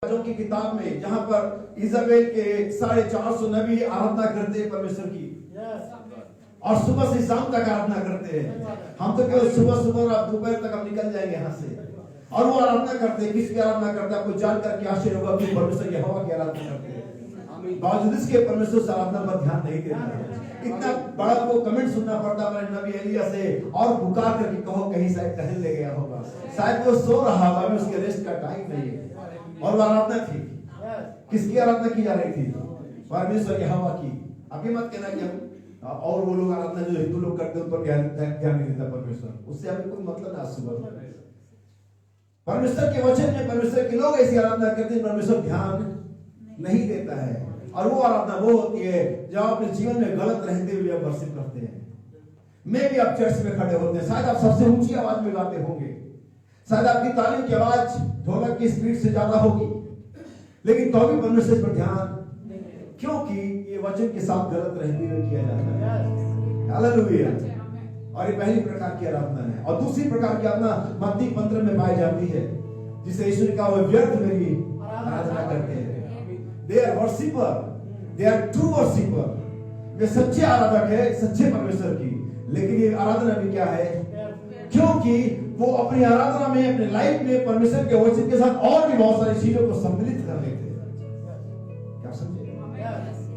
राजों की किताब में जहां पर इज़राइल के 450 नबी आराधना करते हैं परमेश्वर की, और सुबह से शाम तक आराधना करते हैं। हम तो केवल सुबह सुबह और दोपहर तक हम निकल जाएंगे यहाँ से, और वो आराधना करते हैं। किसकी आराधना करते हैं? आपको जानकर के आश्चर्य होगा कि परमेश्वर यहोवा की आराधना करते हैं। बावजूद इसके परमेश्वर से आराधना पर ध्यान नहीं देता है। इतना बड़ा वो कमेंट सुनना पड़ता है नबी एलिया से, और पुकार करके कहो कहीं शायद टहल ले गया होगा, शायद वो सो रहा होगा, में उसके रेस्ट का टाइम नहीं है। और वो आराधना थी, किसकी आराधना की जा रही थी? परमेश्वर यहोवा की। अभी मत कहना कि हम और वो लोग आराधना जो हिंदू लोग करते हैं उन पर ध्यान नहीं देता परमेश्वर, उससे हमें कोई मतलब ना। सुबह परमेश्वर के वचन में परमेश्वर के लोग ऐसी आराधना करते हैं, परमेश्वर ध्यान नहीं देता है। और वो आराधना वो होती है जब अपने जीवन में गलत रहते हुए आप वर्शिप करते हैं। मैं भी आप चर्च में खड़े होते हैं, शायद आप सबसे ऊंची आवाज में गाते होंगे, शायद आपकी तालियों की आवाज ढोलक की स्पीड से ज्यादा होगी, लेकिन तो भी परमेश्वर पर ध्यान, क्योंकि ये वचन के साथ गलत रहते हुए किया जाता है। हालेलुया। और ये पहली प्रकार की आराधना है। और दूसरी प्रकार की आराधना मत्ती 15 में पाई जाती है, जिसे यीशु ने कहा वो व्यर्थ मेरी आराधना करते हैं। They are worshipper, they are true worshipper। वे सच्चे आराधक है सच्चे परमेश्वर की। लेकिन ये आराधना भी क्या है? क्योंकि वो अपनी आराधना में, अपने लाइफ में परमेश्वर के वचन के साथ और भी बहुत सारी चीजों को सम्मिलित कर लेते हैं। क्या समझे?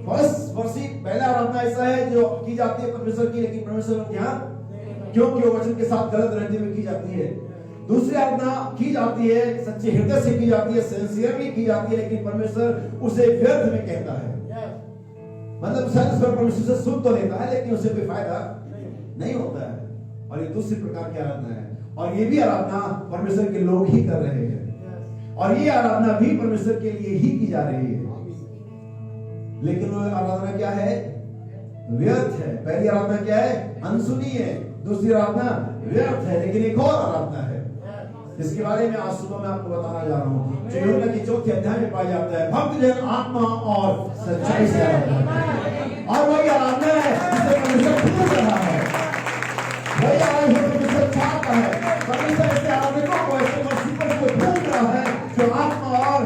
फर्स्ट वर्शिप, पहला आराधना ऐसा है जो की जाती है परमेश्वर की, लेकिन परमेश्वर को ध्यान, क्योंकि वो वचन के साथ गलत रहते हुए की जाती है। दूसरी आराधना की जाती है सच्चे हृदय से की जाती है, सिंसियरली की जाती है, लेकिन परमेश्वर उसे व्यर्थ में कहता है। मतलब शायद परमेश्वर से सुन तो लेता है, लेकिन उसे कोई फायदा नहीं होता है। और ये दूसरी प्रकार की आराधना है, और ये भी आराधना परमेश्वर के लोग ही कर रहे हैं, और ये आराधना भी परमेश्वर के लिए ही की जा रही है। लेकिन वो आराधना क्या है? व्यर्थ है। पहली आराधना क्या है? अनसुनी है। दूसरी आराधना व्यर्थ है। लेकिन एक और आराधना है जिसके बारे में आज सुबह मैं आपको बताना जा रहा हूँ, जो यूहन्ना की 4 अध्याय में पाया जाता है। भक्त जन आत्मा और सच्चाई से आराधना, और वही आराधना है जिसे परमेश्वर ढूंढ रहा है, वही आराधना परमेश्वर चाहता है। परमेश्वर ऐसे आराधकों को, ऐसे वर्शिपर्स को ढूंढ रहा है जो आत्मा और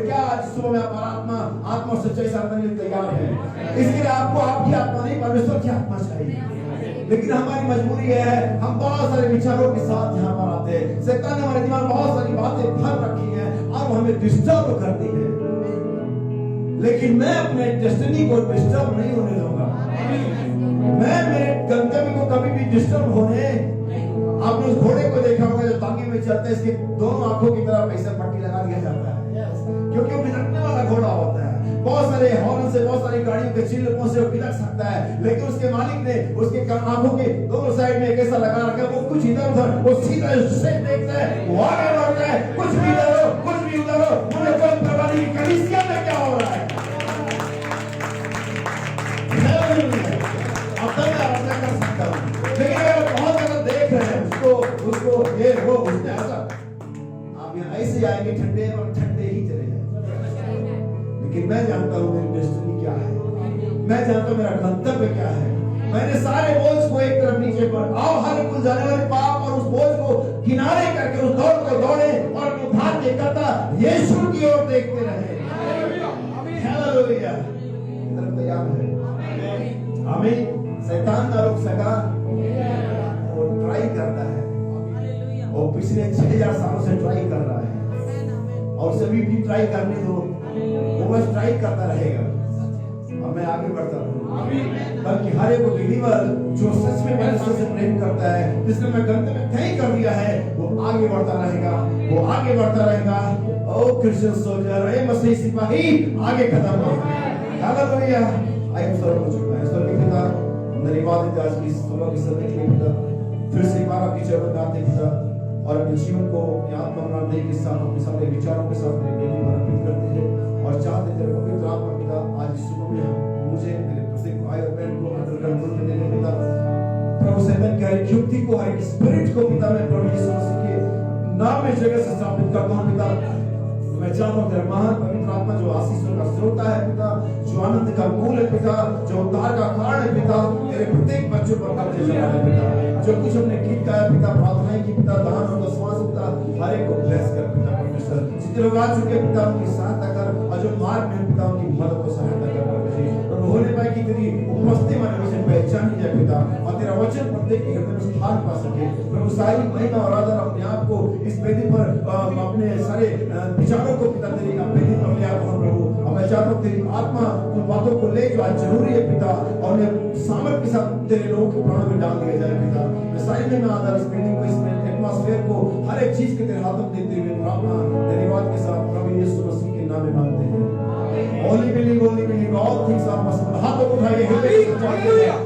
क्या आज सुबह में आत्मा और सच्चाई से आराधना के लिए तैयार है। इसके लिए आपको आपकी आत्मा नहीं, परमेश्वर की आत्मा चाहिए। लेकिन हमारी मजबूरी है, हम बहुत सारे विचारों के साथ यहाँ पर आते हैं। शैतान ने हमारे दिमाग में बहुत सारी बातें भर रखी हैं और हमें डिस्टर्ब करती है। लेकिन मैं अपने डेस्टिनी को डिस्टर्ब नहीं होने दूंगा। मैं मेरे गंतव्य को कभी भी डिस्टर्ब होने, आपने उस घोड़े को देखा होगा जो तांगे में चलता है, इसके दोनों आंखों की तरफ ऐसा पट्टी लगा दिया जाता है, क्योंकि वो बिलकने वाला घोड़ा होता है। बहुत सारे हॉर्न से, बहुत सारी गाड़ियों के चिल्लों से वो बिलक सकता है, लेकिन उसके मालिक ने उसके आंखों के दोनों साइड में एक ऐसा लगा रखा है, वो कुछ इधर उधर, वो सीधा स्ट्रेट देखता है, वो आगे बढ़ता है। कुछ भी इधर हो, कुछ भी उधर हो, मुझे कोई परवाह नहीं, कलीसिया में क्या हो रहा है। अब तक मैं आराधना कर सकता हूँ, लेकिन अगर बहुत ज्यादा देख रहे हैं उसको ये वो उसने ऐसा, आप यहाँ ऐसे जाएंगे ठंडे और ठंडे ही चले जाएंगे। लेकिन मैं जानता हूँ मेरी डेस्टिनी क्या है, मैं जानता हूँ मेरा गंतव्य क्या है। मैंने सारे बोझ को एक तरफ नीचे पर, आओ हर कुल जाने वाले पाप और उस बोझ को किनारे करके उस दौड़ को दौड़े और अपने भाग्य करता यीशु की ओर देखते रहे। हालेलुया। इधर तैयार है। आमीन। शैतान का लोग वो ट्राई करता है, और पिछले 6000 सालों से ट्राई कर रहा है, और सभी भी ट्राई करने दो, वो बस ट्राई करता रहेगा। अब मैं आगे बढ़ता हूँ, बल्कि हर एक बिलीवर जो सच में परमेश्वर से प्रेम करता है, जिसने मैं गंतव्य तय कर दिया है, वो आगे बढ़ता रहेगा, वो आगे बढ़ता रहेगा। ओ क्रिश्चियन सोल्जर, ए मसीही सिपाही, आगे कदम बढ़ो। हालेलुया। आइए सर्व हो चुका है। स्वर्गीय पिता, धन्यवाद देते आज की सुबह की सभी के लिए पिता, फिर से एक बार आपकी चरणों में आते पिता, और अपने जीवन को अपनी आत्मा बनाने के साथ, अपने सारे विचारों के साथ मेरे बेटी पर अर्पित करते हैं, और चाहते हैं तेरे पवित्र आत्मा पिता आज इस सुबह में मुझे, मेरे प्रत्येक भाई और बहन को अंडर कंट्रोल में लेने पिता। प्रभु शैतान की हर एक युक्ति को, हर एक स्पिरिट को पिता मैं प्रभु यीशु मसीह के नाम में जगह से स्थापित करता हूँ पिता। मैं चाहता हूँ तेरा महान पवित्र आत्मा जो आशीषों का स्रोत है पिता, जो आनंद का मूल है पिता, जो उद्धार का कारण है पिता, तेरे प्रत्येक बच्चों पर कब्जे जमा है पिता। जो कुछ हमने गीत गाया पिता, प्रार्थनाएं की पिता, दान और दसवां पिता, हर एक को ब्लेस कर पिता परमेश्वर। जितने लोग आ चुके पिता उनकी सहायता कर, और जो मार्ग में पिता उनकी मदद को सहायता कर प्रभु जी। प्रभु होने पाए कि तेरी उपस्थिति में वचन पहचानी जाए पिता, और तेरा वचन प्रत्येक के हृदय में स्थान पा सके प्रभु। सारी महिमा और आदर अपने आप को इस वेदी पर अपने सारे विचारों को पिता तेरी वेदी पर ले आता हूं प्रभु। और मैं चाहता हूं तेरी आत्मा उन बातों को ले जो आज जरूरी है पिता, और उन्हें सामर्थ के साथ तेरे लोगों के प्राणों में डाल दिया जाए पिता। मैं सारी महिमा आदर इस बिल्डिंग को, इस एटमॉस्फेयर को, हर एक चीज के तेरे हाथों में देते हुए प्रार्थना धन्यवाद के साथ प्रभु यीशु मसीह के नाम में मांगते हैं। Only believe all things are possible। हाथों को उठाइए, हृदय से चढ़ाइए।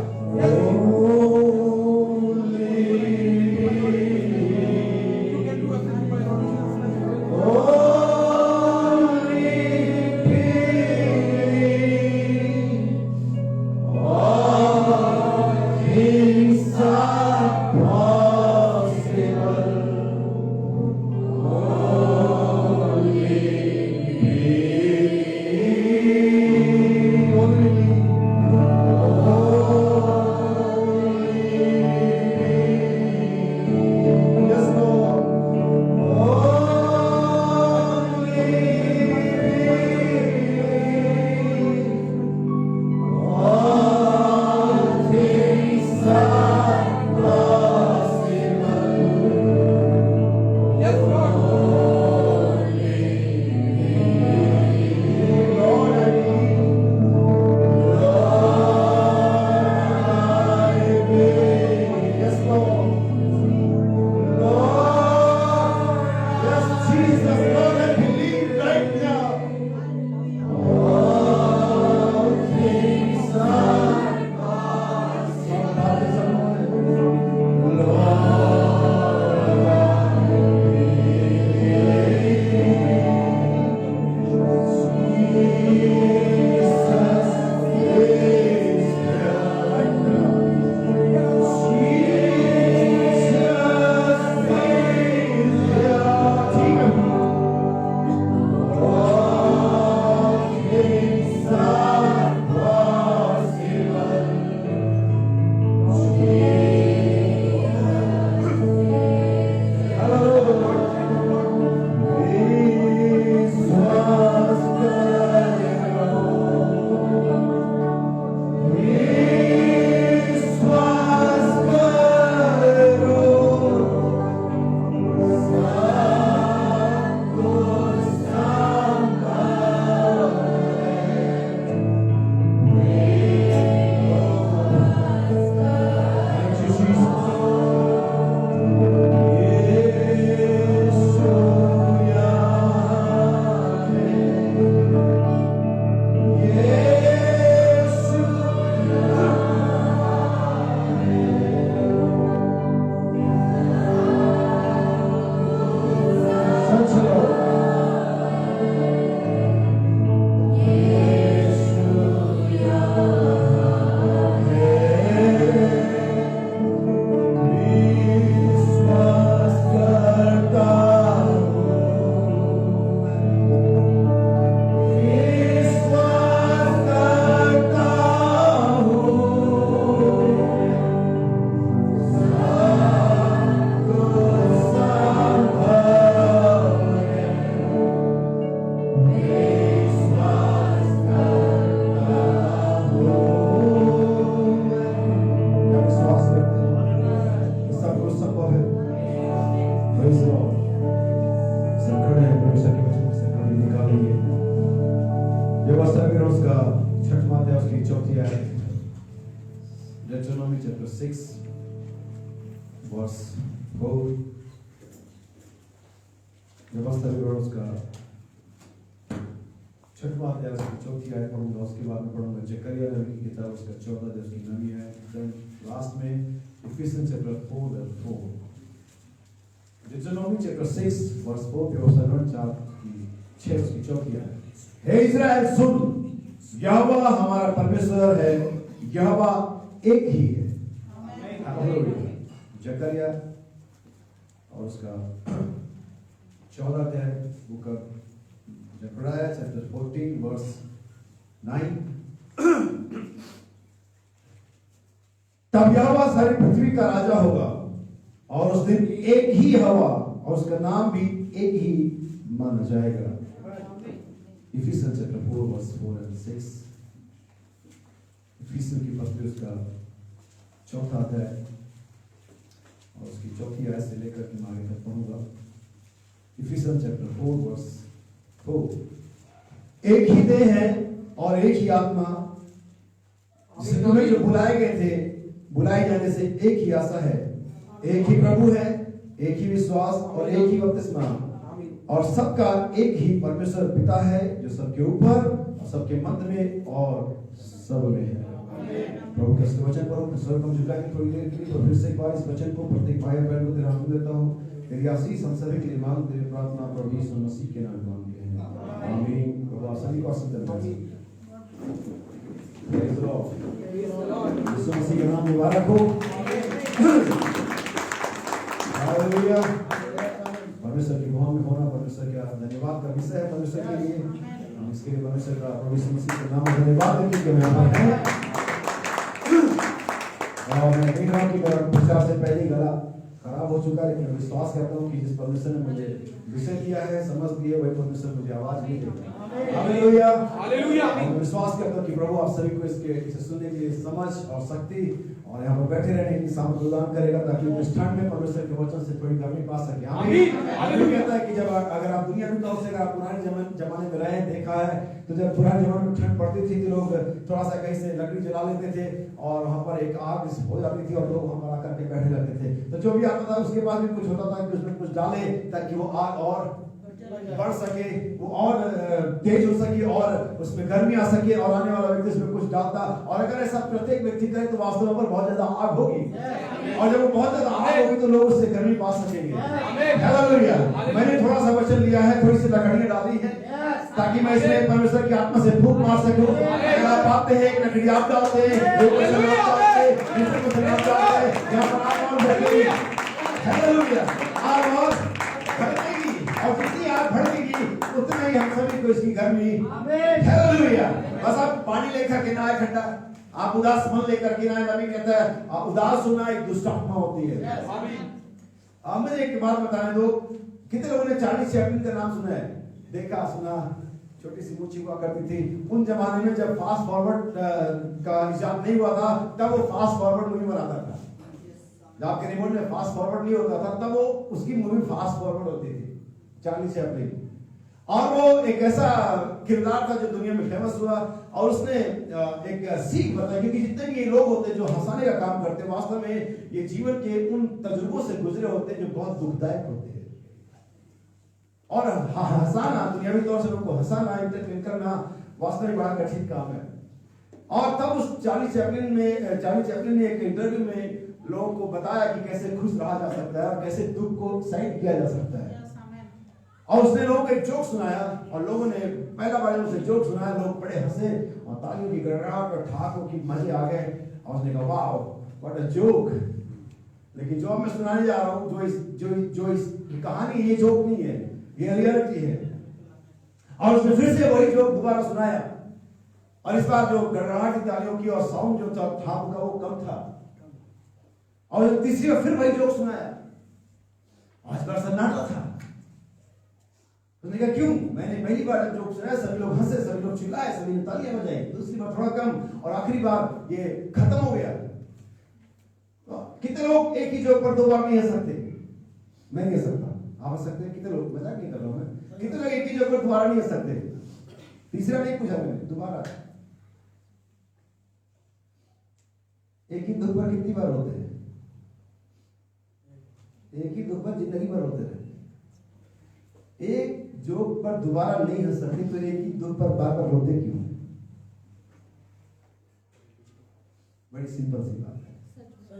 Deuteronomy chapter 6 verse 4 व्यवस्था विवरण उसका छठवां अध्याय उसकी चौथी आयत पढ़ूंगा, उसके बाद में पढ़ूंगा जकरिया नबी की किताब उसका 14 अध्याय उसकी 9वीं आयत, देन लास्ट में Ephesians chapter 4 verse 4। Deuteronomy chapter 6 verse 4 व्यवस्था विवरण 6 उसकी चौथी आयत। हे इस्राएल सुन, यहोवा हमारा परमेश्वर है, यहोवा एक ही है। जकरिया और उसका 14 अध्याय बुक ऑफ जकरिया चैप्टर 14 वर्स 9। तब यहोवा सारी पृथ्वी का राजा होगा और उस दिन एक ही हवा और उसका नाम भी एक ही माना जाएगा। Ephesians chapter 4 verse 4 and 6, Ephesians की पत्री उसका 4था अध्याय और उसकी 4थी आयत से लेकर के आगे तक पढ़ूंगा। Ephesians chapter 4 verse 4। एक ही देह है और एक ही आत्मा, जिसमें तुम्हें जो बुलाए गए थे, बुलाए जाने से एक ही आशा है, एक ही प्रभु है, एक ही विश्वास और एक ही बपतिस्मा, और सबका एक ही परमेश्वर पिता है, जो सबके ऊपर और सबके मध्य में और सब में है। प्रभु के वचन पर स्वर्ग हम झुकाएंगे थोड़ी देर के लिए, और फिर से एक बार इस वचन को प्रत्येक भाई बहन को तेरा नाम देता हूँ। तेरी आशीष हम सभी के लिए मांग, तेरी प्रार्थना प्रभु यीशु मसीह के नाम में मांगते हैं, आमीन। प्रभु सभी को आशीष दें। Praise the Lord. Yeshu Masih के नाम मुबारक हो। हालेलुया। परमेश्वर की गुहार में होना परमेश्वर का धन्यवाद का विषय है। परमेश्वर के लिए हम इसके लिए परमेश्वर का प्रभु यीशु मसीह के नाम में धन्यवाद देते हैं कि मैं यहाँ हैं। और मैं देख रहा हूँ कि मेरा प्रचार से पहले गला खराब हो चुका है, लेकिन मैं विश्वास करता हूँ कि जिस परमेश्वर ने मुझे विषय दिया है, समझ दिए, वही परमेश्वर मुझे आवाज भी देगा। Hallelujah, hallelujah. मैं विश्वास करता हूँ कि प्रभु आप सभी को इसे सुनने के लिए समझ और शक्ति और यहाँ पर बैठे रहने की सामर्थ प्रदान करेगा, ताकि इस ठंड में परमेश्वर के वचन से थोड़ी गर्मी पा सके। आमीन। आमीन। कहता है कि जब अगर आप दुनिया में कहो से अगर पुराने जमाने में रहे देखा है, तो जब पुराने जमाने में ठंड पड़ती थी तो लोग थोड़ा सा कहीं से लकड़ी जला लेते थे और वहाँ पर एक आग हो जाती थी और लोग वहाँ पर आकर के बैठे रहते थे। तो जो भी आता था उसके बाद भी कुछ होता था कि उसमें कुछ डाले ताकि वो आग और बढ़ सके, वो और तेज हो सके और उसमें गर्मी आ सके और आने वाला व्यक्ति उसमें कुछ डालता। और अगर ऐसा प्रत्येक व्यक्ति करे तो वास्तव में बहुत ज्यादा आग होगी, और जब वो बहुत ज्यादा आग होगी तो लोग उससे गर्मी पा सकेंगे। हालेलुया। मैंने थोड़ा सा वचन लिया है, थोड़ी सी लकड़ियां डाली है ताकि मैं इसमें परमेश्वर की आत्मा से फूंक मार सकूं। अगर आप आते हैं, एक लकड़ी आप डालते हैं, एक वचन आप डालते हैं, दूसरे वचन आप डालते हैं, यहाँ पर आग और भड़केगी। हालेलुया। आग और भड़केगी, और जितनी आग भड़केगी उतना ही हम सभी को इसकी गर्मी। हालेलुया। बस आप पानी लेकर के ना आए ठंडा, आप उदास मन लेकर के ना आए। नबी कहता है उदास होना एक दुष्ट आत्मा होती है। मुझे एक बात बताने दो, कितने लोगों ने चार्ली चैपलिन का नाम सुना है? देखा, सुना? छोटी सी मूंछ हुआ करती थी उन जमाने में, जब फास्ट फॉरवर्ड का इजाद नहीं हुआ था, तब वो फास्ट फॉरवर्ड मूवी बनाता था। जब आपके रिमोट में फास्ट फॉरवर्ड नहीं होता था, तब वो उसकी मूवी फास्ट फॉरवर्ड होती थी, चार्ली चैपलिन। और वो एक ऐसा किरदार था जो दुनिया में फेमस हुआ, और उसने एक सीख बताई, क्योंकि जितने भी ये लोग होते हैं जो हंसाने का काम करते हैं, वास्तव में ये जीवन के उन तजुर्बों से गुजरे होते हैं जो बहुत दुखदायक होते हैं। और हंसाना, दुनियावी तौर से लोगों को हंसाना, एंटरटेन करना वास्तव में बड़ा कठिन काम है। और तब उस चार्ली चैपलिन ने एक इंटरव्यू में लोगों को बताया कि कैसे खुश रहा जा सकता है और कैसे दुख को साइड किया जा सकता है। और उसने लोगों को एक जोक सुनाया, और लोगों ने पहला बार उसे जोक सुनाया, लोग बड़े हंसे और तालियों की गड़गड़ाहट और ठहाकों की मजे आ गए। और उसने कहा वाह व्हाट अ जोक। लेकिन जो मैं सुनाने जा रहा हूँ, जो इस कहानी, ये जोक नहीं है, ये रियलिटी है। और उसने फिर से वही जोक दोबारा सुनाया, और इस बार जो गड़गड़ाहट की तालियों की और साउंड जो था का वो कम था। और तीसरी बार फिर वही जोक सुनाया, आज बार सन्नाटा था। उसने कहा क्यों? मैंने पहली बार जब जोक सुनाया सभी लोग हंसे, सभी लोग चिल्लाए, सभी ने तालियां बजाई। दूसरी बार थोड़ा कम, और आखिरी बार ये खत्म हो गया। तो कितने लोग एक ही जोक पर दो बार नहीं हंस सकते? मैं नहीं हंस सकता, आप हंस सकते हैं? कितने लोग, मजाक नहीं कर रहा हूं मैं, कितने लोग एक ही जोक पर दोबारा नहीं हंस सकते? तीसरा नहीं पूछा मैंने, दोबारा एक ही दुख पर कितनी बार होते हैं? एक ही दुख पर जिंदगी भर होते रहे। एक जोक पर दोबारा नहीं हंस सकते, तो एक ही दुख पर बार बार रोते क्यों? बड़ी सिंपल सी बात है।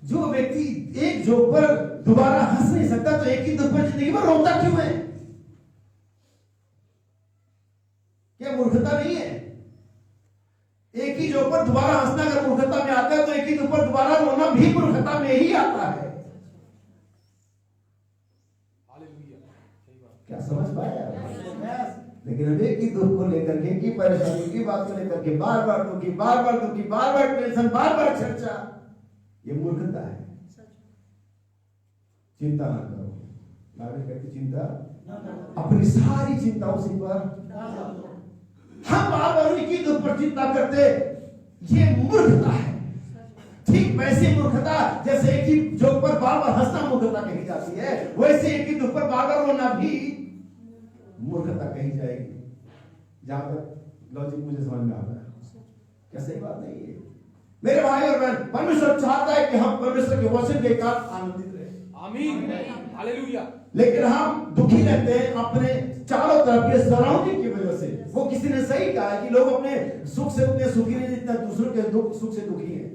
जो व्यक्ति एक जोक पर दोबारा हंस नहीं सकता, तो एक ही दुख पर जिंदगी भर रोता क्यों है? क्या मूर्खता नहीं है? एक ही जोक पर दोबारा हंसना अगर मूर्खता में आता है, तो एक ही दुख पर दोबारा रोना भी मूर्खता में ही आता है। क्या समझ पाया? लेकिन अब एक ही दुख को लेकर के, एक ही परेशानी की बात को लेकर के बार बार दुखी, बार बार दुखी, बार बार टेंशन, बार बार चर्चा, ये मूर्खता है। चिंता ना करो, बाइबल कहती चिंता अपनी सारी चिंता उसी पर। हम बार बार उनकी दुख पर चिंता करते, ये मूर्खता है। ठीक वैसी मूर्खता जैसे एक ही जोक पर बार बार हंसना मूर्खता कही जाती है, वैसे एक ही दुख पर बार बार रोना भी मूर्खता कही जाएगी। जहां तक लॉजिक मुझे समझ में आता है, क्या सही बात नहीं है मेरे भाई और बहन? परमेश्वर चाहता है कि हम परमेश्वर के वचन के कारण आनंदित रहे। आमीन, हालेलुया। लेकिन हम दुखी रहते हैं अपने चारों तरफ के सराउंडिंग की वजह से। वो किसी ने सही कहा है कि लोग अपने सुख से उतने सुखी नहीं जितना दूसरों के दुख सुख से दुखी है।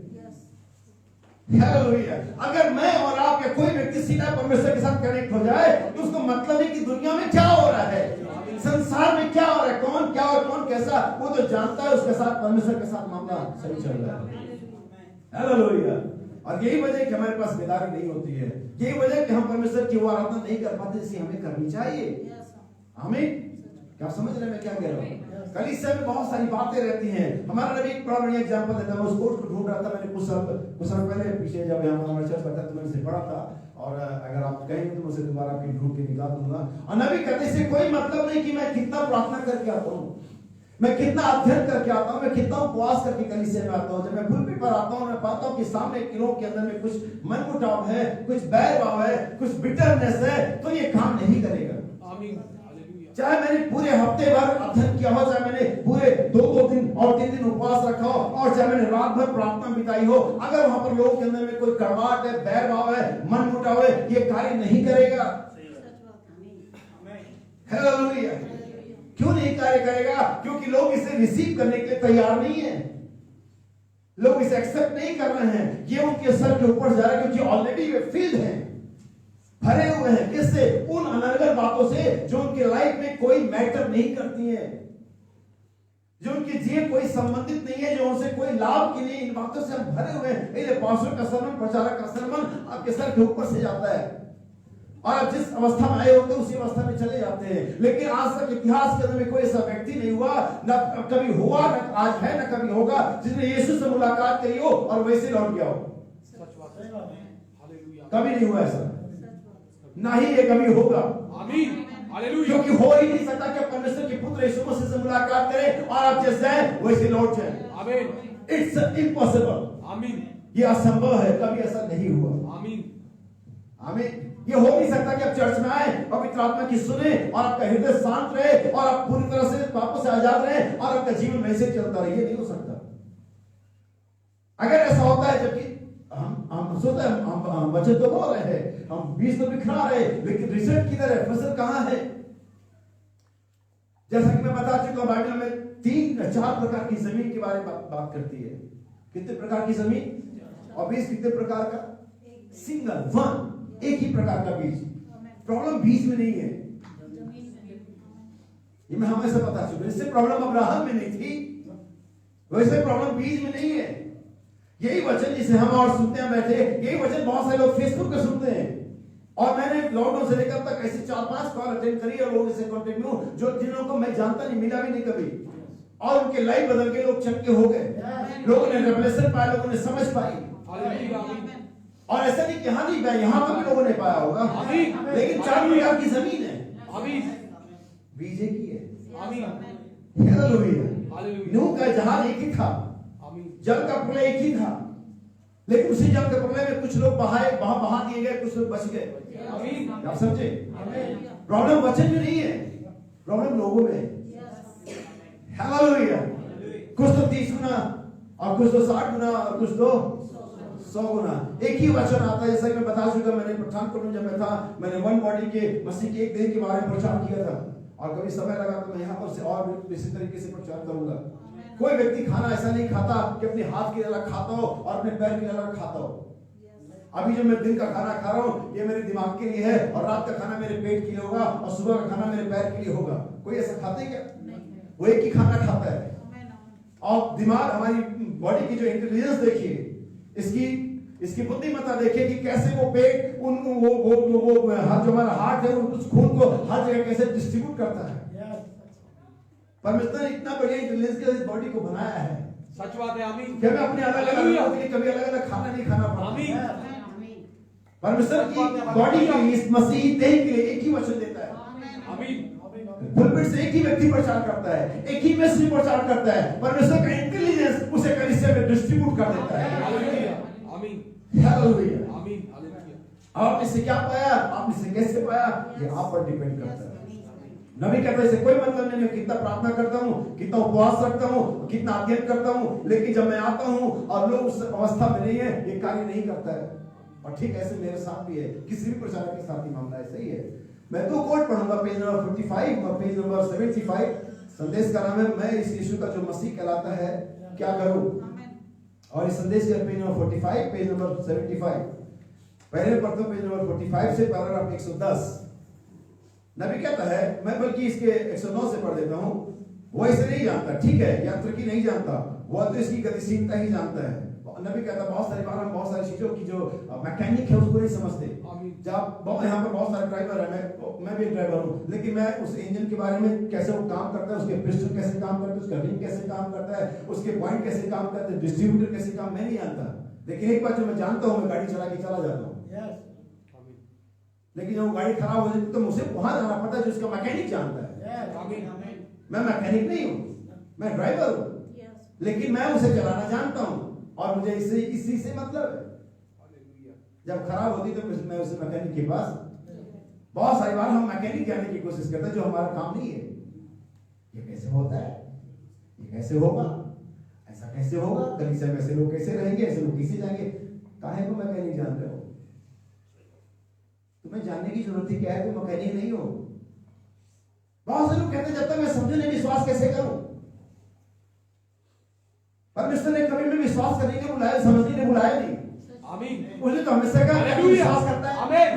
हालेलुया। अगर मैं और आप या कोई व्यक्ति सीधा परमेश्वर के साथ कनेक्ट हो जाए तो उसको मतलब है कि दुनिया में क्या हो रहा है, संसार में क्या हो रहा है, कौन क्या और कौन कैसा, वो तो जानता है। उसके साथ परमेश्वर के साथ मामला सही चल रहा है। हालेलुया। और यही वजह कि हमारे पास बेदारी नहीं होती है, यही वजह कि हम परमेश्वर की वो आराधना नहीं कर पाते जिसे हमें करनी चाहिए। आमीन। क्या समझ रहे हैं मैं क्या कह रहा हूँ? कलीसिया में बहुत सारी बातें रहती हैं। हमारा नबी एक बड़ा बढ़िया एग्जांपल देता है। मैं उस कोट को ढूंढ रहा था, मैंने कुछ साल पहले पीछे जब यहाँ हमारा चर्च पढ़ता तो मैंने इसे पढ़ा था, और अगर आप कहेंगे तो मुझे दोबारा आपकी ढूंढ के निकाल दूंगा। और नबी कहते से कोई मतलब नहीं कि मैं कितना प्रार्थना करके आता हूँ, मैं कितना अध्ययन करके आता हूँ, मैं कितना उपवास करके कलीसिया में आता हूँ। जब मैं पुलपिट पर आता हूँ, मैं पाता हूँ कि सामने लोगों के अंदर में कुछ मनमुटाव है, कुछ बैर भाव है, कुछ बिटरनेस है, तो ये काम नहीं करेगा। आमीन। चाहे मैंने पूरे हफ्ते भर अध्ययन किया हो, चाहे मैंने पूरे 2 दिन और 3 दिन उपवास रखा हो, और चाहे मैंने रात भर प्रार्थना बिताई हो, अगर वहां पर लोगों के अंदर में कोई कड़वाहट है, बैर भाव है, मन मुटाव है, ये कार्य नहीं करेगा। हालेलुया। क्यों नहीं कार्य करेगा? क्योंकि लोग इसे रिसीव करने के लिए तैयार नहीं है, लोग इसे एक्सेप्ट नहीं कर रहे हैं। ये उनके सर के ऊपर जा रहा है क्योंकि ऑलरेडी वे फील्ड हैं, भरे हुए हैं। किससे? उन अनर्गल बातों से जो उनके लाइफ में कोई मैटर नहीं करती है, जो उनके जीवन कोई संबंधित नहीं है, जो उनसे कोई लाभ के लिए। इन बातों से हम भरे हुए हैं। इसलिए पास्टर का सरमन, प्रचारक का सरमन आपके सर के ऊपर से जाता है, और आप जिस अवस्था में आए होते हैं उसी अवस्था में चले जाते हैं। लेकिन आज तक इतिहास के अंदर में कोई ऐसा व्यक्ति नहीं हुआ, न कभी हुआ, न आज है, न कभी होगा, जिसने यीशु से मुलाकात करी हो और वैसे लौट गया हो। कभी नहीं हुआ ऐसा, ना ही ये कभी होगा। आमीन, हालेलुया। क्योंकि हो ही नहीं सकता कि परमेश्वर के पुत्र यीशु मसीह से मुलाकात करें और आप जैसे हैं वैसे लौट जाएं। आमीन। It's impossible. आमीन। ये असंभव है, कभी ऐसा नहीं हुआ। आमीन। आमीन। ये हो नहीं सकता कि आप चर्च में आए, पवित्र आत्मा की सुने और आपका हृदय शांत रहे और आप पूरी तरह से पापों से आजाद रहे और आपका जीवन वैसे चलता रहे। ये नहीं हो सकता। अगर ऐसा होता है, जबकि हम सोचते हैं हम वचन तो बोल रहे हैं, हम बीज तो बिखरा रहे, लेकिन रिजल्ट किधर है, फसल कहां है? जैसा कि मैं बता चुका हूं, बाइबल में 3-4 प्रकार की जमीन के बारे में बात करती है। कितने प्रकार की जमीन? और बीज कितने प्रकार का? सिंगल, वन, एक ही प्रकार का बीज। प्रॉब्लम बीज में नहीं है, ये मैं हमेशा बता चुका। इससे प्रॉब्लम अब्राहम में नहीं थी, वैसे प्रॉब्लम बीज में नहीं है। यही वचन जिसे हम और सुनते हैं बैठे, यही वचन बहुत सारे लोग फेसबुक पे सुनते हैं। और मैंने लॉकडाउन से लेकर तक ऐसे 4-5 कॉल अटेंड करी है लोगों से कांटेक्ट में हूं, जो जिन लोगों को मैं जानता नहीं, मिला भी नहीं कभी, और उनके लाइफ बदल के लोग चंगे हो गए। लोगों ने रेवलेशन पाया, लोगों ने समझ पाई। और ऐसा नहीं कि हाँ नहीं, यहां पर भी लोगों ने पाया होगा, लेकिन 4 प्रकार की जमीन है, बीज एक ही है। हालेलुया। नूह का जहाज एक ही था, जल का प्रलय एक ही था, लेकिन उसी जल के प्रलय में कुछ लोग बहा दिए गए, कुछ लोग बच गए। आप समझे? प्रॉब्लम वचन में नहीं है, प्रॉब्लम लोगों में है। हालेलुया। कुछ तो 30 गुना और कुछ तो 60 गुना और कुछ तो 100 गुना। एक ही वचन आता है, जैसा कि मैं बता चुका। मैंने पठानकोट में जब मैं था, मैंने वन बॉडी के मसीह के एक देह के बारे में प्रचार किया था, और कभी समय लगा तो मैं यहाँ पर से और इसी तरीके से प्रचार करूंगा। कोई व्यक्ति खाना ऐसा नहीं खाता कि अपने हाथ की अलग खाता हो और अपने पैर की अलग खाता हो। अभी जो मैं दिन का खाना खा रहा हूँ, ये मेरे दिमाग के लिए है, और रात का खाना मेरे पेट के लिए होगा, और सुबह का खाना मेरे पैर के लिए होगा। कोई ऐसा खाता है क्या? वो एक ही खाना खाता है। और दिमाग, हमारी बॉडी की जो इंटेलिजेंस देखिए, इसकी बुद्धिमत्ता देखिए कि कैसे वो पेट वो जो हमारा हार्ट है उस खून को हर जगह कैसे डिस्ट्रीब्यूट करता है। परमेश्वर ने इतना बढ़िया इंटेलिजेंस के इस बॉडी को बनाया है। सच बात है। आमीन। क्या मैं अपने अलग-अलग कभी अलग-अलग खाना नहीं खाना पड़ता। आमीन। परमेश्वर की बॉडी के लिए, इस मसीही देह के लिए एक ही वचन देता है। आमीन पुलपिट से एक ही व्यक्ति प्रचार करता है, एक ही मैसेज प्रचार करता है, परमेश्वर का इंटेलिजेंस उसे कलीसिया में डिस्ट्रीब्यूट कर देता है। हालेलुया आमीन हालेलुया आमीन हालेलुया। आपने से क्या पाया, आपने से कैसे पाया, ये आप पर डिपेंड करता है। नबी कहता है इसे कोई मतलब नहीं मैं कितना प्रार्थना करता हूँ, कितना उपवास रखता हूँ, कितना अध्ययन करता हूँ, लेकिन जब मैं आता हूँ और लोग उस अवस्था में नहीं है, ये कार्य नहीं करता है। और ठीक ऐसे मेरे साथ भी है, किसी भी प्रचारक के साथ ही मामला ऐसा ही है। मैं तो कोट पढ़ूंगा पेज नंबर 45 और पेज नंबर 75। संदेश का नाम है मैं इस यीशु का जो मसीह कहलाता है क्या करूं। और इस संदेश का पेज नंबर 45 पेज नंबर 75 पहले पढ़ता हूं, पेज नंबर 45 से पैराग्राफ 110। नबी कहता है, मैं बल्कि इसके 109 से पढ़ देता हूं। वो इसे नहीं जानता, ठीक है, यंत्र की नहीं जानता, वो तो इसकी गतिशीलता ही जानता है। नबी कहता है बहुत सारी बार हम बहुत सारी चीजों की जो मैकेनिक है उसको नहीं समझते। जब यहाँ पर बहुत सारे ड्राइवर है, मैं भी एक ड्राइवर हूँ, लेकिन मैं उस इंजन के बारे में कैसे वो काम करता है, उसके पिस्टन कैसे काम करता है, उसका रिंग कैसे काम करता है, उसके पॉइंट कैसे काम करते हैं, डिस्ट्रीब्यूटर कैसे काम, मैं नहीं जानता। लेकिन एक बार जो मैं जानता हूँ, मैं गाड़ी चला के चला जाता हूँ। लेकिन जब गाड़ी खराब हो जाती तो मुझे वहां जाना पड़ता है जो उसका मैकेनिक जानता है। मैं मैकेनिक नहीं हूँ, मैं ड्राइवर हूँ, लेकिन मैं उसे चलाना जानता हूँ और मुझे इसी से मतलब है। जब खराब होती तो मैं उसे मैकेनिक के पास, बहुत सारी बार हम मैकेनिक जाने की कोशिश करते हैं जो हमारा काम नहीं है। ये कैसे होता है, ये कैसे होगा, ऐसा कैसे होगा, कलीसिया में ऐसे लोग कैसे रहेंगे, ऐसे लोग कैसे जाएंगे। काहे को मैकेनिक जान रहे हो, तुम्हें जानने की जरूरत ही क्या है, तुम मैकेनिक नहीं हो। बहुत से लोग कहते हैं जब तक मैं समझू नहीं विश्वास कैसे करूं। परमेश्वर ने कभी भी विश्वास करने के बुलाया, समझने के बुलाया नहीं। आमीन। उसने तो हमेशा कहा विश्वास करता है। आमीन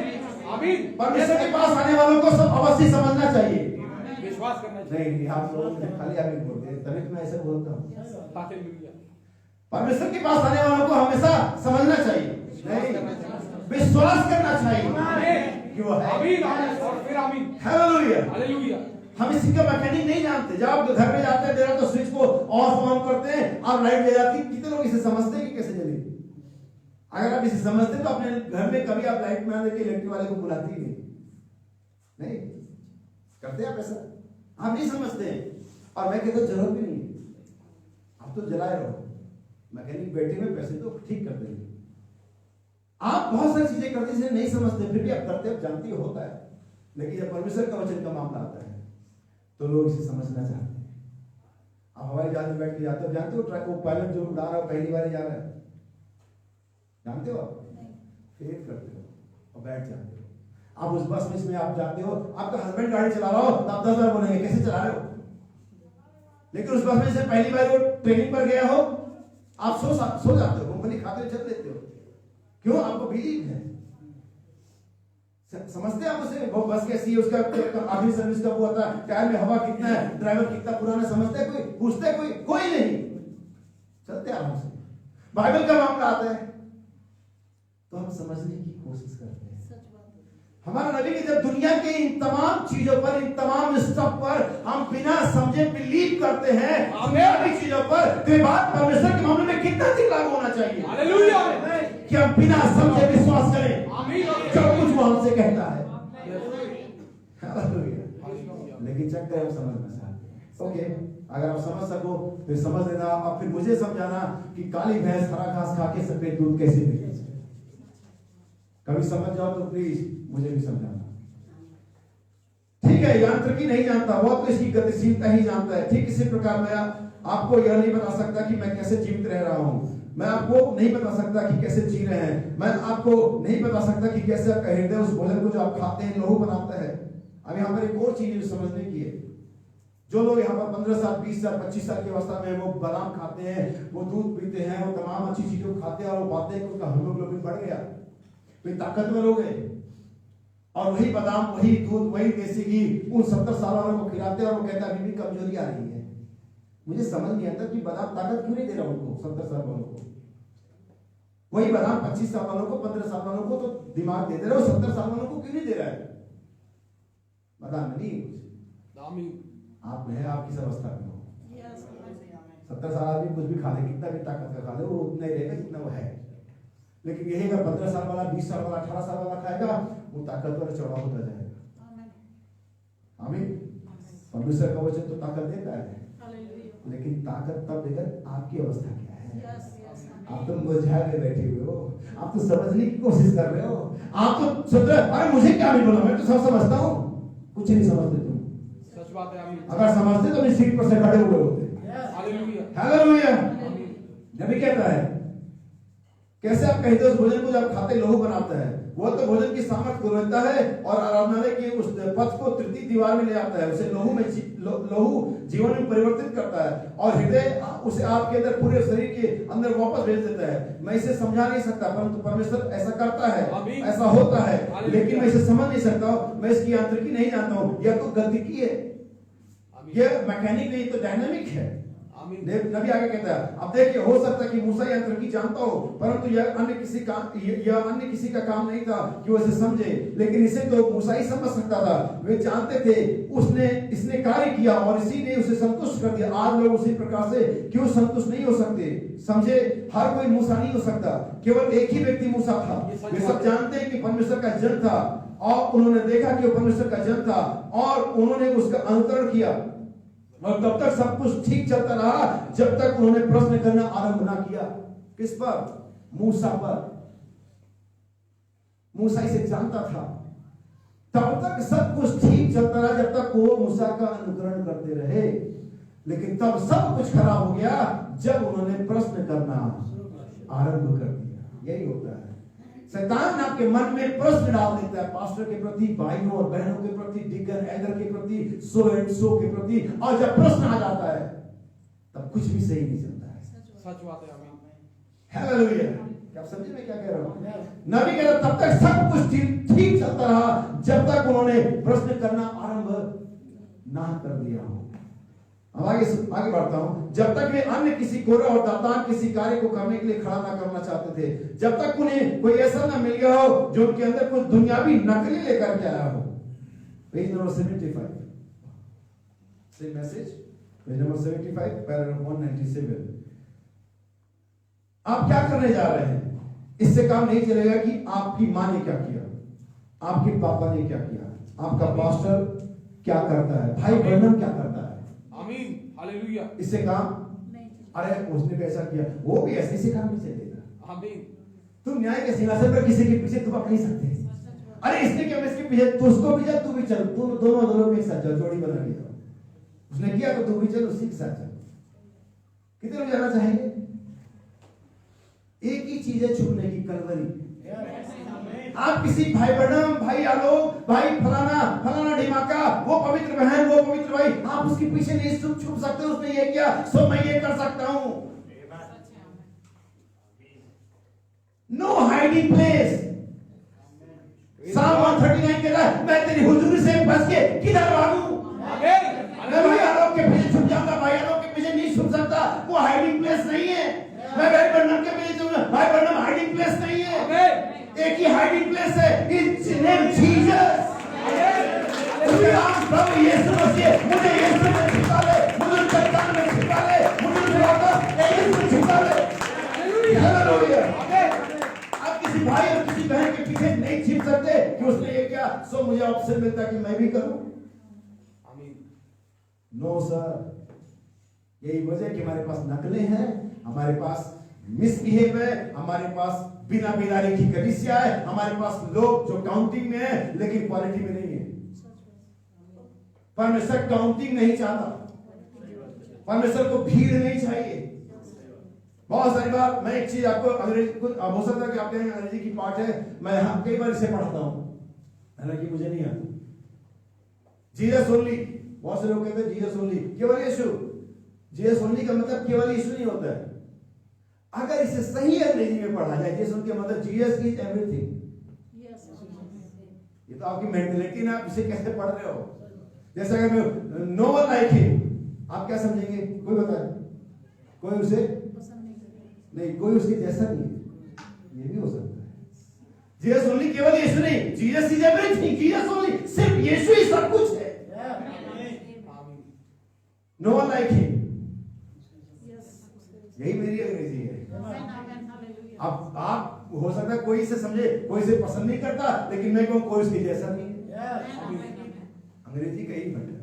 आमीन। परमेश्वर के पास आने वालों को सब अवश्य समझना चाहिए, विश्वास करना चाहिए। नहीं आप लोग खाली आमीन बोलते हैं, तभी तो मैं ऐसे बोलता हूँ। हालेलुया। परमेश्वर के पास आने वालों को हमेशा समझना चाहिए, नहीं विश्वास करना चाहिए कि वो है। आमीन और फिर आमीन। Hallelujah hallelujah. हम इसी का मैकेनिक नहीं जानते। जब आप घर में जाते हैं देर तो स्विच को ऑफ ऑन करते हैं और लाइट जल जाती है। कितने लोग इसे समझते हैं कि कैसे जलेगी। अगर आप इसे समझते तो अपने घर में कभी आप लाइट मैन के इलेक्ट्रिक वाले को बुलाते ही नहीं करते आप ऐसा, आप नहीं समझते हैं। और मैं कहता जरूरत भी नहीं है, आप तो जलाए रहो, मैकेनिक बैठे हुए पैसे तो ठीक कर देंगे। आप बहुत सारी चीजें करते हैं नहीं समझते, फिर भी आप करते हैं, जानती होता है। लेकिन जब परमेश्वर का वचन का मामला आता है तो लोग इसे समझना चाहते हैं। आप हवाई जहाज में बैठ के जाते हो, जानते हो ट्रक को पायलट जो उड़ा रहा है पहली बार जा रहा है, जानते हो आप, फेल करते हो और बैठ जाते हो। आप उस बस में इसमें आप जाते हो, आपका हस्बैंड गाड़ी चला रहा हो तो आप 10 बार बोलेंगे कैसे चला रहे हो। लेकिन उस बस में से पहली बार वो ट्रेनिंग पर गया हो, आप सो जाते हो, मूंगफली खाते हुए चल देते हो। क्यों, आपको बिलीव है, समझते हैं आप उसे। वो बस कैसी है, उसका आखिरी सर्विस कब हुआ था, टायर में हवा कितना है, ड्राइवर कितना पुराना, समझते हैं कोई, पूछते हैं कोई नहीं, चलते आराम से। बाइबल का मामला आता है तो हम समझने की कोशिश करते हैं। हमारा नबी ने जब दुनिया के इन तमाम चीजों पर, इन तमाम स्टफ पर हम बिना समझे बिलीव करते हैं, दुनियावी चीजों पर, तो ये बात परमेश्वर के मामले में कितना दिन लागू होना चाहिए। हालेलुया, कि हम बिना समझे विश्वास करें जो कुछ वो हमसे कहता है। लेकिन चक्कर हम समझना चाहते हैं। ओके, अगर आप समझ सको फिर समझ लेना, अब फिर मुझे समझाना कि काली भैंस हरा घास खा के सफेद दूध कैसे पीती है। कभी समझ जाओ तो प्लीज मुझे भी समझाना। ठीक है, यांत्रिकी नहीं जानता, वो तो इसकी गतिशीलता ही जानता है। ठीक इसी प्रकार मैं आपको यह नहीं बता सकता कि मैं कैसे जीवित रह रहा हूं, मैं आपको नहीं बता सकता कि कैसे जी रहे हैं, मैं आपको नहीं बता सकता कि कैसे आपका हृदय उस भोजन को जो आप खाते हैं लहू बनाता है। अब यहाँ पर एक और चीज समझने की है। जो लोग यहाँ पर 15 साल 20 साल 25 साल की अवस्था में वो बादाम खाते हैं, वो दूध पीते हैं, वो तमाम अच्छी चीजों खाते हैं और वो पाते हैं कि उनका हीमोग्लोबिन बढ़ गया, वे ताकतवर हो गए। और वही बादाम, वही दूध, वही देसी घी उन 70 साल वालों को खिलाते हैं और वो कहता है अभी भी कमजोरी आ रही है। मुझे समझ नहीं आता कि बादाम ताकत क्यों नहीं दे रहा उनको, 70 साल वालों को। वही बादाम 25 साल वालों को, 15 साल वालों को तो दिमाग दे रहे हो, 70 साल वालों को क्यों नहीं दे रहा है। बादाम नहीं कुछ, आप है आप किस अवस्था में हो। 70 साल आदमी कुछ भी खा ले, कितना भी ताकत का खा ले, वो उतना ही रहेगा जितना वो है। लेकिन यही अगर 15 साल वाला, 20 साल वाला, 18 साल वाला खाएगा, वो ताकतवर चौड़ा होता जाएगा। आमीन। परमेश्वर का वचन तो ताकत देता है, लेकिन ताकत तब देगा आपकी अवस्था क्या है। आप तो मुरझा के बैठे हुए हो, आप तो समझने की कोशिश कर रहे हो, आप तो सोच रहे हो अरे मुझे क्या नहीं बोला, मैं तो सब समझता हूँ। कुछ नहीं समझते तुम। सच बात है। आमीन। अगर समझते तो इस सीट पर से खड़े हुए होते। हालेलुया। हालेलुया। नबी कहता है कैसे आप कहते हो उस भोजन को जब खाते लहू बनाता है, वो तो भोजन की सामर्थ को लेता है और आराधनालय की उस पथ को तृतीय दीवार में ले आता है, उसे लहू जीवन में परिवर्तित करता है और हृदय उसे आपके अंदर पूरे शरीर के अंदर वापस भेज देता है। मैं इसे समझा नहीं सकता, परंतु परमेश्वर ऐसा करता है, ऐसा होता है, लेकिन मैं इसे समझ नहीं सकता हूं। मैं इसकी यांत्रिकी नहीं जानता हूं, यह तो गतिकी है, यह मैकेनिक नहीं तो डायनामिक है। नबी आगे कहता है अब देखिए, हो सकता है कि मूसा यांत्रिकी जानता हो, परंतु यह अन्य किसी का काम नहीं था कि वो इसे समझे, लेकिन इसे तो मूसा ही समझ सकता था। वे जानते थे इसने कार्य किया और इसी ने उसे संतुष्ट कर दिया। आज लोग उसी प्रकार से क्यों संतुष्ट नहीं हो सकते? समझे, हर कोई मूसा नहीं हो सकता, केवल एक ही व्यक्ति मूसा था। वे सब जानते हैं कि परमेश्वर का जन था और उन्होंने देखा कि वो परमेश्वर का जन था और उन्होंने उसका अनुकरण किया, और तब तक सब कुछ ठीक चलता रहा जब तक उन्होंने प्रश्न करना आरंभ ना किया। किस पर? मूसा पर। मूसा इसे जानता था, तब तक सब कुछ ठीक चलता रहा जब तक वो मूसा का अनुकरण करते रहे, लेकिन तब सब कुछ खराब हो गया जब उन्होंने प्रश्न करना आरंभ कर दिया। यही होता है, शैतान आपके मन में प्रश्न डाल देता है, पास्टर के प्रति, भाइयों और बहनों के प्रति, डिकन एल्डर के प्रति, सो एंड सो के प्रति, और जब प्रश्न आ जाता है तब कुछ भी सही नहीं चलता है। सच बात है। आमीन। हालेलुया। क्या आप समझे मैं क्या कह रहा हूं? नबी कह रहा तब तक सब कुछ ठीक चलता रहा जब तक उन्होंने प्रश्न करना आरंभ ना कर दिया हो। अब आगे बढ़ता हूं। जब तक वे अन्य किसी कोरा और दातान किसी कार्य को करने के लिए खड़ा ना करना चाहते थे, जब तक उन्हें कोई ऐसा ना मिल गया हो जो उनके अंदर कुछ दुनियावी नकली लेकर के आया हो। Page number 75, same message, page number 75, paragraph 197। आप क्या करने जा रहे हैं? इससे काम नहीं चलेगा कि आपकी मां ने क्या किया, आपके पापा ने क्या किया, आपका पास्टर क्या करता है, भाई ब्रैनम क्या करता है। आमीन। हालेलुया। इससे काम नहीं। अरे उसने कैसा किया, वो भी ऐसे से काम नहीं चलेगा। आमीन। तुम न्याय के सिंहासन पर किसी के पीछे तुम नहीं सकते। अरे इसने क्या, मैं इसके पीछे, तू उसको भी चल, तू भी चल, तुम दोनों एक साथ चल, जोड़ी बना के जाओ। उसने किया तो तू भी चल, उसी के साथ चल। कितने लोग जाना चाहेंगे? एक ही चीज है छुपने की, कलवरी। आप किसी भाई ब्रैनम, भाई आलोक, भाई फलाना ढिमाका, वो पवित्र बहन, वो पवित्र भाई, आप उसके पीछे नहीं छुप सकते। उसने ये किया सो मैं ये कर सकता हूं। No hiding place. साम 139 कहता है मैं तेरी हुजूरी से बच के किधर भागूं? मैं भाई आलोक के पीछे छुप जाऊंगा, भाई आलोक के पीछे नहीं छुप सकता, वो हाइडिंग प्लेस नहीं है। मैं भाई ब्रैनम के पीछे छुपूंगा, भाई ब्रैनम हाइडिंग प्लेस नहीं है। एक ही हाइडिंग प्लेस है, इट्स नेम जीसस। उसके नाम प्रभु यीशु मसीह। मुझे यीशु में छिपा ले, मुझे शैतान में छिपा ले, मुझे यीशु में छिपा ले। हालेलुया। आप किसी भाई और किसी बहन के पीछे नहीं छिप सकते कि उसने ये किया सो मुझे ऑप्शन मिलता कि मैं भी करूं। आमीन। नो सर, यही वजह कि हमारे पास नकलें हैं, हमारे पास मिसबिहेव है, हमारे पास बिना बिनारी की कलीसिया है, हमारे पास लोग जो काउंटिंग में है लेकिन क्वालिटी में नहीं है। परमेश्वर काउंटिंग नहीं चाहता, परमेश्वर को भीड़ नहीं चाहिए। बहुत सारी बार मैं एक चीज आपको अंग्रेजी, कुछ हो सकता है कि आपके अंग्रेजी की पार्ट है, मैं कई बार इसे पढ़ता हूं, हालांकि मुझे नहीं आता। जीसस ओनली, बहुत से लोग कहते हैं जीसस ओनली, केवल यीशु। जीसस ओनली का मतलब केवल यीशु नहीं होता है। अगर इसे सही अंग्रेजी में पढ़ा जाए, जैसे उनके मतलब जीसस इज एवरीथिंग, ये तो आपकी मेंटालिटी ना, आप इसे कैसे पढ़ रहे हो। जैसे अगर मैं नो वन लाइक हिम, आप क्या समझेंगे? कोई बताए, कोई उसे नहीं, कोई उसके जैसा नहीं है, ये भी हो सकता है। जीसस ओनली केवल यीशु नहीं, Jesus is everything, Jesus only, सिर्फ यीशु ही सब कुछ है। नो वन लाइक हिम, यही मेरी अंग्रेजी है। अब आप हो सकता है कोई इसे समझे, कोई इसे पसंद नहीं करता, लेकिन मैं कहूं कोई उसके जैसा नहीं है। अंग्रेजी का ही फर्क है।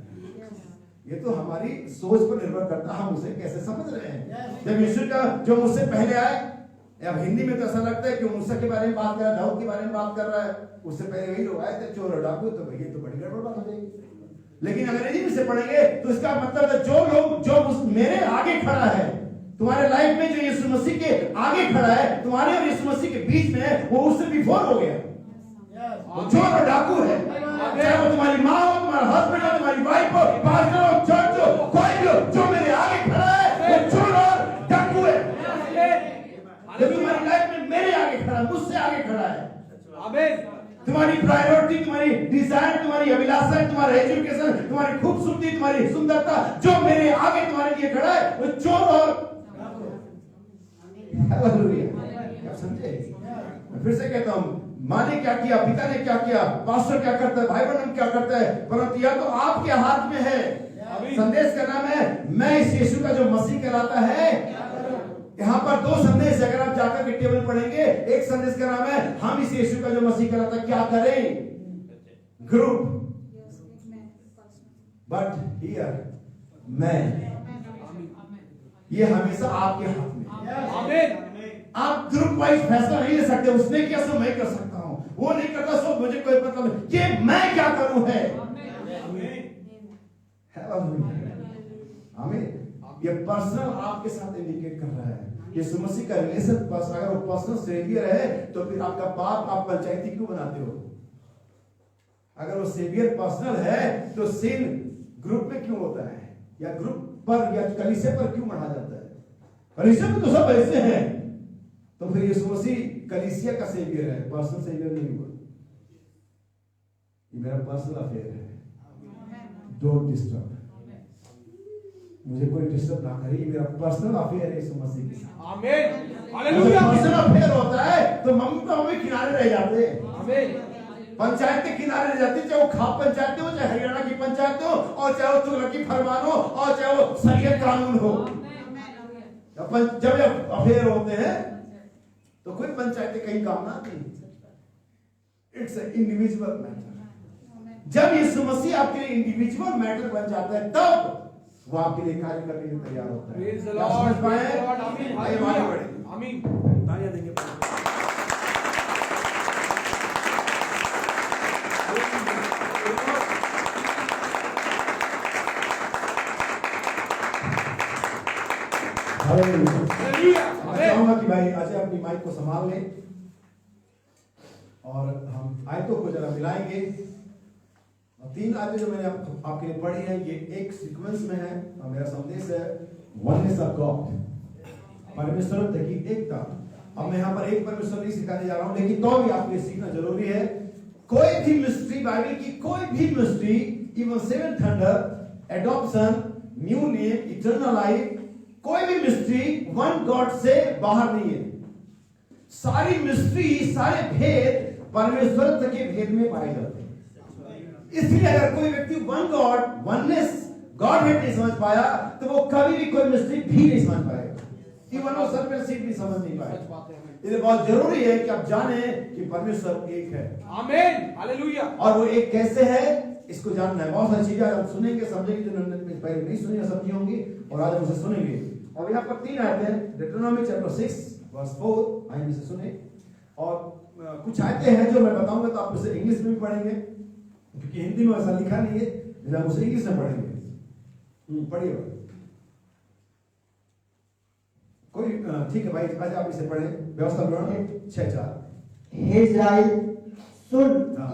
ये तो हमारी सोच पर निर्भर करता है, हम उसे कैसे समझ रहे हैं। जब यीशु का जो मुझसे पहले आए, अब हिंदी में तो ऐसा लगता है कि मूसा के बारे में बात कर रहा है, दाऊद के बारे में बात कर रहा है, उससे पहले वही लोग आए थे चोर और डाकू, तो ये तो बड़ी गड़बड़ बात हो जाएगी। लेकिन अंग्रेजी में से पढ़ेंगे तो इसका मतलब है जो लोग जो मेरे आगे खड़ा है, तुम्हारे लाइफ में जो यीशु मसीह के आगे खड़ा है, तुम्हारे और यीशु मसीह के बीच में है, वो उससे बिफोर हो गया। वो चोर और डाकू है, चाहे वो तुम्हारी माँ हो, तुम्हारा हस्बैंड हो, तुम्हारी वाइफ हो, पास्टर हो, चर्च हो, कोई भी हो, जो मेरे आगे खड़ा है वो चोर और डाकू है। जो तुम्हारी लाइफ में मेरे आगे खड़ा है, मुझसे आगे खड़ा है। तुम्हारी प्रायोरिटी, तुम्हारी डिजायर, तुम्हारी अभिलाषा, तुम्हारा एजुकेशन, तुम्हारी खूबसूरती, तुम्हारी सुंदरता, जो मेरे आगे तुम्हारे लिए खड़ा है वो चोर और हालेलुया। समझे? मैं फिर से कहता हूं, माँ ने क्या किया, पिता ने क्या किया, पास्टर क्या करता है, भाई बहन क्या करता है, परंतु यह तो आपके हाथ में है। संदेश का नाम है मैं इस यीशु का जो मसीह कहलाता है। यहाँ पर दो संदेश, अगर आप जाकर के टेबल पढ़ेंगे, एक संदेश का नाम है हम इस यीशु का जो मसीह कहलाता है क्या करें, ग्रुप, बट हियर मैं, ये हमेशा आपके हाथ में है। आप ग्रुप वाइज फैसला नहीं ले सकते, उसने किया सो मैं कर सकता हूं, वो नहीं करता सो मुझे कोई मतलब नहीं, ये मैं क्या करूं है। आमीन। ये पर्सनल आपके साथ इंडिकेट कर रहा है, यीशु मसीह का रिलेशन पर्सनल, अगर वो पर्सनल सेवियर है तो फिर आपका पाप आप पंचायती क्यों बनाते हो? अगर वो सेवियर पर्सनल है तो सिन ग्रुप में क्यों होता है, या ग्रुप पर या कलीसिया पर क्यों बढ़ा जाता है? कलीसिया में तो सब ऐसे हैं, तो फिर यीशु मसीह कलीसिया का सेवियर है, पर्सनल सेवियर नहीं हुआ। ये मेरा पर्सनल अफेयर है, डोंट डिस्टर्ब, मुझे कोई डिस्टर्ब ना करे, ये मेरा पर्सनल अफेयर है यीशु मसीह के साथ। आमीन, हालेलुया। पर्सनल अफेयर होता है तो मम्मी पापा भी किनारे रह जाते हैं। आमीन। पंचायत के किनारे रह जाती, चाहे वो खाप पंचायत हो, चाहे हरियाणा की पंचायत हो, और चाहे वो तुगलकी फरमान हो, और चाहे वो शरीयत कानून हो। जब ये अफेयर होते हैं तो कोई पंचायतें कहीं काम ना आती, इट्स इंडिविजुअल मैटर। जब यीशु मसीह आपके लिए इंडिविजुअल मैटर बन जाता है तब वो आपके लिए कार्य करने के लिए तैयार होता है। Praise the Lord, praise the Lord. आमीन, हालेलुया, आमीन। तालियां देंगे। हालेलुया। मैं चाहूंगा कि भाई अजय अपनी माइक को संभाल लें और हम आयतों को जरा मिलाएंगे। तीन आयतें जो मैंने आपके लिए पढ़ी है, ये एक सीक्वेंस में है और मेरा संदेश है वननेस ऑफ गॉड, परमेश्वर की एकता। अब मैं यहाँ पर एक परमेश्वर नहीं सिखाने जा रहा हूँ, लेकिन तो भी आपके लिए सीखना जरूरी है। कोई भी मिस्ट्री, बाइबल की कोई भी mystery, even seven thunder, adoption, new name, eternal life, कोई भी मिस्ट्री वन गॉड से बाहर नहीं है। सारी मिस्ट्री, सारे भेद परमेश्वर के भेद में पाए जाते हैं। इसलिए अगर कोई व्यक्ति one God, oneness, God head नहीं समझ पाया तो वो कभी भी कोई मिस्ट्री भी नहीं समझ पाएगा, इवन वो सर्पेंट सीड भी समझ नहीं पाएगा। इसलिए बहुत जरूरी है कि आप जाने कि परमेश्वर एक है। आमीन, हालेलुया। और वो एक कैसे है इसको जानना है। बहुत सारी चीजें आप सुनेंगे, समझेंगे, जो पहले नहीं सुनी समझी होंगी, और आज हम उसे सुनेंगे। और यहाँ पर तीन आयतें हैं, डिट्रोनॉमी चैप्टर 6 वर्स 4, आइए इसे सुने। और कुछ आयतें हैं जो मैं बताऊंगा तो आप उसे इंग्लिश में भी पढ़ेंगे, क्योंकि हिंदी में ऐसा लिखा नहीं है, लेकिन हम उसे इंग्लिश में पढ़ेंगे। पढ़िए कोई, ठीक है भाई, आज आप इसे पढ़ें। व्यवस्था विवरण 6:4। हे इस्राएल सुन,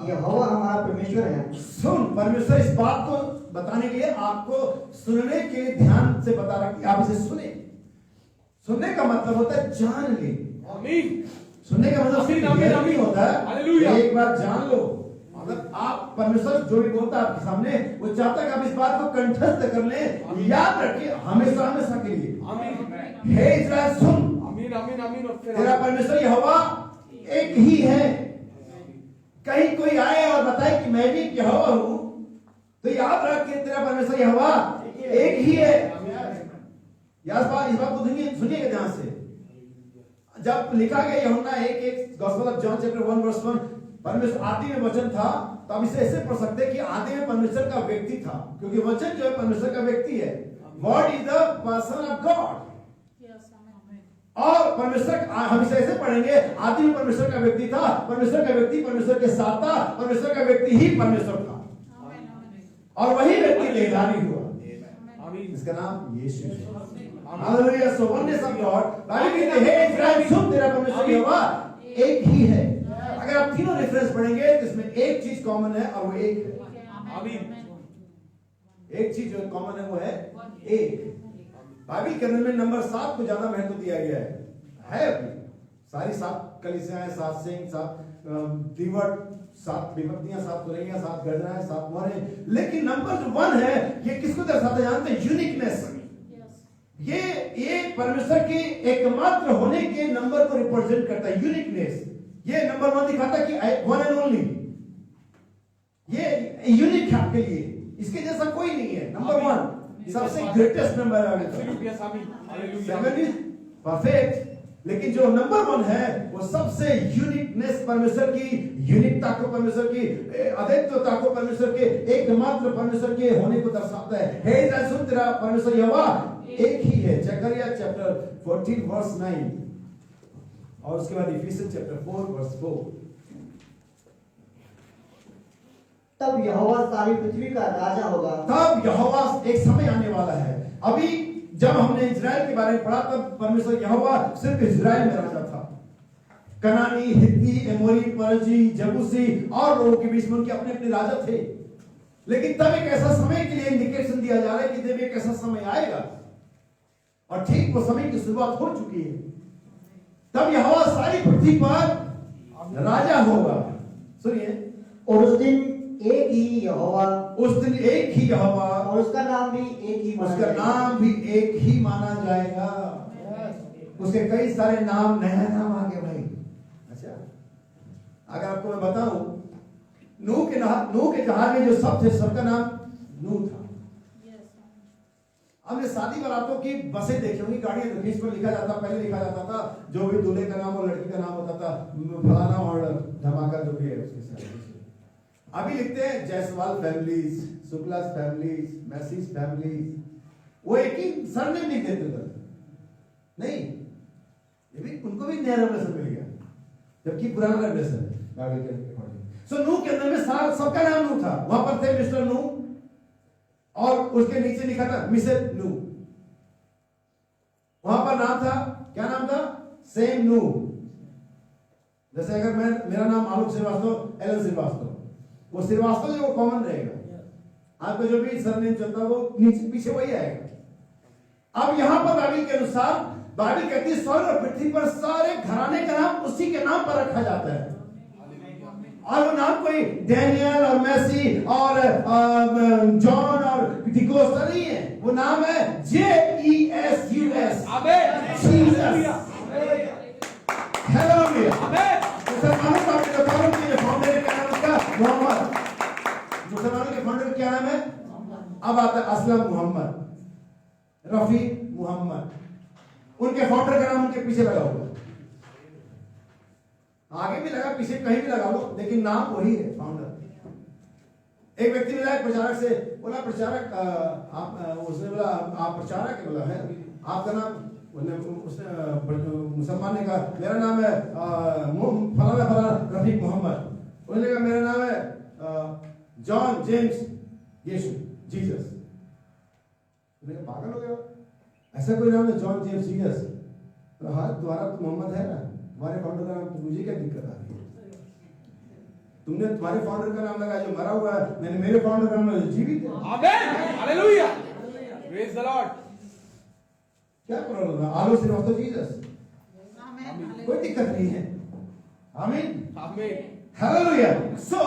यहोवा हमारा परमेश्वर है। सुन, परमेश्वर इस बात को बताने के लिए आपको सुनने के ध्यान से बता रहा कि आप इसे सुने। सुनने का मतलब होता है जान ले। आमीन। सुनने का मतलब सिर्फ यह नहीं होता है हालेलुया, एक बार जान लो। मतलब आप परमेश्वर जो भी बोलता है आपके सामने, वो चाहता है कि आप इस बात को कंठस्थ कर लें, याद रखिए हमेशा हमेशा के लिए। आमीन। हे इस्राएल सुन, आमीन, आमीन, आमीन। और फिर तेरा परमेश्वर यहोवा एक ही है। कहीं कोई आए और बताए कि मैं भी यहोवा हूं, तो याद रख के तेरा परमेश्वर यहोवा एक ही है। इस बात को सुनिएगा ध्यान से। जब लिखा गया यूहन्ना 1:1, gospel of John chapter 1 verse 1, परमेश्वर आदि में वचन था, तो हम इसे ऐसे पढ़ सकते हैं कि आदि में परमेश्वर का व्यक्ति था, क्योंकि वचन जो है परमेश्वर का व्यक्ति है। Word is the person of God. और परमेश्वर, हम इसे ऐसे पढ़ेंगे, आदि में परमेश्वर का व्यक्ति था, परमेश्वर का व्यक्ति परमेश्वर के साथ था, परमेश्वर का व्यक्ति ही परमेश्वर था, और वही व्यक्ति देहधारी हुआ। इसका नाम यीशु है। Hallelujah. So oneness of God, Bible कहते हैं इस्राएल सुन, तेरा परमेश्वर यहोवा एक ही है। अगर आप तीनों रेफरेंस पढ़ेंगे तो इसमें एक चीज कॉमन है, और वो एक है। आमीन। एक चीज जो कॉमन है वो है एक। बाइबल के अंदर में नंबर 7 को ज्यादा महत्व दिया गया है। सारी 7 कलीसियाएं, 7 सिंह, 7 दीवट, 7 विभक्तियां, 7 तुरैया, 7 गर्जनाएं, 7 मोहरें, लेकिन नंबर जो 1 है ये किसको दर्शाता है जानते हैं? यूनिकनेस। ये परमेश्वर के एकमात्र होने के नंबर को रिप्रेजेंट करता है, यूनिकनेस। ये नंबर 1 दिखाता है कि वन एंड ओनली, ये यूनिक है आपके लिए, इसके जैसा कोई नहीं है। नंबर 1 सबसे ग्रेटेस्ट नंबर है, परफेक्ट। लेकिन जो नंबर 1 है वो सबसे यूनिकनेस, परमेश्वर की यूनिकता को, परमेश्वर की अद्वितीयता को, परमेश्वर के एकमात्र परमेश्वर के होने को दर्शाता है। हे इस्राएल सुन, तेरा परमेश्वर यहोवा एक ही है। जकरिया चैप्टर 14 वर्स 9, और उसके बाद इफिसियंस चैप्टर 4 वर्स 4। तब यहोवा सारी पृथ्वी का राजा होगा। तब यहोवा, एक समय आने वाला है। अभी जब हमने इजराइल के बारे में पढ़ा तब परमेश्वर यहोवा सिर्फ इजराइल में राजा था। कनानी, हित्ती, एमोरी, परजी, जबूसी और लोगों के बीच में उनके अपने अपने राजा थे। लेकिन तब एक ऐसा समय के लिए इंडिकेशन दिया जा रहा है कि जब एक ऐसा समय आएगा, और ठीक वो समय की शुरुआत हो चुकी है। तब यहोवा सारी पृथ्वी पर राजा होगा। सुनिए, और उस दिन एक ही यहोवा, उस दिन एक ही यहोवा, और उसका नाम भी एक ही, उसका नाम भी एक ही माना जाएगा। उसके कई सारे नाम, नया नाम आ गए भाई। अच्छा, अगर आपको मैं बताऊं, नूह के जहाज में जो सब थे, सबका नाम नूह था। हमने शादी बारातों की बसें देखी होंगी, गाड़ियां देखी, इस पर लिखा जाता, पहले लिखा जाता था जो भी दूल्हे का नाम और लड़की का नाम होता था, फलाना और धमाका जो भी है उसके साथ। अभी लिखते हैं जायसवाल फैमिलीज, शुक्लास फैमिलीज, मैसीज फैमिलीज, वो एक ही सरनेम लिख देते थे। नहीं, ये भी उनको भी नया रेवलेशन मिल गया, जबकि पुराना रेवलेशन है बाइबल के अकॉर्डिंग। सो नूह के अंदर में सबका नाम नूह था। वहां पर थे मिस्टर नूह, और उसके नीचे लिखा था मिसेस नूह। वहां पर नाम था, क्या नाम था? सेम नूह। जैसे अगर मेरा नाम आलोक श्रीवास्तव, एल श्रीवास्तव, वो श्रीवास्तव जो वो कॉमन रहेगा। आपका जो भी सरनेम चलता है वो नीचे पीछे वही आएगा। अब यहां पर बाइबल के अनुसार, बाइबल कहती है स्वर्ग और पृथ्वी पर सारे घराने का नाम उसी के नाम पर रखा जाता है। और वो नाम कोई डैनियल और मैसी और जॉन और डिकोस्टा नहीं है, वो नाम है JESUS, जीसस। हालेलुया। मुसलमानों का फाउंडर क्या नाम उसका? मोहम्मद। मुसलमानों के फाउंडर क्या नाम है? अब आता है असलम मोहम्मद, रफीक मोहम्मद। उनके फाउंडर का नाम उनके पीछे लगा हुआ, आगे भी लगा, पीछे कहीं भी लगा लो, लेकिन नाम वही है, फाउंडर। एक व्यक्ति मिला प्रचारक से, बोला प्रचारक उसने बोला आप प्रचारक है? बोला है। आपका नाम? उसने मुसलमान ने कहा मेरा नाम है फलाना फलाना रफीक मोहम्मद। उसने कहा मेरा नाम है जॉन जेम्स यीशु जीसस। उसने कहा पागल हो गया, ऐसा कोई नाम है जॉन जेम्स जीसस? हाँ, तुम्हारा तो मोहम्मद है ना, तुम्हारे फाउंडर का नाम, मुझे क्या दिक्कत आ रही है? तुमने तुम्हारे फाउंडर का नाम लगा जो मरा हुआ है, मैंने मेरे फाउंडर का नाम जीवित है। आमेन, हालेलुया, प्रेज द लॉर्ड। क्या प्रॉब्लम है? आलो श्रीवास्तव जीसस, कोई दिक्कत नहीं है। आमीन, आमीन, हालेलुया। सो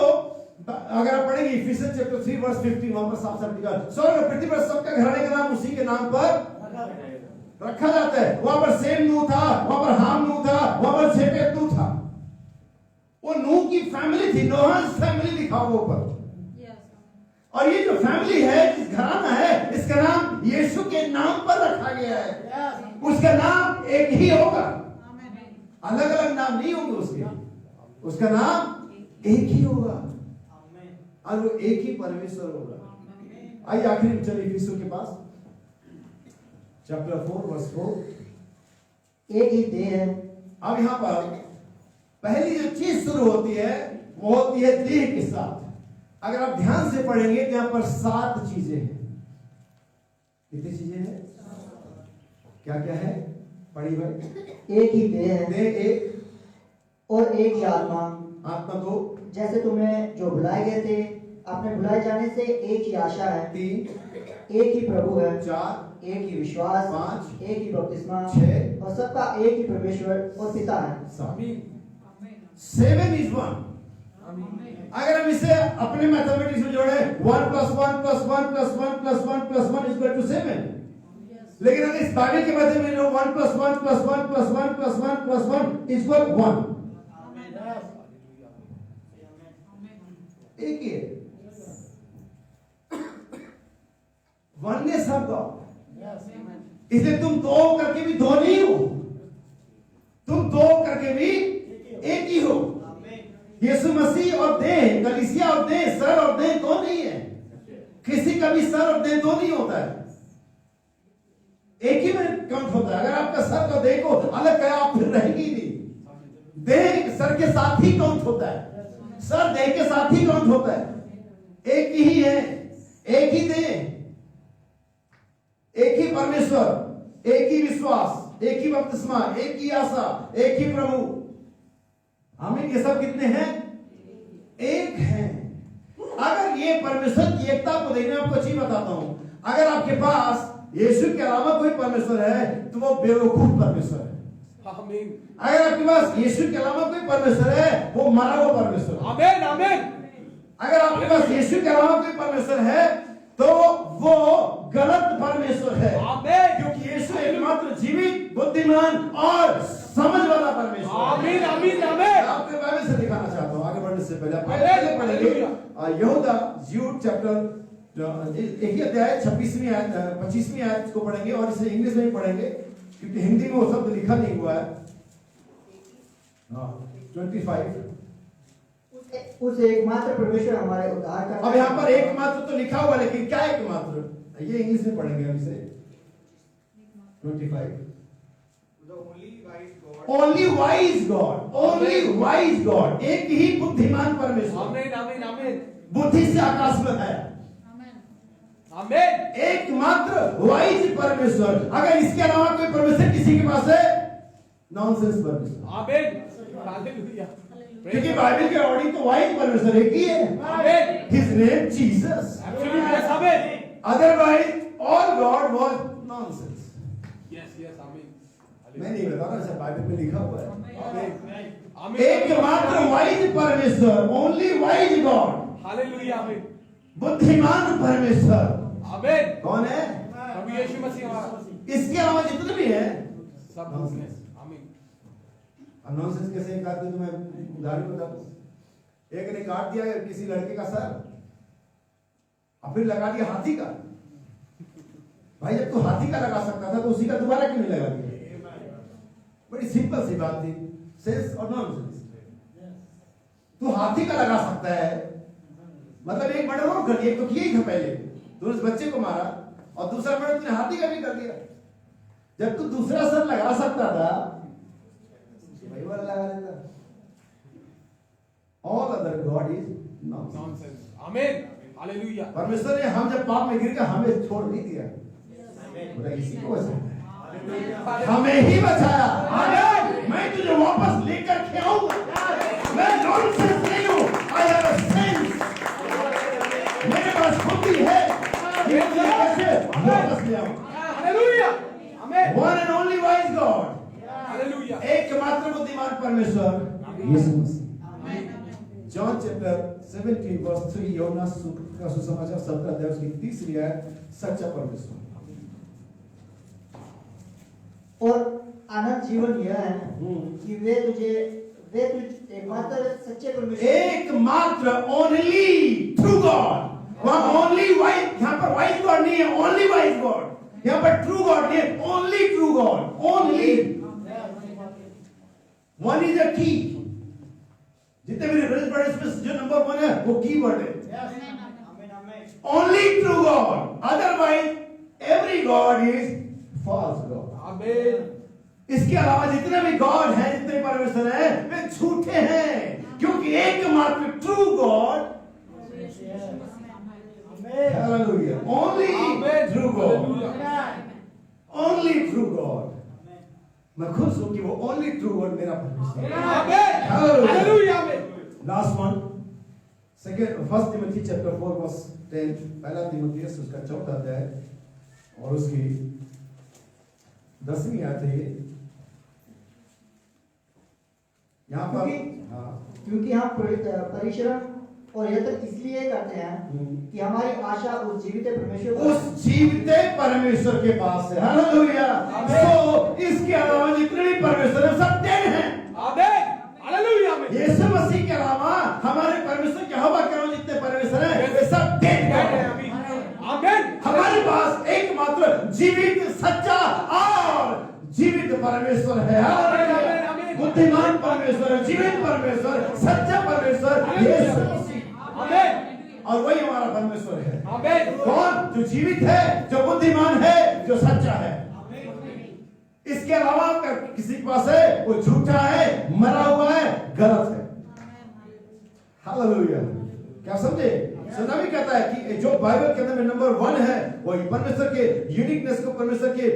अगर आप पढ़ेंगे इफिसियंस चैप्टर 3 वर्स 15, वहां पर साफ-साफ लिखा है स्वर्ग और पृथ्वी पर सबका घराने का नाम उसी के नाम पर रखा जाता है। वहां पर सेम नूह था, वहां पर हाम नूह था, वहां पर शेपेत नूह था। वो नूह की फैमिली थी, नोहस फैमिली लिखा हुआ ऊपर। और ये जो फैमिली है, जिस घराना है, इसका नाम यीशु के नाम पर रखा गया है। उसका नाम एक ही होगा, अलग अलग नाम नहीं होंगे उसके, उसका नाम एक ही होगा और वो एक ही परमेश्वर होगा। आइए आखिरी में चलिए यीशु के पास, चैप्टर 4 वर्स 4। एक ही देह है। अब यहाँ पर पहली जो चीज शुरू होती है वो होती है देह के साथ। अगर आप ध्यान से पढ़ेंगे तो यहाँ पर 7 चीजें हैं। कितनी चीजें हैं? क्या क्या है? पढ़ी भाई। एक ही देह है, देह एक और एक ही आत्मा, आत्मा 2, जैसे तुम्हें जो भुलाए गए थे, अपने भुलाए जाने से एक ही आशा है, 3, एक ही प्रभु है, 4, एक ही विश्वास, 5, एक ही बपतिस्मा, 6 और सबका एक ही परमेश्वर और पिता है। 7 is 1। अगर हम इसे अपने मैथमेटिक्स में जोड़े 1 + 1 + 1 + 1 + 1 + 1 = 7। लेकिन अगर इस बाइबल के बारे में 1 + 1 + 1 + 1 + 1 + 1 = 1। एक ही है। Oneness of God. इसलिए तुम 2 करके भी 2 नहीं हो, तुम 2 करके भी एक ही हो। यीशु मसीह और देह, कलीसिया और देह, सर और देह 2 नहीं है। किसी का भी सर और देह 2 नहीं होता है, एक ही में काउंट होता है। अगर आपका सर का देह को अलग करा आप फिर रहेगी नहीं। देह सर के साथ ही काउंट होता है, सर देह के साथ ही काउंट होता है। एक ही है, एक ही देह, एक ही परमेश्वर, एक ही विश्वास, एक ही बपतिस्मा, एक ही आशा, एक ही प्रभु। हमें ये सब कितने हैं? एक हैं। अगर ये परमेश्वर की एकता को देखने, आपको चीज बताता हूं, अगर आपके पास यीशु के अलावा कोई परमेश्वर है तो वो बेवकूफ परमेश्वर है। आमीन। अगर आपके पास यीशु के अलावा कोई परमेश्वर है वो मरा हुआ परमेश्वर है। आमीन आमीन। अगर आपके पास यीशु के अलावा कोई परमेश्वर है तो वो गलत परमेश्वर है। आमीन। क्योंकि यीशु एकमात्र जीवित, बुद्धिमान और समझ वाला परमेश्वर है। आमीन आमीन आमीन। आपके बाइबल से दिखाना चाहता हूं, आगे बढ़ने से पहले पढ़ेंगे यहूदा यूद चैप्टर एक ही अध्याय 26वीं आयत 25वीं आयत को पढ़ेंगे और इसे इंग्लिश में ही पढ़ेंगे क्योंकि हिंदी में वो शब्द लिखा नहीं हुआ है। 25। उस एकमात्र परमेश्वर हमारे उद्धार का। अब यहाँ पर एकमात्र तो लिखा हुआ, लेकिन क्या एकमात्र, ये इंग्लिश में पढ़ेंगे हम इसे। 25। Only wise God, only wise God, एक ही बुद्धिमान परमेश्वर। आमीन आमीन आमीन। बुद्धि से आकाश में है, आमीन। एकमात्र वाइज परमेश्वर। अगर इसके अलावा कोई परमेश्वर किसी के पास है, नॉनसेंस परमेश्वर। आमीन। हालेलुया। क्योंकि बाइबल के अकॉर्डिंग तो वाइज परमेश्वर एक ही है। आमीन। His name Jesus. Absolutely yes amen. Otherwise all God was nonsense. Yes yes amen. मैं नहीं बता रहा, सब बाइबल में लिखा हुआ है। आमीन आमीन। एकमात्र वाइज परमेश्वर, ओनली वाइज गॉड। हालेलुया आमीन। बुद्धिमान परमेश्वर आमीन। कौन है? प्रभु यीशु मसीह हमारा। इसके अलावा जितने भी हैं सब नॉनसेंस। आमीन। अब नॉनसेंस कैसे एक आदमी, तो मैं उदाहरण बता दूं। एक ने काट दिया किसी लड़के का सर और फिर लगा दिया हाथी का। भाई जब तू हाथी का लगा सकता था तो उसी का दोबारा क्यों नहीं लगा दिया? बड़ी सिंपल सी बात थी, सेंस और नॉनसेंस। तू हाथी का लगा सकता है, मतलब एक बड़ा रोग कर दिया, एक तो किया ही था पहले, तूने उस बच्चे को मारा, और दूसरा बड़ा तूने हाथी का भी कर दिया। जब तू दूसरा सर लगा सकता था भाई वाला लगा देता। All other God is nonsense. आमीन। हालेलुया। परमेश्वर ने हम जब पाप में गिर गए हमें छोड़ नहीं दिया, बोला इसी को बचाया, हमें ही बचाया। आमीन। मैं तुझे वापस लेकर के आऊंगा। मैं नॉनसेंस नहीं हूं, आई हैव अ सेंस। मेरे पास बुद्धि है, ये कैसे वापस ले आऊं। हालेलुया। आमीन। One and only wise God, hallelujah. एकमात्र बुद्धिमान परमेश्वर यीशु मसीह। जॉन चैप्टर 17 वर्स 3, यूहन्ना का सुसमाचार 17 अध्याय उसकी 3री आयत, सच्चा परमेश्वर। और अनंत जीवन यह है कि वे तुझ एकमात्र सच्चे परमेश्वर, एकमात्र, ओनली ट्रू गॉड। वहां ओनली वाइज, यहां पर वाइज गॉड नहीं है, ओनली वाइज गॉड। यहां पर ट्रू गॉड नहीं है, only true God. Only one is a की, जितने भी रेफरेंस पढ़े इसमें जो नंबर 1 है वो कीवर्ड है। Only true God, otherwise every God is false God. आमीन। इसके अलावा जितने भी गॉड हैं, जितने परमेश्वर हैं, वे झूठे हैं, क्योंकि एकमात्र true God, hallelujah, only true God, only true God. मैं खुश हूं कि वो ओनली ट्रू गॉड मेरा परमेश्वर है। आमीन। हालेलुया। Last one, second, first Timothy chapter 4 verse 10, पहला तिमोथियस उसका 4था अध्याय और उसकी 10वीं आयत है ये। यहाँ पर क्योंकि हम परिश्रम और यत्न इसलिए करते हैं कि हमारी आशा उस जीवित परमेश्वर के पास है। हालेलुया। तो इसके अलावा जितने भी परमेश्वर हैं सब डेड हैं। आमीन। हालेलुया। यीशु मसीह के अलावा हमारे परमेश्वर के हवा करो जितने परमेश्वर हैं वे सब डेड हैं। आमीन। हमारे पास एकमात्र जीवित, सच्चा और जीवित परमेश्वर है। बुद्धिमान परमेश्वर, जीवित परमेश्वर, सच्चा परमेश्वर यीशु मसीह। आमीन। और वही हमारा परमेश्वर है। आमीन। कौन? जो जीवित है, जो बुद्धिमान है, जो सच्चा है। इसके अलावा अगर किसी के पास है वो झूठा है, मरा हुआ है, गलत है। हालेलुया। क्या समझे? सुना भी कहता है कि जो बाइबल के अंदर में नंबर 1 है वो परमेश्वर के यूनिकनेस को, परमेश्वर के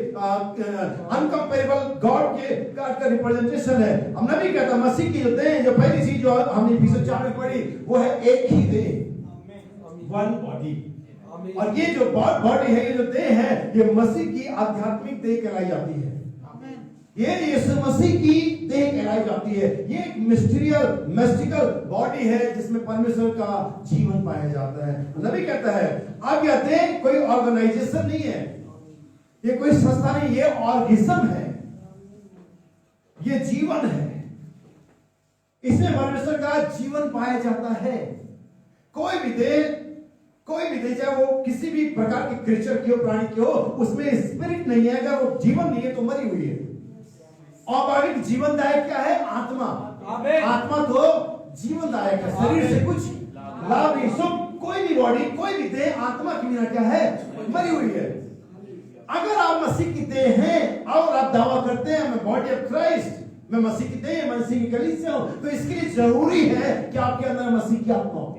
अनकंपेरेबल गॉड के का रिप्रेजेंटेशन है। हम नबी कहता मसीह की जो देह, जो पहली चीज जो हमने एफिसियंस 4 में पढ़ी वो है एक ही देह, वन बॉडी। और ये जो बॉडी है, ये जो देह है, ये मसीह की आध्यात्मिक देह कहलाई जाती है। ये यीशु मसीह की देह कहलाई जाती है। ये एक मिस्टिकल बॉडी है जिसमें परमेश्वर का जीवन पाया जाता है। नबी कहता है अब यह देह कोई ऑर्गेनाइजेशन नहीं है, ये कोई संस्था नहीं, ये ऑर्गेनिज्म है, ये जीवन है। इसमें परमेश्वर का जीवन पाया जाता है। कोई भी देह चाहे वो किसी भी प्रकार के क्रिएचर की हो, प्राणी की हो, उसमें स्पिरिट नहीं है, अगर वो जीवन नहीं है तो मरी हुई है। औपाधिक जीवनदायक क्या है? आत्मा। आत्मा तो जीवनदायक है, शरीर से कुछ लाभ नहीं। सो कोई भी बॉडी, कोई भी देह आत्मा के बिना क्या है? मरी हुई है। अगर आप मसीह की देह हैं और आप दावा करते हैं मैं बॉडी ऑफ क्राइस्ट, मैं मसीह की देह, मसीह की कलीसिया हूं, तो इसके लिए जरूरी है कि आपके अंदर मसीह की आत्मा हो।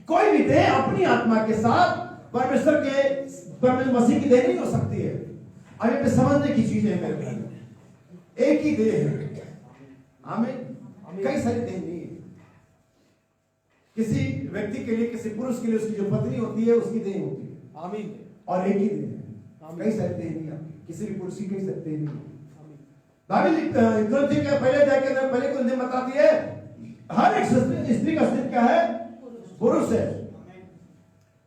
कोई भी देह अपनी आत्मा के साथ परमेश्वर मसीह की देह नहीं हो सकती है। अब ये समझने की चीज है मेरे भाई, एक ही देह है। आमीन। कई सारी देह नहीं है। किसी व्यक्ति के लिए, किसी पुरुष के लिए उसकी जो पत्नी होती है उसकी देह होती है। आमीन। और एक ही देह है, कई सारी देह नहीं है। किसी भी पुरुष की कई सारी देह नहीं है। पहले को बताती है हर एक स्त्री का अस्तित्व क्या है? पुरुष है।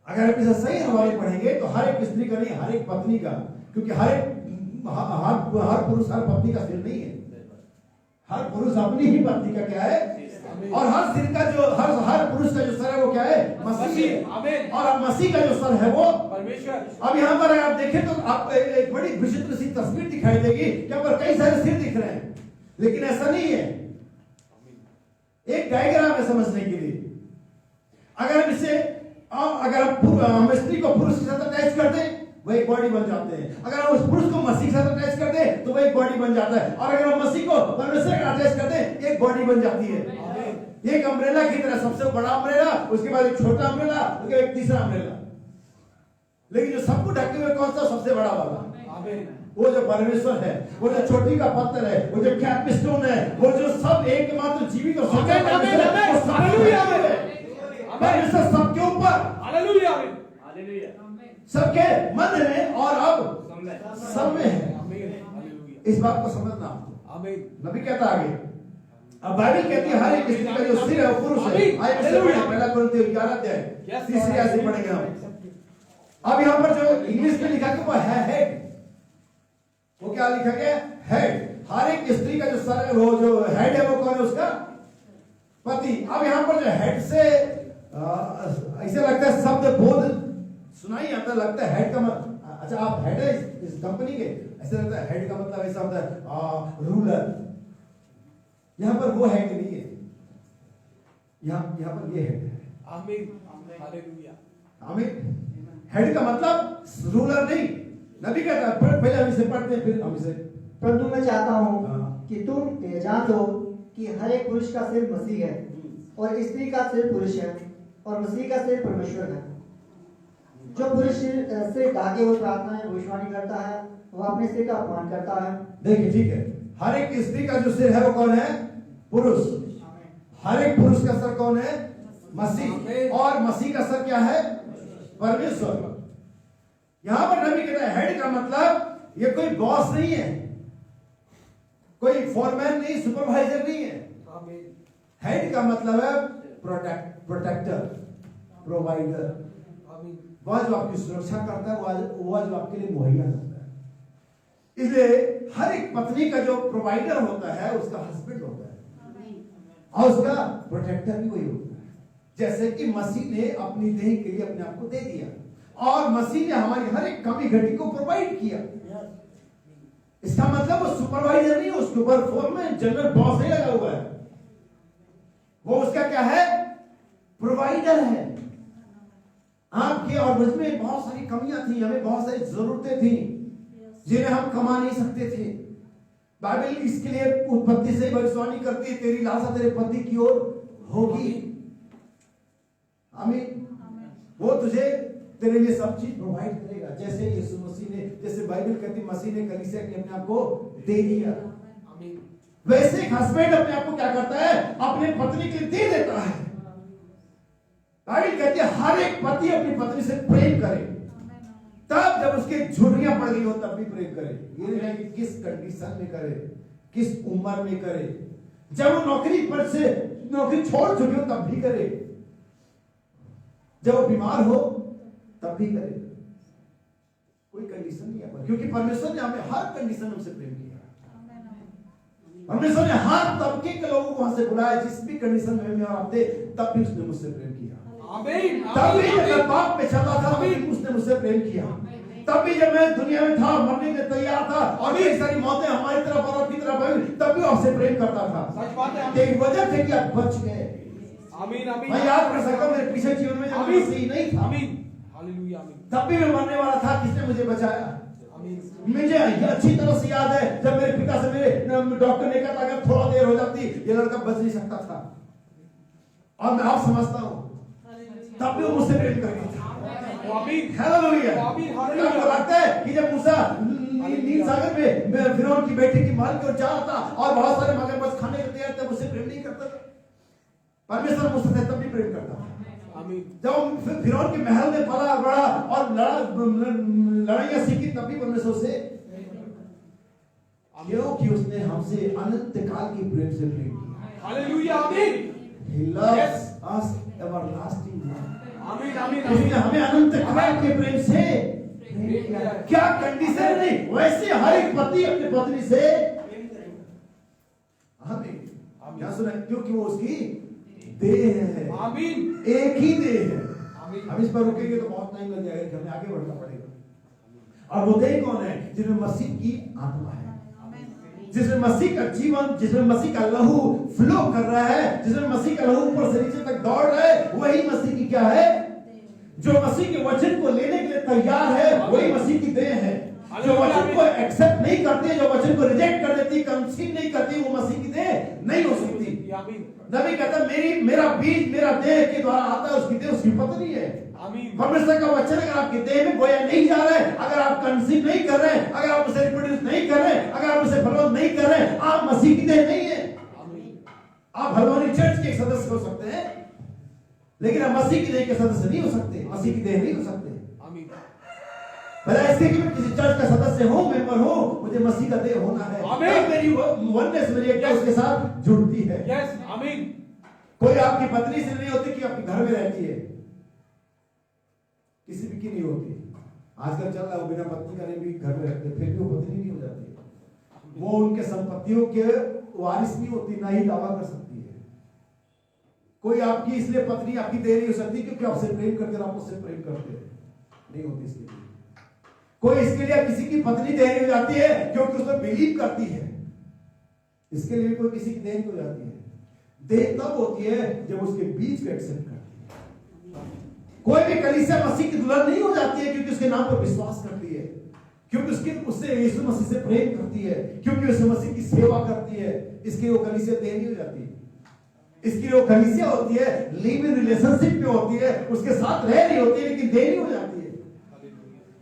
अगर आप इसे सही अनुवाद पढ़ेंगे तो हर एक स्त्री का नहीं, हर एक पत्नी का, क्योंकि हर पुरुष हर पत्नी का सिर नहीं है। हर पुरुष अपनी ही पत्नी का क्या है? और हर सिर का जो हर पुरुष का जो सर है वो क्या है? मसीह। और मसीह का जो सर है वो परमेश्वर। अब यहाँ पर आप देखें तो आप एक बड़ी विचित्र सी तस्वीर दिखाई देगी, यहाँ पर कई सारे सिर दिख रहे हैं, लेकिन ऐसा नहीं है। एक डायग्राम है समझने के लिए। अगर हम इसे हम स्त्री को पुरुष के साथ अटैच कर दें वो एक बॉडी बन जाते हैं। अगर हम उस पुरुष को मसीह के साथ अटैच कर दें तो वो एक बॉडी बन जाता है। और अगर हम मसीह को परमेश्वर के साथ अटैच कर दें एक बॉडी बन जाती है। एक अम्ब्रेला की तरह, सबसे बड़ा अम्ब्रेला, उसके बाद एक छोटा अम्ब्रेला, उसके बाद एक तीसरा अम्ब्रेला। लेकिन जो सबको ढके हुए कौन सा? सबसे बड़ा वाला, वो जो परमेश्वर है, वो जो चोटी का पत्थर है, वो जो कैपस्टोन है, वो जो सब एकमात्र जीवित और सच्चा परमेश्वर है। परमेश्वर सबके ऊपर, हालेलुया, सबके मध्य में और अब सब में है। इस बात को समझना। नबी कहता आगे, अब बाइबल कहती है हर एक स्त्री का जो सिर है वो पुरुष है। पहला कुरिन्थियों 11 अध्याय 3 आयत से पढ़ेंगे हम। अब यहाँ पर जो इंग्लिश में लिखा गया वो है हेड। वो क्या लिखा गया? हेड। हर एक स्त्री का जो सर है, वो जो हेड है वो कौन है? उसका पति। अब यहाँ पर जो हेड से ऐसे लगता है शब्द बोध सुनाई आता, लगता है हेड का मतलब, अच्छा आप हेड है इस कंपनी के, ऐसे लगता है हेड का मतलब ऐसा होता है रूलर। यहां पर वो हेड नहीं है। यहाँ पर ये हेड है। आमीन हालेलुया आमीन। हेड का मतलब रूलर नहीं। नबी कहता है पहले हम इसे पढ़ते हैं फिर हम इसे। परंतु मैं चाहता हूँ हाँ। कि तुम ये जान लो कि हर एक पुरुष का सिर मसीह है और स्त्री का सिर पुरुष है और मसीह का सिर परमेश्वर है। जो पुरुष से ढाके हुए प्रार्थना में भविष्यवाणी करता है वह अपने सिर का अपमान करता है। देखिए ठीक है, हर एक स्त्री का जो सिर है वो कौन है? पुरुष। हर एक पुरुष का सर कौन है? मसीह। और मसीह का सर क्या है? परमेश्वर। यहां पर नबी कहता है हेड का मतलब ये कोई बॉस नहीं है, कोई फोरमैन नहीं, सुपरवाइजर नहीं है। हेड का मतलब है प्रोटेक्टर, प्रोवाइडर। वह जो आपकी सुरक्षा करता है, वह जो आपके लिए मुहैया करता है। इसलिए हर एक पत्नी का जो प्रोवाइडर होता है उसका हस्बैंड होता है और उसका प्रोटेक्टर भी वही होता है। जैसे कि मसीह ने अपनी देह के लिए अपने आप को दे दिया और मसीह ने हमारी हर एक कमी घटी को प्रोवाइड किया। इसका मतलब वो सुपरवाइजर नहीं है, उसके ऊपर फोरमैन जनरल बॉस नहीं लगा हुआ है। वो उसका क्या है? प्रोवाइडर है। आपके और मुझ में बहुत सारी कमियां थी, हमें बहुत सारी जरूरतें थी जिन्हें हम कमा नहीं सकते थे। बाइबल इसके लिए उत्पत्ति से भविष्यवाणी करती है, तेरी लालसा तेरे पति की ओर होगी। आमीन। वो तुझे तेरे लिए सब चीज प्रोवाइड करेगा। जैसे यीशु मसीह ने, जैसे बाइबल कहती मसीह ने कलीसिया के अपने आप को दे दिया, वैसे एक हस्बैंड अपने आप को क्या करता है? अपने पत्नी के लिए दे देता है। बाइबल कहती है हर एक पति अपनी पत्नी से प्रेम करे, तब जब उसके झुर्रियां पड़ गई हो तब भी प्रेम करे। ये नहीं कि किस कंडीशन में करे, किस उम्र में करे, जब वो नौकरी पर से नौकरी छोड़ चुके हो तब भी करे, जब वो बीमार हो तब भी करे। कोई कंडीशन नहीं है, क्योंकि परमेश्वर ने हमें हर कंडीशन में हमसे प्रेम किया। परमेश्वर ने हर तबके के लोगों को वहां से बुलाया, जिस भी कंडीशन में मैं और आप थे तब भी उसने मुझसे प्रेम किया। आमीन। तब भी जब मैं पाप में चला था तब भी उसने मुझसे प्रेम किया। तब भी जब मैं दुनिया में था, मरने के तैयार था और ये सारी मौतें हमारी तरफ और आपकी तरफ आई, तब भी आपसे प्रेम करता था। सच बात है। एक वजह थी कि आप बच गए। आमीन आमीन। मैं याद कर सकता हूं मेरे पीछे जीवन में जब मैं सही नहीं था, आमीन हालेलुया आमीन, तब भी मैं मरने वाला था, किसने मुझे बचाया? आमीन। मुझे अच्छी तरह से याद है जब मेरे पिता से मेरे डॉक्टर ने कहा था अगर थोड़ा देर हो जाती ये लड़का बच नहीं सकता था, और मैं आप समझता हूं तब भी वो मुझसे प्रेम करता था। हालेलुया। आपको लगता है कि जब मूसा नील सागर में फिरौन की बेटी की माल की ओर जा रहा था और बहुत सारे मगरमच्छ खाने के तैयार थे, मुझसे प्रेम नहीं करता था? परमेश्वर मुझसे तब भी प्रेम करता था। आमीन। जब फिरौन के महल में पला बड़ा और लड़ाइयां सीखी तब भी परमेश्वर से, क्योंकि उसने हमसे अनंत काल की प्रेम से प्रेम किया। हालेलुया आमीन। He loves us everlasting love. आमीन आमीन उसने हमें अनंत काल के प्रेम से प्रेम किया। क्या कंडीशन नहीं, वैसे हर एक पति अपनी पत्नी से आमीन। क्या सुना? क्योंकि वो उसकी देह है। आमीन। एक ही देह है। आमीन। हम इस पर रुकेंगे तो बहुत टाइम लग जाएगा कि हमें आगे बढ़ना पड़ेगा। और वो देह कौन है? जिसमें मसीह की आत्मा है, जिसमें मसीह का जीवन, जिसमें मसीह का लहू फ्लो कर रहा है, जिसमें मसीह का लहू ऊपर से नीचे तक दौड़ रहा है, वही मसीह की क्या है? जो मसीह के वचन को लेने के लिए तैयार है वही मसीह की देह है। जो वचन को एक्सेप्ट नहीं करती, जो वचन को रिजेक्ट कर देती, कंसीव नहीं करती, वो मसीह की देह नहीं हो सकती। नबी कहता मेरा बीज मेरा देह के द्वारा आता है, उसकी देह उसकी पत्नी है। परमेश्वर का वचन अगर आपके देह में बोया नहीं जा रहा है, अगर आप कंसीव नहीं कर रहे हैं, अगर आप उसे रिप्रोड्यूस नहीं कर रहे हैं, अगर आप उसे फॉलो नहीं कर रहे हैं, आप मसीह की देह नहीं है। आप हलवानी चर्च के एक सदस्य हो सकते हैं, लेकिन आप मसीह की देह के सदस्य नहीं हो सकते, मसीह की देह नहीं हो सकते। भला इसलिए कि मैं किसी चर्च का सदस्य हूं, मेंबर हूं, मुझे मसीह का देह होना है। तब मेरी वननेस मेरी एकता उसके साथ जुड़ती है। यस आमीन। कोई आपकी पत्नी से नहीं होती कि आपके घर में रहती है, किसी भी की नहीं होती। आजकल चल रहा है वो बिना पत्नी का नहीं भी घर में रहते, फिर भी वो पत्नी नहीं हो जाती। वो उनके संपत्तियों के वारिस नहीं होती, ना ही दावा कर सकती है। कोई आपकी इसलिए पत्नी आपकी देह नहीं हो सकती क्योंकि आपसे प्रेम करते, आप उससे प्रेम करते नहीं होती इसके लिए। कोई इसके लिए किसी की पत्नी देह नहीं हो जाती है क्योंकि उसमें बिलीव करती है, इसके लिए कोई किसी की देह नहीं हो जाती है। देह तब होती है जब उसके बीज को एक्सेप्ट करती है। कोई भी कलीसिया मसीह की दुल्हन नहीं हो जाती है क्योंकि उसके नाम पर विश्वास करती है, क्योंकि उससे यीशु मसीह से प्रेम करती है, क्योंकि यीशु मसीह की सेवा करती है। इसकी वो कलीसिया देह नहीं हो जाती। इसकी वो कलीसिया होती है लिव इन रिलेशनशिप में होती है, उसके साथ रह रही होती है लेकिन देह नहीं हो जाती है।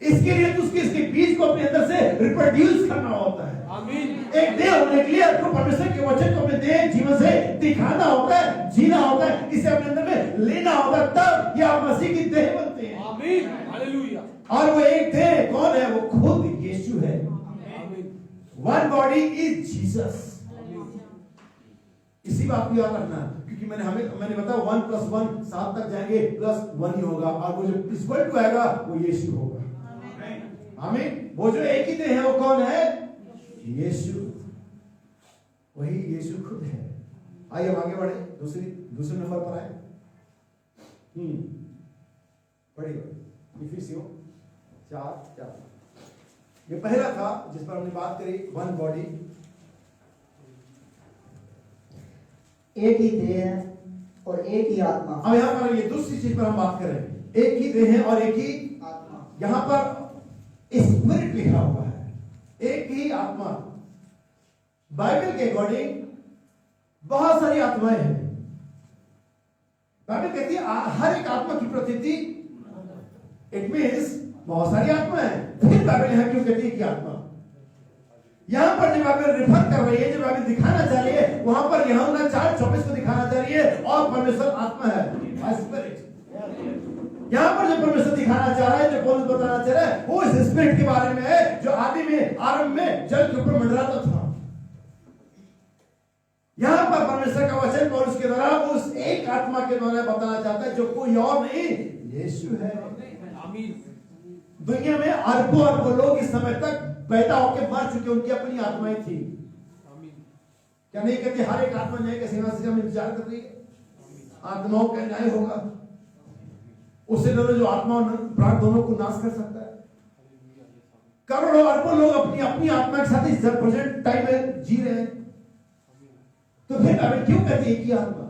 इसके लिए तो इसके बीज को अपने अंदर से रिप्रोड्यूस करना होता है। आमीन। एक देह होने के लिए आपको परमेश्वर के वचन को अपने देह जीवन से दिखाना होता है, जीना होता है, इसे अपने अंदर में लेना होता है, तब ये आप मसीह की देह बनते हैं। आमीन। हालेलुया। और वो एक देह कौन है? वो खुद यीशु है। आमीन। One body is Jesus. इसी बात को याद रखना, क्योंकि मैंने बताया 1 + 1 7 तक जाएंगे, +1 ही होगा, और वो जो इक्वल टू आएगा वो यीशु होगा। आमीन। वो जो एक ही देह है वो कौन है? यीशु। वही यीशु खुद है। आइए हम आगे बढ़े, दूसरे नंबर पर आए। पढ़िए इफिसियों 4:4। ये पहला था जिस पर हमने बात करी, वन बॉडी, एक ही देह है और एक ही आत्मा। अब यहाँ पर ये दूसरी चीज पर हम बात करें, एक ही देह है और एक ही आत्मा। यहाँ पर स्पिरिट लिखा हुआ है, एक ही आत्मा। बाइबल के अकॉर्डिंग बहुत सारी आत्माएं हैं। बाइबल कहती है हर एक आत्मा की प्रतीति, इट मींस बहुत सारी आत्माएं हैं। फिर बाइबल यहाँ क्यों कहती है कि आत्मा? यहां पर जब बाइबल रेफर कर रही है, जब बाइबल दिखाना चाह रही है, वहां पर यूहन्ना 4:24 को दिखाना चाह रही है, और परमेश्वर आत्मा है, स्पिरिट। यहां पर जो परमेश्वर दिखाना चाह रहा है, जो पौलुस बताना चाह रहा है, वो इस स्पिरिट के बारे में है जो आदि में, आरंभ में जल के ऊपर मंडराता था। यहां पर परमेश्वर का वचन पौलुस के द्वारा उस एक आत्मा के द्वारा बताना चाहता है जो कोई और नहीं, यीशु है। आमीन। दुनिया में अरबों लोग इस समय तक पैदा होकर मर चुके, उनकी अपनी आत्माएं थी। क्या नहीं कहते हर एक आत्मा न्याय के सिंहासन में विचार कर रही है? आत्माओं का न्याय होगा, उससे दोनों जो आत्मा और प्राण दोनों को नाश कर सकता है। करोड़ों अरबों लोग अपनी अपनी आत्मा के साथ इस प्रेजेंट टाइम में जी रहे हैं, तो फिर बाइबल क्यों कहती है कि आत्मा?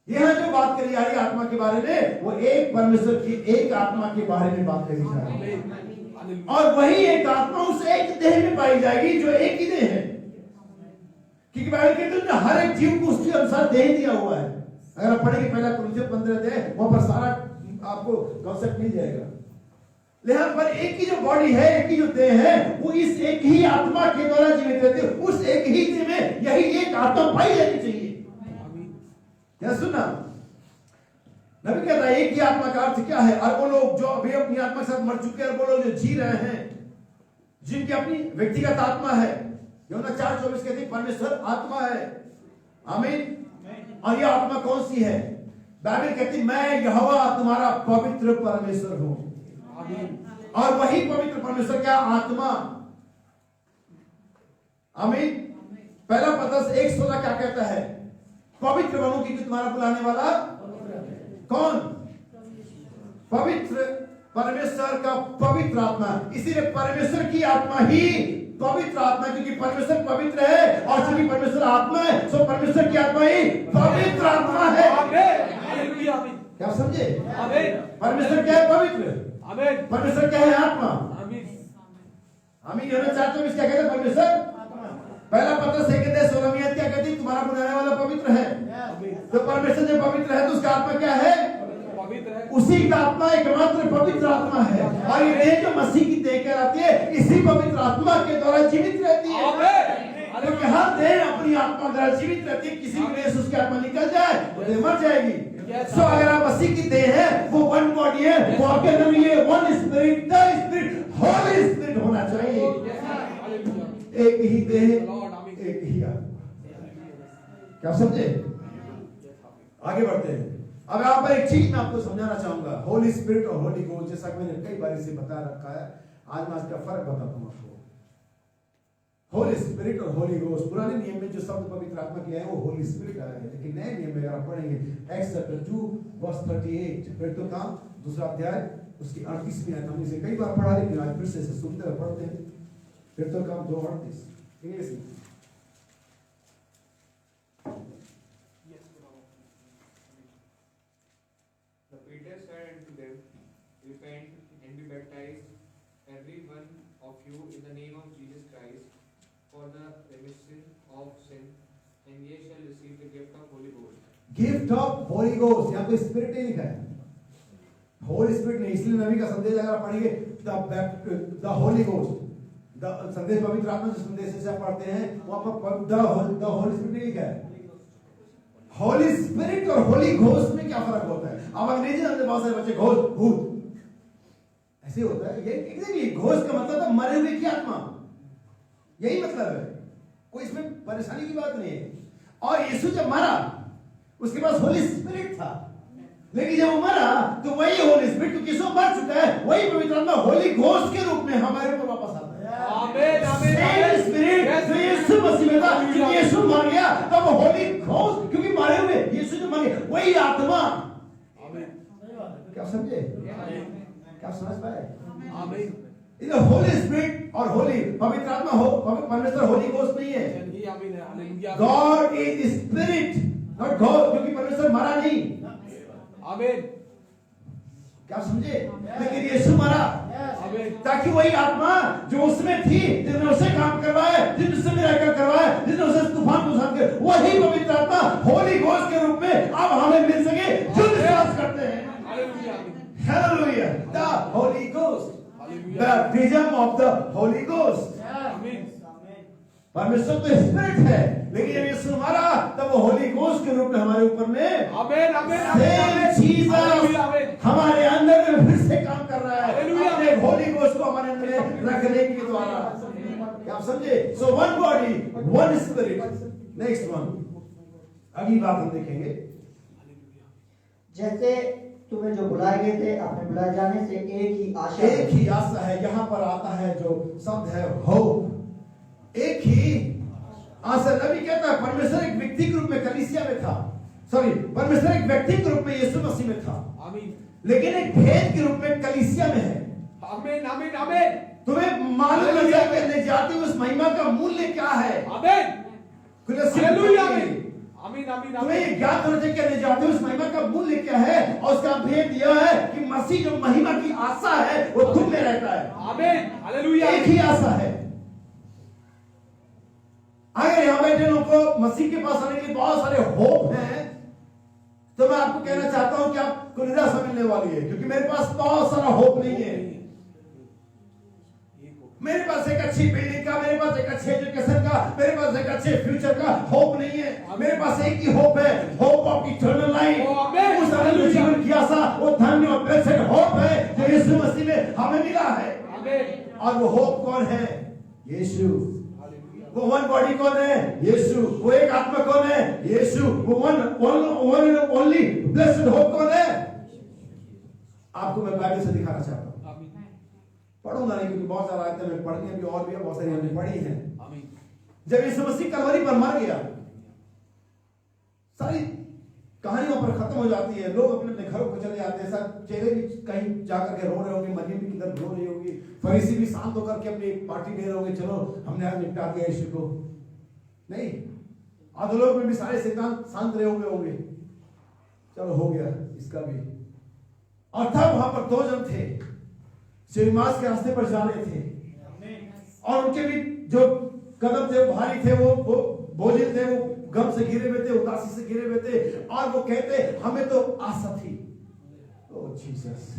यहां जो बात करी जा रही है आत्मा के बारे में, वो एक परमेश्वर की एक आत्मा के बारे में बात करी जा रही है, और वही एक आत्मा उस एक देह में पाई जाएगी जो एक ही देह है। क्योंकि बाइबल कहती है हर एक जीव को उसके अनुसार देह दिया हुआ है। अगर आप पढ़ेंगे पहला कुरिन्थियों 15 अध्याय, वहां पर सारा आपको कॉन्सेप्ट मिल जाएगा। लेकिन पर एक ही जो बॉडी है, एक ही जो देह है, वो इस एक ही आत्मा के द्वारा जीवित रहती है। उस एक ही देह में यही एक आत्मा पाई जानी चाहिए। क्या सुना? नबी कहता है एक ही आत्मा का अर्थ क्या है? अरबों लोग जो अभी अपनी आत्मा के साथ मर चुके हैं, अरबों लोग जो जी रहे हैं, जिनकी अपनी व्यक्तिगत आत्मा है। यूहन्ना 4:24 कहती है परमेश्वर आत्मा है। आमीन। और यह आत्मा कौन सी है? बाइबल कहती मैं यहोवा तुम्हारा पवित्र परमेश्वर हूं। और वही पवित्र परमेश्वर क्या? आत्मा। आमीन। पहला पत्रस 1:16 क्या कहता है? पवित्र बनो क्योंकि तुम्हारा बुलाने वाला कौन? पवित्र परमेश्वर का पवित्र आत्मा। इसीलिए परमेश्वर की आत्मा ही पवित्र आत्मा, क्योंकि परमेश्वर पवित्र है, और चूंकि परमेश्वर आत्मा है, सो परमेश्वर की आत्मा ही पवित्र आत्मा है। क्या समझे? परमेश्वर क्या है? पवित्र। परमेश्वर क्या है? आत्मा। आमीन। यूहन्ना 4:24 क्या कहते हैं? परमेश्वर। पहला पत्रस 1:16 क्या कहती? तुम्हारा बुलाने वाला पवित्र है। तो परमेश्वर जब पवित्र है तो उसका आत्मा क्या है? पवित्र है। उसी का आत्मा एकमात्र पवित्र आत्मा है, और ये देह जो मसीह की देह कहलाती है, इसी पवित्र आत्मा के द्वारा जीवित रहती है। क्योंकि हर देह अपनी आत्मा द्वारा जीवित रहती है। किसी भी देह से उसकी आत्मा निकल जाए तो देह मर जाएगी। सो अगर आप मसीह की देह है, वो वन बॉडी है, वो आपके अंदर ये one spirit, the spirit, Holi spirit होना चाहिए। एक ही देह, एक ही आत्मा। क्या समझे? आगे बढ़ते हैं। अब यहाँ पर एक चीज मैं आपको समझाना चाहूंगा, होली स्पिरिट और होली गोस्ट। जैसा कि मैंने कई बार इसे बता रखा है, आज मैं इसका फर्क बताता हूँ आपको। होली स्पिरिट और होली गोस्ट, पुराने नियम में जो शब्द पवित्र आत्मा किया है वो होली स्पिरिट आया है, लेकिन नए नियम में अगर आप पढ़ेंगे Acts 2:38, फिर तो काम 2 अध्याय उसकी 38वीं आयत, हमने इसे कई बार पढ़ा, लेकिन आज फिर से सुनते और पढ़ते हैं। फिर तो काम 2:38 इंग्लिश में। you in the name of Jesus Christ for the remission of sin, and ye shall receive the gift of Holy Ghost. Gift of Holi ghost, यहाँ पे स्पिरिट नहीं लिखा है, होली स्पिरिट नहीं, इसलिए नबी का संदेश अगर आप पढ़ेंगे द होली गोस्ट, द संदेश पवित्र आत्मा जो संदेश से आप पढ़ते हैं वहां पर द होली स्पिरिट नहीं लिखा है। होली स्पिरिट और होली घोस्ट में क्या फर्क होता है? अब अंग्रेजी में बहुत सारे बच्चे घोस्ट भूत ऐसे होता है, ये एग्जैक्टली घोस्ट का मतलब था मरे हुए की आत्मा, यही मतलब है, कोई इसमें परेशानी की बात नहीं है। और यीशु जब मरा उसके पास होली स्पिरिट था, लेकिन जब वो मरा तो वही होली स्पिरिट, क्योंकि यीशु मर चुका है, वही पवित्र आत्मा होली घोस्ट के रूप में हमारे ऊपर वापस आता है। आमीन आमीन सेम स्पिरिट जो यीशु मसीह में था, क्योंकि यीशु मर गया तब होली घोस्ट, क्योंकि मरे हुए यीशु जो मर गया वही आत्मा। आमीन, क्या समझे? क्या समझ पाए? आमीन। इधर होली स्पिरिट और होली पवित्र आत्मा हो, परमेश्वर होली घोस्ट नहीं है। आमीन है, hallelujah. God is spirit, not God, क्योंकि परमेश्वर मरा नहीं। आमीन, क्या समझे? लेकिन यीशु मरा ताकि वही आत्मा जो उसमें थी, जिसने उसे काम करवाया, जिसने उससे मिराकल करवाया, जिसने उसे तूफान को शांत किया, वही पवित्र आत्मा होली घोस्ट के रूप में अब हमें मिल सके जो विश्वास करते हैं। Hallelujah, hallelujah. The Holi ghost, hallelujah. The vision of the Holi ghost. आमीन, परमेश्वर तो स्पिरिट है, लेकिन जब यीशु मरा तब वो होली घोस्ट के रूप में हमारे ऊपर में आमीन आमीन हमारे अंदर में फिर से काम कर रहा है, हालेलुया। अपने होली घोस्ट को हमारे अंदर में रखने के द्वारा। क्या आप समझे? So one body one spirit. Next one, अगली बात हम देखेंगे। जैसे तुम्हें जो बुलाए गए थे अपने बुलाए जाने से एक ही आशा है। यहाँ पर आता है जो शब्द है होप, एक ही आशा। नबी कहता है परमेश्वर एक व्यक्ति के रूप में कलीसिया में था, परमेश्वर एक व्यक्ति के रूप में यीशु मसीह में था, आमीन, लेकिन एक भेद के रूप में कलीसिया में है। आमीन आमीन आमीन। तुम्हें मालूम है कि निजाती उस महिमा का मूल्य क्या है? आमीन, हालेलुया, आमीन आमीन आमीन। तुम्हें ये ज्ञात होना चाहिए कि निजाती उस महिमा का मूल्य क्या है, और उसका भेद यह है कि मसीह जो महिमा की आशा है वो तुम में रहता है। आमीन, हालेलुया। एक ही आशा है। अगर यहाँ बैठे लोगों को मसीह के पास आने के लिए बहुत सारे होप हैं, तो मैं आपको कहना चाहता हूं कि आपको निराशा मिलने वाली है, क्योंकि मेरे पास बहुत सारा होप नहीं है। मेरे पास एक अच्छी बिल्डिंग का, मेरे पास एक अच्छे एजुकेशन का, मेरे पास एक अच्छे फ्यूचर का होप नहीं है। मेरे पास एक ही होप है, होप ऑफ इटर्नल लाइफ। उस अनंत जीवन की आशा, वो धन्य और ब्लेस्ड होप है जो यीशु मसीह में हमें मिला है। और वो होप कौन है? यीशु। वो वन बॉडी कौन है? यीशु। वो एक आत्मा कौन है? यीशु। वो वन ओनली ब्लेस्ड होप कौन है? आपको मैं बाइबल से दिखाना चाहता हूं। पढ़ूंगा नहीं, क्योंकि बहुत सारा आयतें मैं पढ़नी अभी और भी है, बहुत सारी हमने पढ़ी हैं। जब यीशु मसीह कलवरी पर मर गया, सारी कहानी वहां पर खत्म हो जाती है। लोग अपने अपने घरों को चले जाते हैं। सब चेहरे भी कहीं जाकर के रो रहे होंगे, मरियम भी किधर रो रही होगी, फरीसी भी शांत होकर के अपनी पार्टी ले रहे होंगे, चलो हमने आज निपटा दिया यीशु को। नहीं, अधोलोक में भी सारे सिद्धांत शांत रहे होंगे, चलो हो गया इसका भी। और तब वहां पर दो जन थे जो इमास के रास्ते पर जा रहे थे, और उनके भी जो कदम थे भारी थे, वो बोझिल थे, वो गम से घिरे हुए थे, उदासी से घिरे हुए थे, और वो कहते हमें तो आशा थी। Oh Jesus,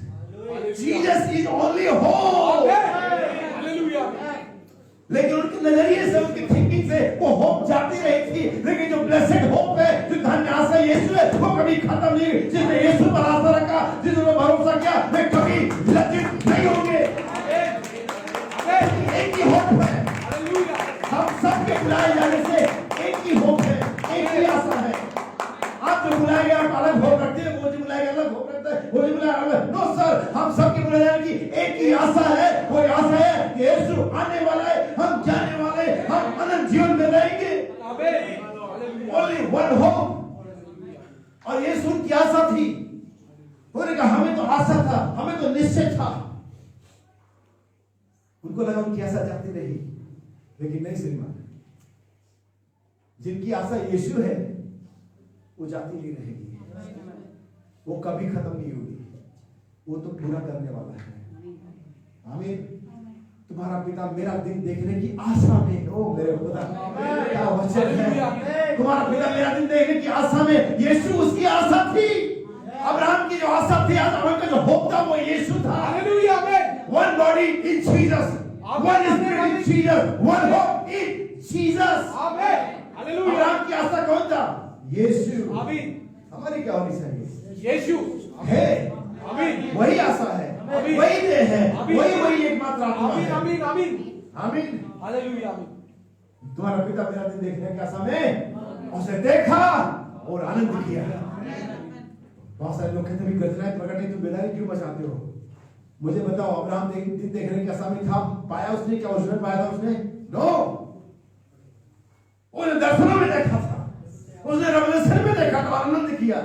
Jesus is only hope. Hallelujah. लेकिन उनके नजरिए से, उनकी थिंकिंग से वो होप जाती रही थी। लेकिन जो ब्लेसेड होप है, जो धन्य आशा यीशु है, वो कभी खत्म नहीं। जिसने यीशु पर आशा रखा, जिसने भरोसा किया, वे कभी लज्जित नहीं होंगे। एक ही होप है। हम सबके बुलाए जाने से एक ही होप है, एक ही आशा है। आप जो बुलाए गए आप अलग होप रखते हैं, वो जो बुलाए गए अलग होप रखते हैं, वो जो बुलाए अलग। नो सर, हम सबके बुलाए जाने की एक ही आशा है। वो आशा है कि यीशु आने वाला है, हम जाने वाले, हम अनंत जीवन में रहेंगे। Only one hope. और यीशु की आशा थी। उन्होंने कहा हमें तो आशा था, हमें तो निश्चय था। उनको लगा उनकी आशा जाती रही, लेकिन नहीं श्रीमान, जिनकी आशा यीशु है वो जाती नहीं रहेगी, वो कभी खत्म नहीं होगी, वो तो पूरा करने वाला है। आमीन। तो तुम्हारा पिता मेरा दिन देखने की आशा में, ओ मेरे खुदा क्या वचन है, तुम्हारा पिता मेरा दिन देखने की आशा में। यीशु उसकी आशा थी, अब्राहम की जो आशा थी, अब्राहम का जो होप था वो यीशु था। Hallelujah amen. One body in Jesus, one spirit in Jesus, one hope in Jesus। Amen. Hallelujah. Abraham की आशा कौन था? यीशु। आमीन। हमारी क्या होनी चाहिए? यीशु है, आमीन। वही आशा है, आमीन। वही देह है, आमीन। वही एकमात्र आत्मा आमीन है। आमीन आमीन आमीन। हालेलुया आमीन। तुम्हारा पिता मेरा दिन देखने की आशा में उसे देखा और आनंद किया। बहुत सारे लोग कहते हैं गर्जनाएं प्रकट नहीं, तुम बेदारी क्यों मचाते हो? मुझे बताओ, अब्राहम दिन देखने की आशा में था, पाया उसने? क्या उसने पाया था उसने? नो, उसने दर्शनों में देखा था, उसने रेवलेशन में देखा था, आनंद किया।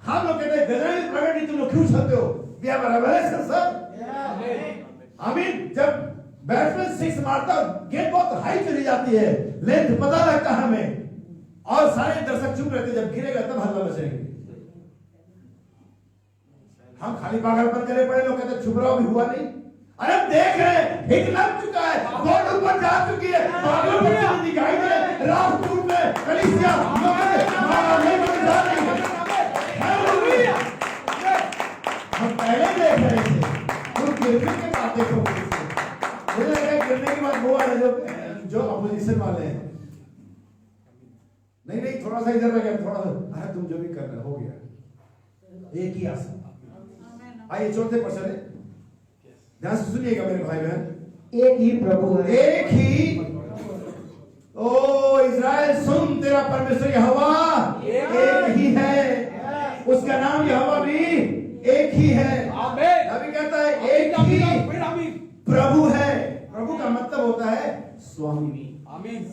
हम लोग कहते हैं गर्जनाएं प्रकट नहीं, तुम लोग क्यों चलते हो? We have a revelation sir. आमीन। जब बैट्समैन सिक्स मारता, गेंद बहुत हाई चली जाती है, लेंथ पता लगता है हमें, और सारे दर्शक चुप रहते, जब गिरेगा तब हल्ला मचेंगे। हम खाली पागलपन करे पड़े, लोग कहते छुप रहा भी हुआ नहीं। अरे देख रहे, हिट लग चुका है, बॉल ऊपर जा चुकी है, बादलों में दिखाई दे, राजपूत में कलीसिया हालेलुया। हम पहले देख रहे थे, तुम गिरने के बाद देखो। मुझे लगा गिरने के बाद वो वाले जो अपोजिशन वाले हैं, नहीं थोड़ा सा इधर लगे, थोड़ा सा, अरे तुम जो भी कर रहे हो गया। एक ही आशा। आइए चौथे पर चले, ध्यान से सुनिएगा मेरे भाई बहन। एक ही प्रभु है, एक ही, ओ इज़राइल सुन, तेरा परमेश्वर यहोवा एक ही है, उसका नाम यहोवा भी एक ही है। आमीन। अभी कहता है एक ही आमीन। प्रभु है। प्रभु का मतलब होता है स्वामी। आमीन।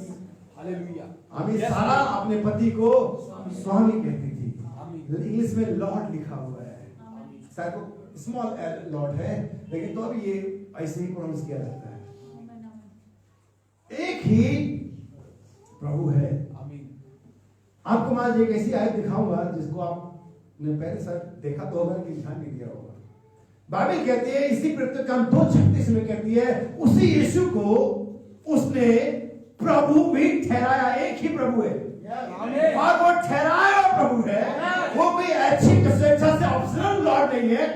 हालेलुया। आमीन। सारा अपने पति को स्वामी कहती थी। आमीन। इंग्लिश में लॉर्ड लिखा हुआ है, शायद स्मॉल एल लॉर्ड है, लेकिन तो अभी ये ऐसे ही प्रोनाउंस किया जाता है। एक ही प्रभु है। आमीन। आपको मैं आज एक ऐसी आयत दिखाऊंगा जिसको आपने पहले शायद देखा तो होगा, लेकिन ध्यान नहीं दिया होगा। बाइबल कहती है, इसी प्रत्युत्तर 2:36 में कहती है, उसी यीशु को उसने प्रभु भी ठहराया। एक ही प्रभु है, और वो ठहराया प्रभु है। वो कोई अच्छी स्वेच्छा से ऑप्शनल लॉर्ड नहीं है,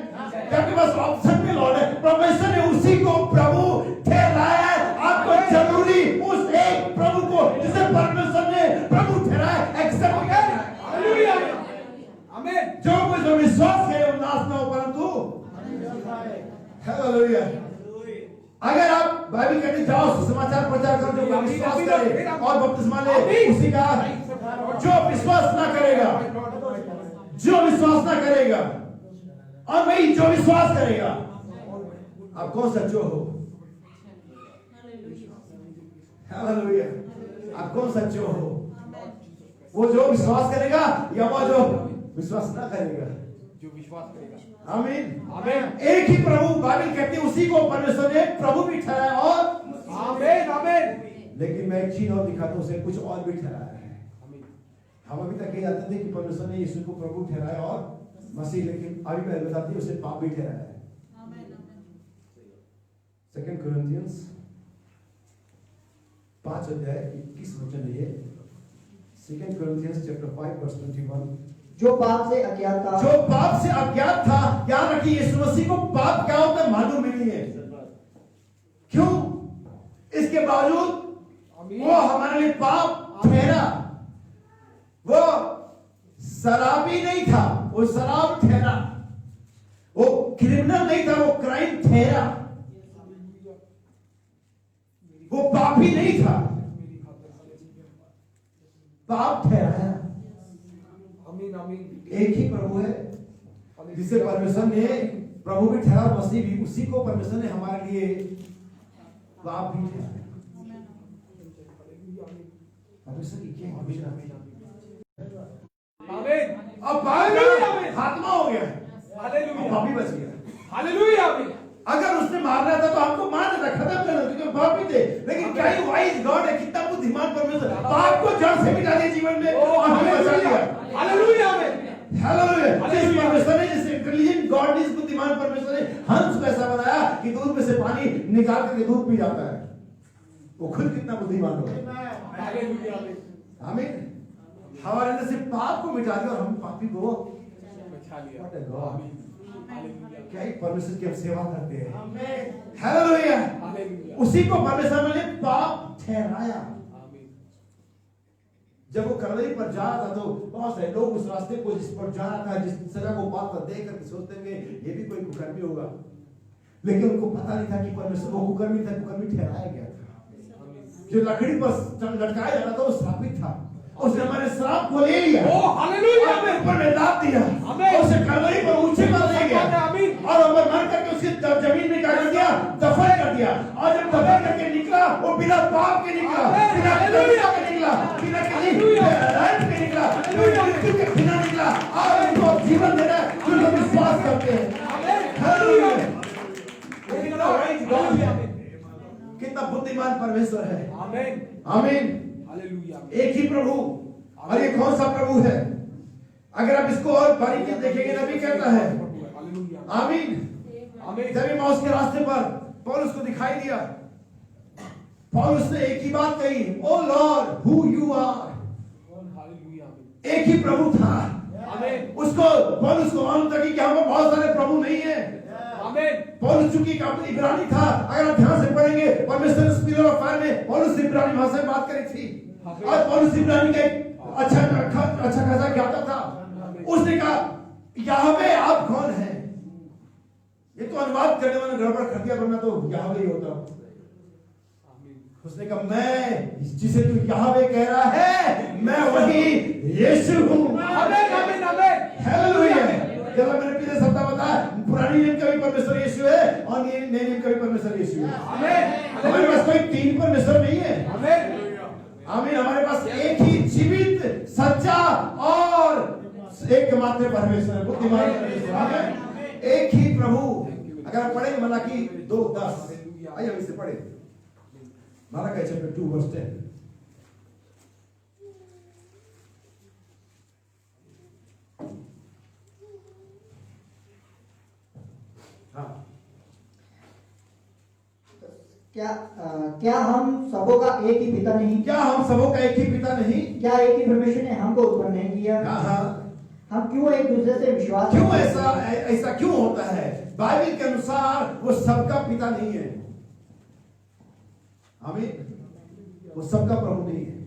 क्योंकि बस ऑप्शन में लॉर्ड है। परमेश्वर ने उसी को प्रभु ठहराया है। आपको जरूरी उस एक प्रभु को, जिसे परमेश्वर ने प्रभु ठहराया, एक्सेप्ट करना है। हालेलुया। आमीन। जो कुछ विश्वास करे वो नाश न हो, परंतु हालेलुया। अगर आप बाइबल कहते जाओ सुसमाचार प्रचार करो, जो विश्वास करे और बपतिस्मा ले, उसी का जो विश्वास ना करेगा, जो विश्वास ना करेगा, और वही जो विश्वास करेगा। आप कौन सा जो हो? हालेलुया। आप कौन सा जो हो? वो जो विश्वास करेगा या वो जो विश्वास ना करेगा? जो विश्वास करेगा। आमीन। आमीन। एक ही प्रभु, बाइबल कहती है उसी को परमेश्वर ने प्रभु भी ठहराया, और आमीन आमीन। लेकिन मैं एक चीज और दिखाता हूं, उसे कुछ और भी ठहराया है। हम अभी तक ये जानते थे कि परमेश्वर ने यीशु को प्रभु ठहराया और मसीह, लेकिन अभी मैं बताती हूँ उसे पाप भी ठहराया है। 2 कोरिन्थियंस 5:21 है ये। 2 कोरिन्थियंस चैप्टर 5:21। जो पाप से अज्ञात था, जो पाप से अज्ञात था, याद रखिए यीशु मसीह को पाप क्या होता है मालूम ही नहीं है। क्यों? इसके बावजूद वो हमारे लिए पाप ठहरा। वो शराबी नहीं था, वो शराब ठहरा। वो क्रिमिनल नहीं था, वो क्राइम ठहरा। वो पापी नहीं था, पाप ठहराया। आमीन आमीन। एक ही प्रभु है जिसे परमेश्वर ने प्रभु भी ठहरा, मसीह भी, उसी को परमेश्वर ने हमारे लिए पाप भी ठहराया। परमेश्वर की क्या हमेशा आमीन। अब खात्मा हो गया, हालेलुया। पापी बच गया। हालेलुया आमीन। अगर उसने मारना था तो हमको मार देता, खत्म कर देता, क्योंकि पापी थे। लेकिन क्या ही वाइज गॉड है, कितना बुद्धिमान परमेश्वर, पाप को जड़ से मिटा दिया जीवन में और हमें बचा लिया। हालेलुया आमीन। हालेलुया। जिस परमेश्वर ने, जिस इंटेलिजेंट गॉड ने, इस बुद्धिमान परमेश्वर ने हंस को ऐसा बनाया कि दूध में से पानी निकाल करके दूध पी जाता है। वो खुद कितना बुद्धिमान होगा। हालेलुया आमीन। आमीन। हमारे अंदर से पाप को मिटा दिया और हम पापी को बचा लिया। What a God। आमीन। हालेलुया। क्या ही परमेश्वर की हम सेवा करते हैं। हालेलुया। हालेलुया। उसी को परमेश्वर ने पाप ठहराया। आमीन। जब वो कलवरी पर जा रहा था तो बहुत सारे लोग उस रास्ते को जिस पर जा रहा था, जिस सजा को पाप पर देख करके सोचते होंगे ये भी कोई कुकर्मी होगा, लेकिन उनको पता नहीं था कि परमेश्वर वो कुकर्मी था, कुकर्मी ठहराया गया था। जो लकड़ी पर लटकाया जाता था वो श्रापित था, उसने हमारे श्राप को ले लिया। ओ हालेलुया हमें ऊपर में दाब दिया आमीन। और उसे कलवरी पर ऊंचे पर ले गया आमीन। और ऊपर मर करके उसकी जमीन में क्या कर दिया, दफन कर दिया। और जब दफन करके निकला वो बिना पाप के निकला, बिना कलंक के निकला, बिना किसी रंग के निकला, बिना मृत्यु के बिना निकला और उनको जीवन दे रहा है जो लोग विश्वास करते हैं। हालेलुया। कितना बुद्धिमान परमेश्वर है। आमीन। आमीन। हालेलुया। एक ही प्रभु, और ये कौन सा प्रभु है? अगर आप इसको और बारीकी देखेंगे नबी कहता है हालेलुया। आमीन। आमीन। जब इम्माउस के रास्ते पर पौलुस को दिखाई दिया, पौलुस ने एक ही बात कही, O Lord who you are. Hallelujah. एक ही प्रभु था। आमीन। उसको पौलुस को मालूम था कि यहाँ पर बहुत सारे प्रभु नहीं है। आमीन। पौलुस चूंकि इब्रानी था, अगर आप ध्यान से पढ़ेंगे परमेश्वर स्पिरिट ऑफ फायर में पौलुस इब्रानी भाषा में बात करी थी और पौलुस इब्रानी का अच्छा खासा ज्ञाता था। उसने कहा याहवे आप कौन हैं? ये तो अनुवाद करने वाला गड़बड़ कर दिया, वरना तो याहवे ही होता। उसने कहा मैं जिसे तू याहवे कह रहा है मैं वही यीशु हूं। आमीन। आमीन। आमीन। हालेलुया। जब मैंने पीछे शब्द बताया, पुरानी नियम का भी परमेश्वर यीशु है और नए नियम का भी परमेश्वर यीशु है। आमीन। हमारे पास कोई तीन परमेश्वर नहीं है। आमीन। आमीन। हमारे पास एक ही जीवित, सच्चा और एकमात्र परमेश्वर है, बुद्धिमान परमेश्वर। आमीन। एक ही प्रभु। अगर आप पढ़ेंगे मलाकी 2:10, आइए हम इसे पढ़े। मलाकी चैप्टर 2:10। क्या हम सबों का एक ही पिता नहीं? क्या हम सबों का एक ही पिता नहीं? क्या एक ही परमेश्वर ने हमको उत्पन्न नहीं किया? हम क्यों एक दूसरे से विश्वास क्यों ऐसा क्यों होता है? बाइबल के अनुसार वो सबका पिता नहीं है। आमीन। वो सबका प्रभु नहीं है।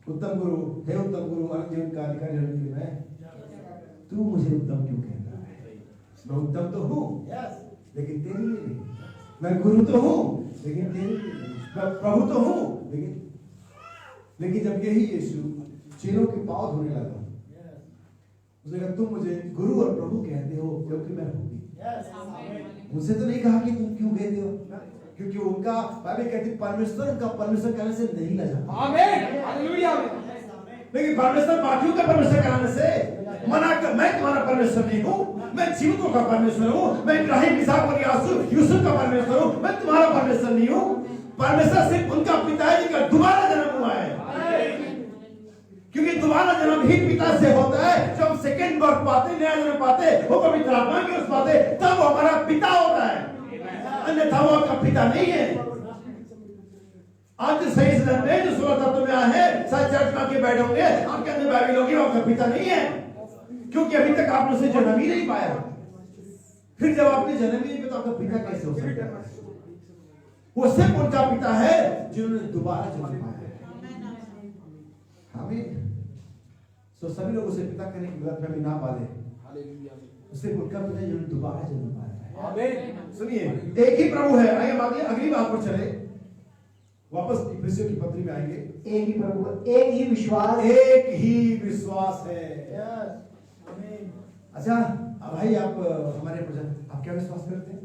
उत्तम गुरु, हे उत्तम गुरु, जीवन का अधिकारी मैं, तू मुझे उत्तम क्यों कहता है? मैं उत्तम तो हूं लेकिन तेरे लिए नहीं। मैं गुरु तो हूं लेकिन तेरे लिए नहीं। मैं प्रभु तो हूं लेकिन जब यही यीशु चेलों के पांव धोने लगा, उसने कहा तुम मुझे गुरु और प्रभु कहते हो क्योंकि मैं हूं भी। मुझसे तो नहीं कहा कि तुम क्यों कहते हो, क्योंकि उनका बाइबल कहती परमेश्वर उनका परमेश्वर कहने से नहीं लजा। आमीन। हालेलुया। लेकिन परमेश्वर बाकियों का परमेश्वर कहने से मना कर, मैं तुम्हारा परमेश्वर नहीं हूं, मैं जीवितों का परमेश्वर हूं, मैं इब्राहिम, इसहाक और याकूब यूसुफ का परमेश्वर हूं, मैं तुम्हारा परमेश्वर नहीं हूं। परमेश्वर सिर्फ उनका पिता है जिनका दोबारा जन्म हुआ है, क्योंकि दोबारा जन्म ही पिता से होता है। जब हम सेकंड बर्थ पाते, नया जन्म पाते, वो पवित्र आत्मा के उस पाते, तब वो हमारा पिता होता है, अन्यथा वो आपका पिता नहीं है। आज सही जन्म में जो 16 तत्व में आए हैं, शायद चर्च में आके बैठे होंगे, आपके अंदर बाइबल होगी, वो आपका पिता नहीं है, क्योंकि अभी तक आपने उसे जन्म ही नहीं पाया। फिर जब आपने जन्म ही नहीं पाया तो आपका पिता कैसे हो सकता है? वो सिर्फ उनका पिता है जिन्होंने दोबारा जन्म पाया। आमीन। सो सभी लोग उसे पिता कहने की गलतफहमी ना पाले। हालेलुया। सिर्फ उनका पिता जिन्होंने दोबारा जन्म पाया। आमीन। सुनिए, एक ही प्रभु है। आइए हम अगली बात पर चले, वापस इफिसियों की पत्री में आएंगे। एक ही प्रभु, एक ही विश्वास, एक ही विश्वास है। अच्छा भाई, आप हमारे आप क्या विश्वास करते हैं?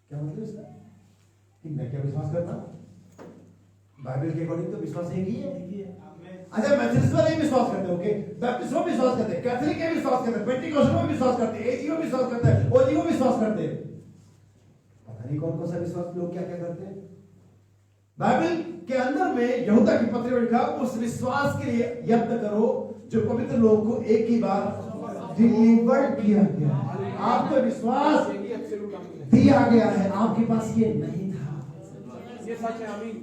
क्या मतलब इसका कि मैं क्या विश्वास करता हूं? बाइबल के अकॉर्डिंग तो विश्वास एक ही है। अच्छा, मैथोडिस्ट वाले विश्वास करते होंगे, बैप्टिस्ट में विश्वास करते हैं, कैथोलिक में विश्वास करते हैं, पेंटिकॉस्टल में विश्वास करते हैं, एजी में विश्वास करते हैं, ओजी में विश्वास करते हैं। पता नहीं कौन कौन सा विश्वास लोग क्या क्या करते हैं। बाइबल के अंदर में यहूदा की पत्री में लिखा, उस विश्वास के लिए यत्न करो जो पवित्र लोगों को एक ही बार डिलीवर किया गया। आपका विश्वास Absolute आमीन। दिया गया है, आपके पास ये नहीं था। ये सच है, आमीन।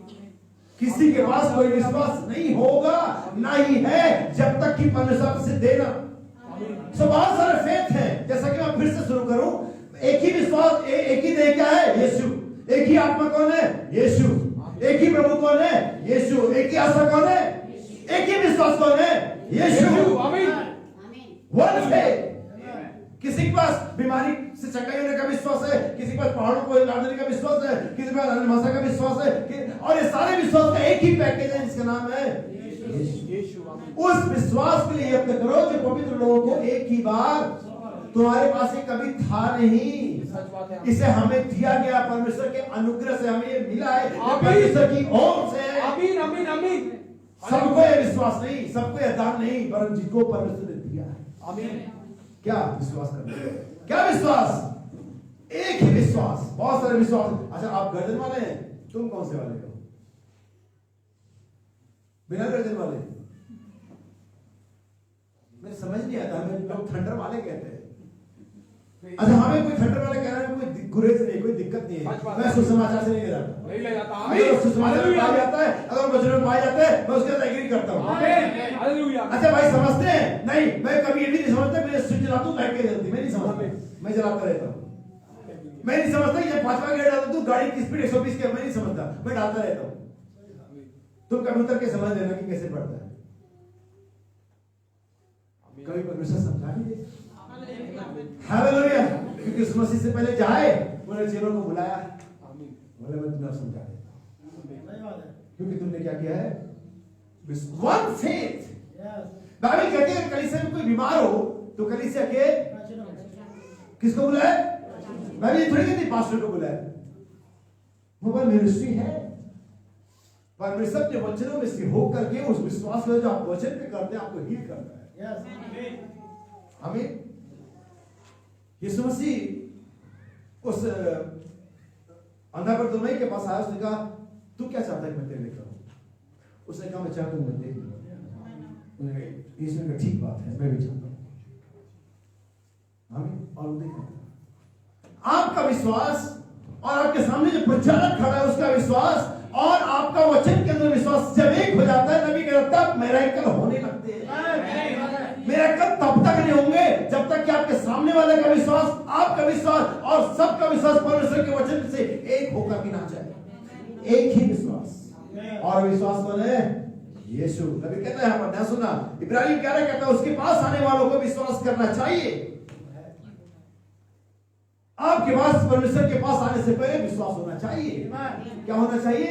किसी के पास कोई विश्वास नहीं होगा, ना ही है, जब तक कि परमेश्वर से देना। सो बहुत सारे फेथ हैं, जैसा कि मैं फिर से शुरू करूं, एक ही विश्वास, एक ही देह क्या है? यीशु। एक ही आत्मा कौन है? यीशु। एक ही प्रभु कौन है? यीशु। एक ही आशा कौन है? एक ही विश्वास कौन है? यीशु। आमीन। One faith. किसी के पास बीमारी से चंगाई होने का विश्वास है, किसी के पास पहाड़ों को हिला देने का विश्वास है, किसी के पास अन्य भाषा का विश्वास है, और ये सारे विश्वास का एक ही पैकेज है जिसका नाम है यीशु। आमीन। उस विश्वास के लिए यत्न करो जो पवित्र लोगों को एक ही बार, तुम्हारे पास ये कभी था नहीं, सच बात है। इसे हमें दिया गया, परमेश्वर के अनुग्रह से हमें ये मिला है, ये आमीन। परमेश्वर की ओर से है। आमीन, आमीन, आमीन। सबको ये विश्वास नहीं, सबको ये दान नहीं, पर जिसको परमेश्वर ने दिया है। आमीन। क्या विश्वास करते हैं? क्या विश्वास? एक ही विश्वास, बहुत सारे विश्वास। अच्छा, आप गर्दन वाले हैं, तुम कौन से वाले हो? बिना गर्दन वाले? मुझे समझ नहीं आता, हमें लोग थंडर वाले कहते हैं। अच्छा, हमें कोई थंडर वाले कह रहा है, कोई गुरेज नहीं, कोई दिक्कत नहीं है, मैं सुसमाचार से नहीं ले जाता, नहीं ले जाता। अगर सुसमाचार में पाया जाता है, अगर वचन में पाया जाता है, मैं उसके साथ एग्री करता हूँ। आमीन। हालेलुया। अच्छा भाई, समझते हैं? नहीं, मैं कभी ये भी नहीं समझता मेरे स्विच जलाता हूँ लाइट के जलती, मैं नहीं समझता, मैं जलाता रहता हूँ। मैं नहीं समझता कि जब 5वां गियर डालता हूँ गाड़ी की स्पीड 120 की, मैं नहीं समझता, मैं डालता रहता हूँ। तुम कंप्यूटर के समझ लेना कि कैसे पढ़ता है। कभी परमेश्वर समझा नहीं दे। हालेलुया। क्योंकि उस मसीह से पहले जाए, उन्होंने चेलों को बुलाया, आमीन। बोले मैं तुम्हें समझा देता हूँ, क्योंकि तुमने क्या किया है? One faith. बाइबल कहती है कलीसिया में कोई बीमार हो तो कलीसिया के किसको बुलाए? बाइबल ये थोड़ी कहती पास्टर को बुलाए, वो मिनिस्ट्री है। परमेश्वर के वचनों में से होकर के उस विश्वास को जो आप वचन पे करते हैं, आपको हील करता है। आमीन। यीशु मसीह उस अंधा बरतिमाई के पास आया, उसने कहा तू क्या चाहता है कि मैं तेरे लिए करूं? उसने कहा मैं चाहता हूं मैं देख लूं। यीशु ने कहा ठीक बात है, मैं भी चाहता हूं। आमीन। और वो देखा आपका विश्वास और आपके सामने जो परिचालक खड़ा है उसका विश्वास और आपका वचन के अंदर विश्वास जब एक हो जाता है, नबी कहता है मिरेकल होने लगते हैं। मिरेकल तब तक नहीं होंगे जब तक कि आपके सामने वाले का विश्वास, आपका विश्वास और सबका विश्वास परमेश्वर के वचन से एक होकर के ना जाए। एक ही विश्वास, और विश्वास कौन है? यीशु। नबी कहता है, यहाँ पर सुना, इब्राहिम 11 कहता है उसके पास आने वालों को विश्वास करना चाहिए। आपके पास परमेश्वर के पास आने से पहले विश्वास होना चाहिए। क्या होना चाहिए?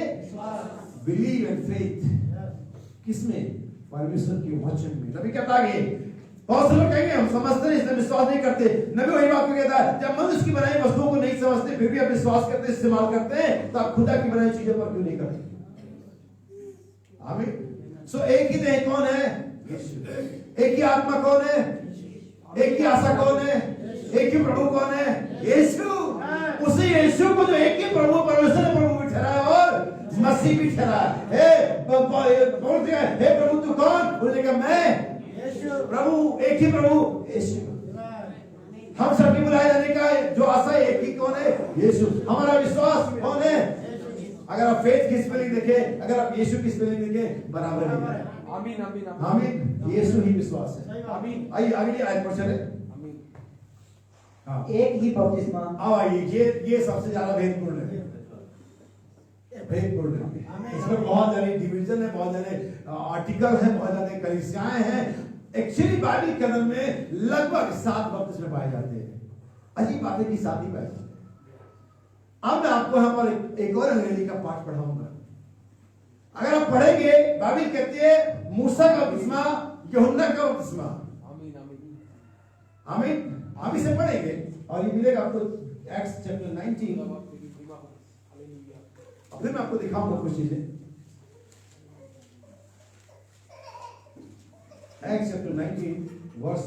Believe and faith. किसमें? परमेश्वर के वचन में। नबी कहता है बहुत से लोग कहेंगे हम समझते नहीं, इसलिए विश्वास नहीं करते। नबी वही बात को कहता है, जब मनुष्य की बनाई वस्तुओं को नहीं समझते फिर भी आप विश्वास करते, इस्तेमाल करते हैं, तो आप खुदा की बनाई चीजों पर क्यों नहीं करते? आमीन। सो एक ही देह कौन है? यीशु। एक ही आत्मा कौन है? एक ही आशा कौन है? एक ही प्रभु कौन है? यीशु। उसी यीशु को जो एक ही प्रभु, परमेश्वर ने प्रभु भी ठहराया और मसीह भी ठहराया। हे प्रभु तू कौन? उन्होंने कहा मैं प्रभु, एक ही प्रभु यीशु। हम सबकी बुलाए जाने का जो आशा है एक ही कौन है? यीशु। हमारा विश्वास कौन है? अगर आप फेथ की स्पेलिंग देखें, अगर आप यीशु की स्पेलिंग देखें, बराबर है। आमीन, आमीन, आमीन। यीशु ही विश्वास है। आमीन। आइए अगली आयत पर चले। हाँ, एक ही बपतिस्मा। अब आइए, ये सबसे ज्यादा भेदपूर्ण है। भेदपूर्ण है, इसमें बहुत सारे डिवीजन है, बहुत सारे आर्टिकल है, बहुत सारे कलीसियाएं हैं। एक्चुअली बाइबल के अंदर में लगभग 7 बपतिस्मे पाए जाते हैं। अजीब बात है कि 7 ही पाए जाते हैं। अब मैं आपको यहाँ पर एक और अंग्रेजी का पाठ पढ़ाऊंगा। अगर आप पढ़ेंगे, बाइबल कहती है मूसा का बपतिस्मा, यूहन्ना का बपतिस्मा। आमीन, आमीन, आमीन। हम इसे पढ़ेंगे और ये मिलेगा आपको एक्ट्स चैप्टर 19। अब फिर मैं आपको दिखाऊंगा कुछ चीजें। एक्ट्स चैप्टर 19 वर्स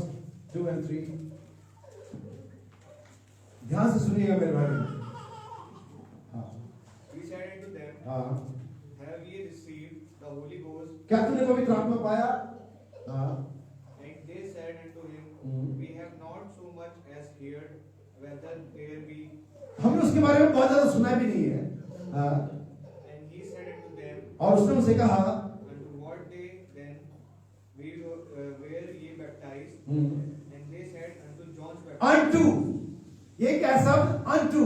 2 और 3। ध्यान से सुनिएगा मेरे भाई। He said unto them, हाँ, Have ye received the Holy Ghost? क्या तूने पवित्र आत्मा पाया? हाँ। And they said unto him, We have not so much as heard whether there be? हमने उसके बारे में बहुत ज्यादा सुना भी नहीं है। हाँ। And he said unto them, और उसने उनसे कहा, unto what day then were ye baptized? Hmm, And they said, unto John's baptism. unto, ये क्या शब्द unto,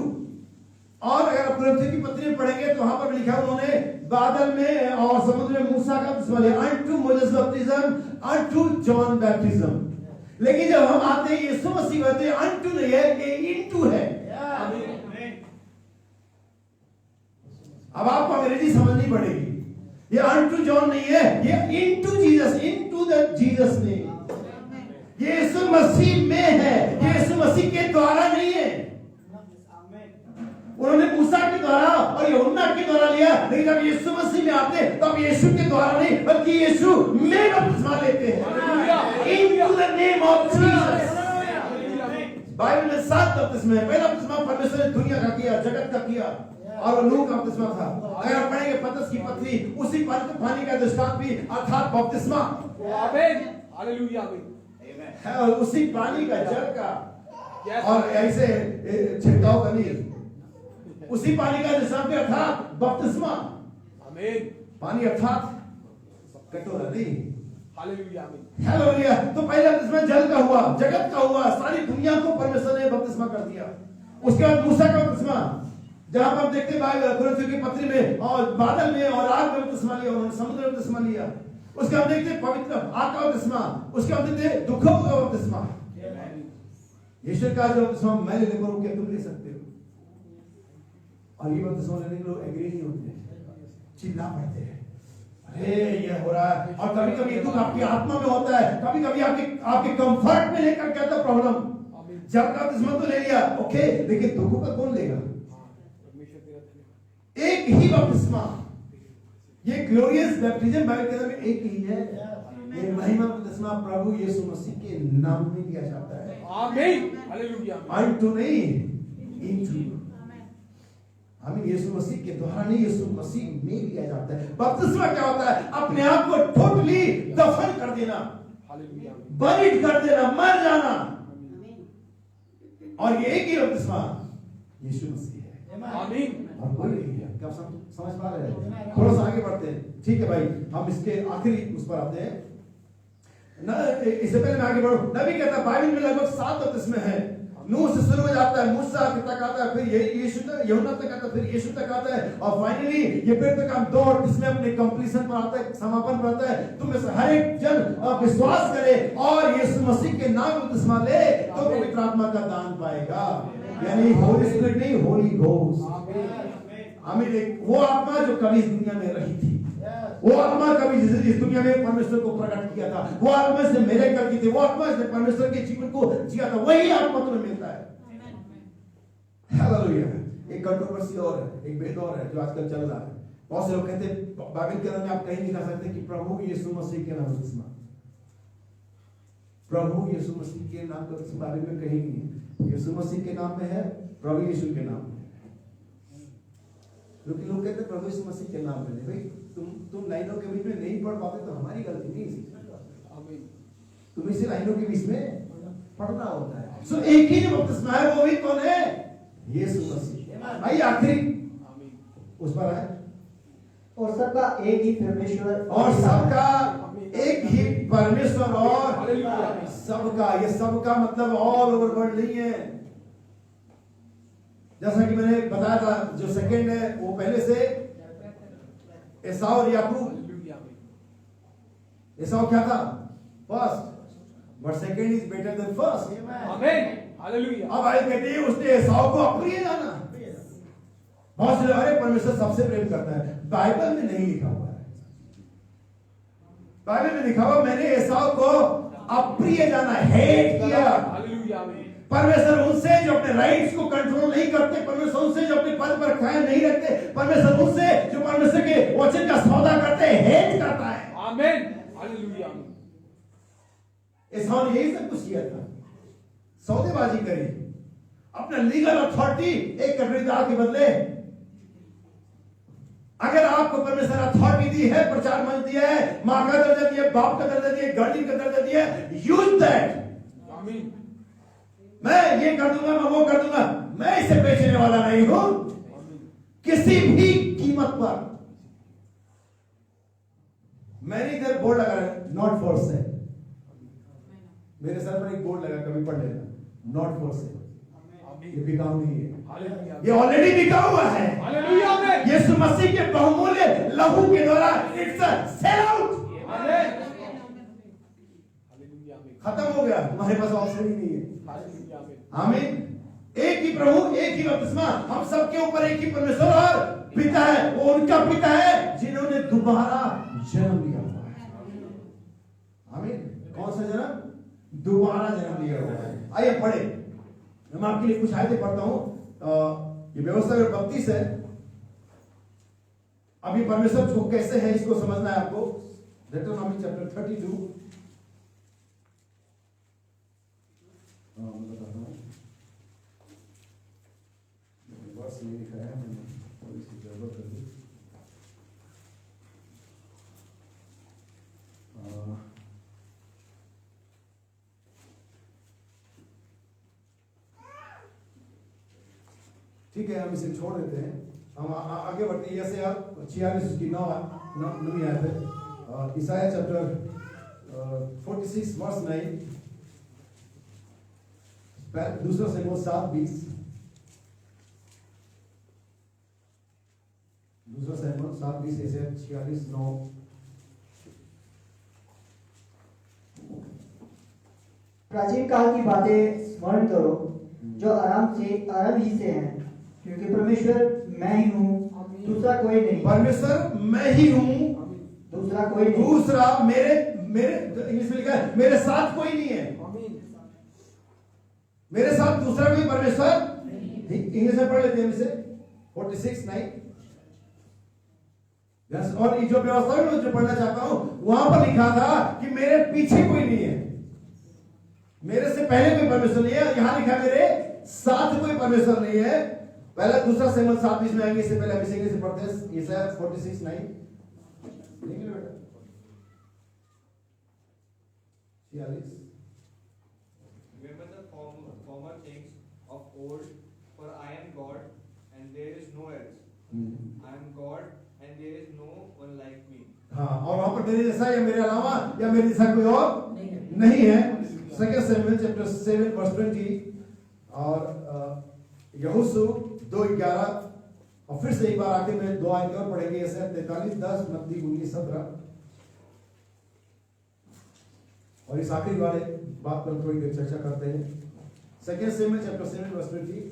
और अगर आप कुरिन्थियों की पत्री में पढ़ेंगे तो वहां पर लिखा है उन्होंने बादल में और समुद्र में मूसा का बपतिस्मा लिया, unto Moses baptism, unto John baptism। लेकिन जब हम आते हैं यीशु मसीह कहते हैं unto नहीं है, ये into है। अब आपको अंग्रेजी समझनी पड़ेगी, ये unto John नहीं है, ये into Jesus, into the Jesus name। ये यीशु मसीह में है, ये यीशु मसीह के द्वारा नहीं है। उन्होंने मूसा के द्वारा और यूहन्ना के द्वारा लिया, लेकिन जब यीशु मसीह में आते हैं तो अब यीशु के द्वारा नहीं बल्कि यीशु में बपतिस्मा लेते हैं, into the name of Jesus। Bible में 7 बपतिस्मे हैं। पहला बपतिस्मा परमेश्वर ने दुनिया का किया, जगत का किया, और वो नूह का बपतिस्मा था। अगर आप पढ़ेंगे पतरस की पत्री, उसी पानी का दृष्टांत भी अर्थात बपतिस्मा, आमीन, हालेलुया, आमीन, है, और उसी पानी का जल का, और ऐसे छिड़काव करनी, उसी पानी का दृष्टांत भी अर्थात बपतिस्मा, आमीन, पानी अर्थात कटोरा नहीं। हालेलुया, आमीन, हालेलुया। तो पहला बपतिस्मा जल का हुआ, जगत का हुआ, सारी दुनिया को परमेश्वर ने बपतिस्मा कर दिया। उसके बाद मूसा का बपतिस्मा, जहां पर हम देखते हैं कुरिन्थियों की पत्री में, और बादल में और आग में बपतिस्मा लिया, उन्होंने समुद्र में बपतिस्मा लिया। उसके हम देखते हैं पवित्र आत्मा का बपतिस्मा, उसके हम देखते हैं दुखों का बपतिस्मा। यीशु का जो बपतिस्मा मैं लेने को क्या तुम ले सकते हो? और ये बपतिस्मा लेने के लोग एग्री नहीं होते, चिल्ला पड़ते हैं, अरे ये हो रहा है। और कभी कभी दुख आपकी आत्मा में होता है, कभी कभी आपके कंफर्ट में लेकर क्या था प्रॉब्लम। जब का बपतिस्मा तो ले लिया, ओके, लेकिन दुखों का कौन लेगा? एक ही बपतिस्मा, ये ग्लोरियस बैप्टिज्म बाइबल के अंदर में एक ही है। ये महिमा बपतिस्मा प्रभु यीशु मसीह के नाम में दिया जाता है। आमीन, हालेलुया, unto नहीं, into। हमें यीशु मसीह के द्वारा नहीं, यीशु मसीह में दिया जाता है। बपतिस्मा क्या होता है? अपने आप को टोटली दफन कर देना, हालेलुया, बलिद कर देना, मर जाना। और ये एक ही बपतिस्मा यीशु मसीह है, आमीन, और कोई नहीं है। क्या समझ पा रहे हैं? थोड़ा सा आगे बढ़ते हैं, ठीक है भाई, हम इसके आखिरी उस पर आते हैं ना। इससे पहले मैं आगे बढ़ूं, नबी कहता है बाइबल में लगभग 7 बपतिस्मे हैं। नूह से शुरू हो जाता है, मूसा तक आता है, फिर यीशु तक, यूहन्ना तक आता है, फिर यीशु तक आता है, और फाइनली ये फिर तक हम 2 और इसमें अपने कंप्लीशन पर आता है, समापन पर आता है। तुम में से हर एक जन विश्वास करे और यीशु मसीह के नाम बपतिस्मा ले तो पवित्र आत्मा का दान पाएगा, यानी होली स्पिरिट नहीं, होली घोस्ट। आमीन। वो आत्मा जो कभी इस दुनिया में रही थी, वो आत्मा कभी इस दुनिया में परमेश्वर को प्रकट किया था, वो आत्मा से मेरे कर की थी, वो आत्मा से परमेश्वर के जीवन को जिया था, वही आत्मा तुम्हें मिलता है। हालेलुया। एक कंट्रोवर्सी और है, एक भेद और है जो आजकल चल रहा है। बहुत से लोग कहते हैं बाइबल के अंदर में आप कहीं नहीं कह सकते कि प्रभु यीशु मसीह के नाम बपतिस्मा, प्रभु यीशु मसीह के नाम का बाइबल में कहीं नहीं है। यीशु मसीह के नाम में है, प्रभु यीशु के नाम में है। क्योंकि लोग कहते हैं प्रभु यीशु मसीह के नाम में, भाई तुम लाइनों के बीच में नहीं पढ़ पाते तो हमारी गलती नहीं, आमीन, तुम इसी लाइनों के बीच में पढ़ना होता है। सो एक ही जो बपतिस्मा है वो भी कौन है? यीशु मसीह। भाई आखिरी उस पर है, और सबका एक ही परमेश्वर, और सबका एक ही परमेश्वर, और हालेलुया, सबका, ये सबका मतलब ऑल ओवर वर्ल्ड नहीं है। जैसा कि मैंने बताया था, जो सेकंड है वो पहले से एसाव और याकूब। हालेलुया, एसाव क्या था? First, but second is better than first. आमीन, हालेलुया। अब आई कहती है उसने एसाव को अप्रिय जाना। बहुत से लोग, अरे परमेश्वर सबसे प्रेम करता है, बाइबल में नहीं लिखा हुआ है। बाइबल में लिखा हुआ मैंने एसाव को अप्रिय जाना, हेट किया। हालेलुया, आमीन। परमेश्वर उनसे जो अपने राइट्स को कंट्रोल नहीं करते, परमेश्वर उनसे जो अपने पद पर कायम नहीं रखते, परमेश्वर उनसे जो परमेश्वर के वचन का सौदा करते हैं, हेट करता है। आमीन, हालेलुया, आमीन। एसाव ने यही सब कुछ किया था, सौदेबाजी करी, अपना लीगल अथॉरिटी एक खरीदार के बदले। अगर आपको परमेश्वर अथॉरिटी दी है, प्रचार मंच दिया है, मां का दर्जा दिया, बाप का दर्जा दिया, गार्डियन का दर्जा दिया, यूज दैट। आमीन। मैं ये कर दूंगा, मैं वो कर दूंगा। मैं इसे बेचने वाला नहीं हूं किसी भी कीमत पर। मैंने इधर बोर्ड लगा है, नॉट फॉर सेल। मेरे सर पर एक बोर्ड लगा, कभी पढ़ लेना, नॉट फॉर सेल। ये बिकाऊ नहीं है, ये ऑलरेडी बिका हुआ है। हालेलुया आमीन। यीशु मसीह के बहुमूल्य लहू के द्वारा it's a sell out. Hallelujah आमीन। खत्म हो गया, तुम्हारे पास ऑप्शन ही नहीं है। हालेलुया आमीन। आमीन। एक ही प्रभु, एक ही बपतिस्मा, हम सबके ऊपर एक ही परमेश्वर और पिता है। वो उनका पिता है जिन्होंने दोबारा जन्म लिया हुआ है। आमीन। कौन सा जन्म? दोबारा जन्म लिया हुआ है। आइए पढ़े, मैं आपके लिए कुछ आयतें पढ़ता हूं। ये व्यवस्था में 32 है। अभी परमेश्वर जो कैसे है इसको समझना है आपको। deuteronomy चैप्टर 32, मैं बताता हूं, वर्ष ये लिखा है, मैंने थोड़ी सी गड़बड़ कर दी। ठीक है, हम इसे छोड़ देते हैं, हम आगे बढ़ते हैं। ऐसे आप 46 की 9 आयत है। ईसाया चैप्टर 46 वर्ष 9, दूसरा शमूएल 7:20, दूसरा शमूएल 7:20, ऐसे 46:9। प्राचीन काल की बातें स्मरण करो जो आराम ही से हैं, क्योंकि परमेश्वर मैं ही हूँ, दूसरा कोई नहीं। परमेश्वर मैं ही हूँ, दूसरा कोई नहीं। दूसरा मेरे इंग्लिश में लिखा है, मेरे साथ कोई नहीं है। मेरे साथ दूसरा कोई परमेश्वर इंग्लिश में पढ़ लेते हैं इसे 46:9। और जो व्यवस्था में जो पढ़ना चाहता हूं वहां पर लिखा था कि मेरे पीछे कोई नहीं है, मेरे से पहले कोई परमेश्वर नहीं है। यहां लिखा मेरे साथ कोई परमेश्वर नहीं है। पहला दूसरा शमूएल 7:20 में आएंगे, इससे पहले हम इसे से पढ़ते हैं। ईसाया 46:9 देख लो बेटा। 46। Remember the former things of old, for I am God and there is no else. I am God and there is no one like me. हाँ, और वहां पर मेरे जैसा या मेरे अलावा या मेरे जैसा कोई और नहीं है। सेकंड शमूएल चैप्टर 7 वर्स 20 और यहोशू 2:11। और फिर से एक बार आखिर में 2 आयतें और पढ़ेंगे, ऐसे 43, 10, 29, 19, 17। और इस आखिरी वाले बात पर थोड़ी देर चर्चा करते हैं। सेकंड शमूएल चैप्टर 7 वर्स 20।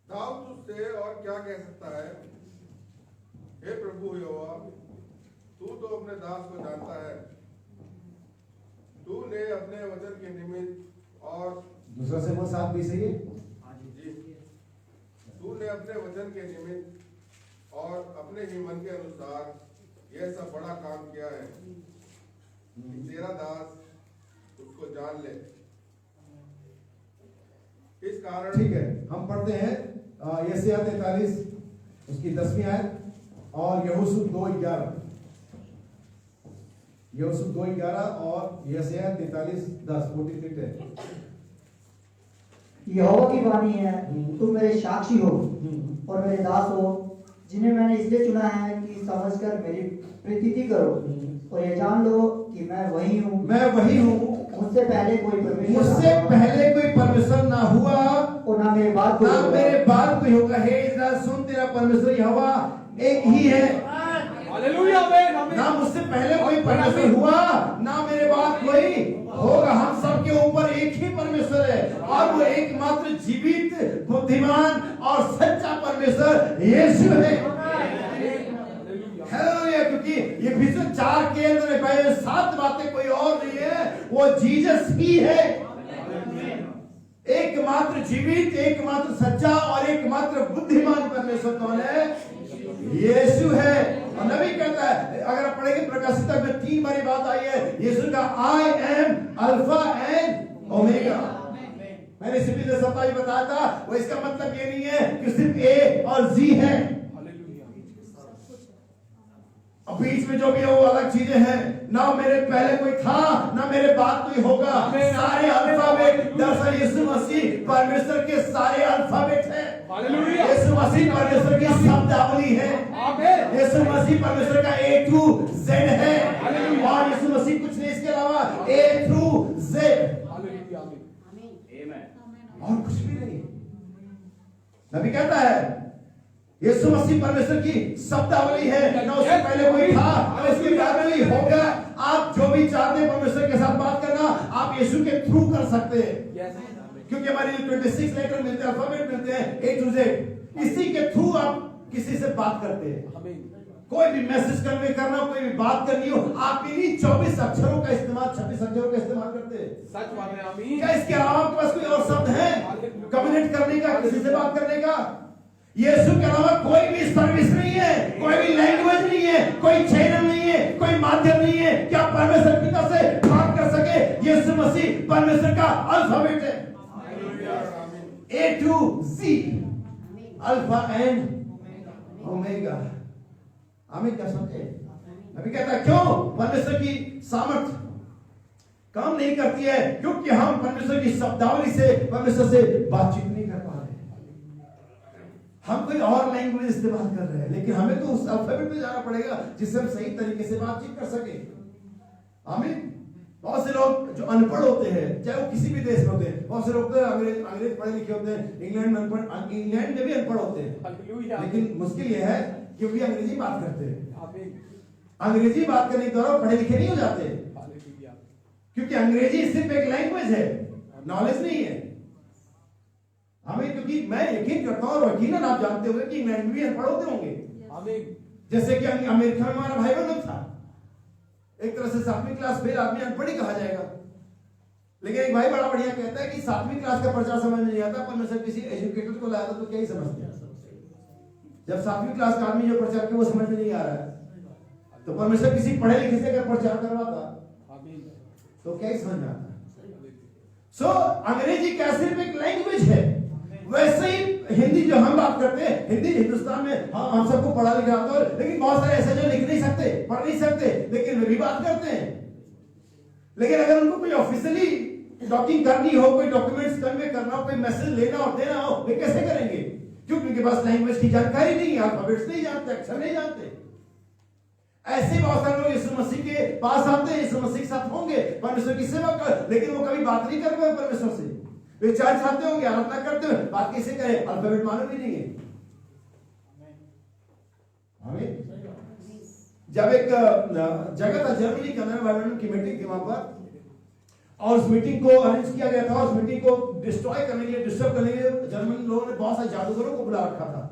दाऊद तुझसे और क्या कह सकता है? हे प्रभु यहोवा, तू तो अपने दास को जानता है। तूने अपने वचन के निमित्त और दूसरा शमूएल 7:20 है ये। तूने अपने वचन के निमित्त और अपने ही मन के अनुसार यह सब बड़ा काम किया है कि तेरा दास उसको जान ले। इस कारण ठीक है, हम पढ़ते हैं यशायाह 43 उसकी 10वीं आयत और यहोशू 2:11। यहोशू 2:11 और यशायाह 43:10 43:10। यहोवा की वाणी है, तुम मेरे साक्षी हो और मेरे दास हो, जिन्हें मैंने इसलिए चुना है कि समझकर मेरी प्रीति करो और ये जान लो कि मैं वही हूँ। मैं वही हूँ, मुझसे पहले कोई परमेश्वर ना हुआ और ना मेरे बाद कोई होगा। हे इस्राएल सुन, तेरा परमेश्वर यहोवा एक ही है। हालेलुया आमीन। ना मुझसे पहले कोई परमेश्वर हुआ, ना मेरे बाद कोई होगा। हम सबके ऊपर एक ही परमेश्वर है और वो एकमात्र जीवित, बुद्धिमान और सच्चा परमेश्वर यीशु है। हालेलुया। क्योंकि ये विश्व 4 के अंदर में पाए 7 बातें कोई और नहीं है, वो जीसस ही है। एकमात्र जीवित, एकमात्र सच्चा और एकमात्र बुद्धिमान परमेश्वर कौन है? यीशु है। और नबी कहता है, अगर आप पढ़ेंगे प्रकाशित में 3 बारी बात आई है यीशु का, I am alpha and omega. मैंने इसी पिछले सप्ताह ही बताया था, वो इसका मतलब ये नहीं है कि सिर्फ ए और जी है, अब बीच में जो भी है वो अलग चीजें हैं। ना मेरे पहले कोई था ना मेरे बाद कोई होगा। सारे अल्फाबेट दरअसल यीशु मसीह परमेश्वर के सारे अल्फाबेट हैं। हालेलुया। यीशु मसीह परमेश्वर की शब्दावली है। आमीन। यीशु मसीह परमेश्वर का A to Z है। हालेलुया। और यीशु मसीह कुछ नहीं इसके अलावा A through Z। हालेलुया। आमीन। और कुछ भी नहीं। नबी कहता है यीशु मसीह परमेश्वर की शब्दावली है, ना उससे पहले कोई था ना उसके बाद कोई होगा। आप जो भी चाहते हैं परमेश्वर के साथ बात करना, आप यीशु के थ्रू कर सकते हैं। क्योंकि हमारे 26 लेटर मिलते हैं, अल्फाबेट मिलते हैं A to Z। इसी के थ्रू आप किसी से बात करते हैं। कोई भी मैसेज कन्वे करना हो, कोई भी बात करनी हो, आप इन्हीं 24 अक्षरों का इस्तेमाल, 26 अक्षरों का इस्तेमाल करते हैं। सच बात है। आमीन। क्या इसके अलावा आपके पास कोई और शब्द है कम्युनिकेट करने का, किसी से बात करने का? यीशु के अलावा कोई भी सर्विस नहीं है, कोई भी लैंग्वेज नहीं है, कोई चैनल नहीं है, कोई माध्यम नहीं है कि आप परमेश्वर पिता से बात कर सके। यीशु मसीह परमेश्वर का अल्फाबेट है। A to Z, alpha and omega. आमीन। क्या समझे? अभी कहता है क्यों परमेश्वर की सामर्थ काम नहीं करती है? क्योंकि हम परमेश्वर की शब्दावली से परमेश्वर से बातचीत नहीं कर पा रहे। हम कोई और लैंग्वेज इस्तेमाल कर रहे हैं, लेकिन हमें तो उस अल्फाबेट में जाना पड़ेगा जिससे हम सही तरीके से बातचीत कर सके। आमीन। बहुत से लोग जो अनपढ़ होते हैं, चाहे वो किसी भी देश में होते हैं, बहुत से लोग तो अंग्रेज पढ़े लिखे होते हैं, इंग्लैंड में भी अनपढ़ होते हैं, लेकिन मुश्किल यह है कि वे अंग्रेजी बात करते हैं। अंग्रेजी बात करने के द्वारा पढ़े लिखे नहीं हो जाते, क्योंकि अंग्रेजी सिर्फ एक लैंग्वेज है, नॉलेज नहीं है। हमें, क्योंकि मैं यकीन करता हूं और यकीनन आप जानते होंगे कि इंग्लैंड में भी अनपढ़ होते होंगे, जैसे कि अमेरिका में हमारा भाई बहन था। एक तरह से 7वीं क्लास फेल आदमी अनपढ़ ही कहा जाएगा। लेकिन एक भाई बड़ा बढ़िया कहता है कि 7वीं क्लास का प्रचार समझ में नहीं आता, पर मैं सब किसी एजुकेटेड को लाया था तो क्या ही समझते हैं। जब 7वीं क्लास का आदमी जो प्रचार किया वो समझ में नहीं आ रहा है, तो परमेश्वर किसी पढ़े लिखे से अगर प्रचार करवाता तो क्या ही समझ में आता। सो अंग्रेजी क्या सिर्फ एक लैंग्वेज है, वैसे ही हिंदी जो हम बात करते हैं, हिंदी हिंदुस्तान में हम सबको पढ़ा लिखा आता है, लेकिन बहुत सारे ऐसे जो लिख नहीं सकते, पढ़ नहीं सकते, लेकिन वे भी बात करते हैं। लेकिन अगर उनको कोई ऑफिशियली टॉकिंग करनी हो, कोई डॉक्यूमेंट्स कन्वे करना हो, कोई मैसेज लेना और देना हो, वे कैसे करेंगे? क्योंकि उनके पास लैंग्वेज की जानकारी नहीं है, अल्फाबेट्स नहीं जानते, अक्षर नहीं जानते। ऐसे बहुत सारे लोग यीशु मसीह के पास आते हैं, यीशु मसीह के साथ होंगे, परमेश्वर की सेवा कर, लेकिन वो कभी बात नहीं कर पाए परमेश्वर से। वे चर्च आते होंगे, आराधना करते हुए, बात कैसे करें? अल्फाबेट मालूम ही नहीं है। हमें जब एक जगह था जर्मनी का नाम की मीटिंग थी वहां पर, और उस मीटिंग को अरेंज किया गया था। उस मीटिंग को डिस्ट्रॉय करने के लिए, डिस्टर्ब करने के लिए जर्मन लोगों ने बहुत सारे जादूगरों को बुला रखा था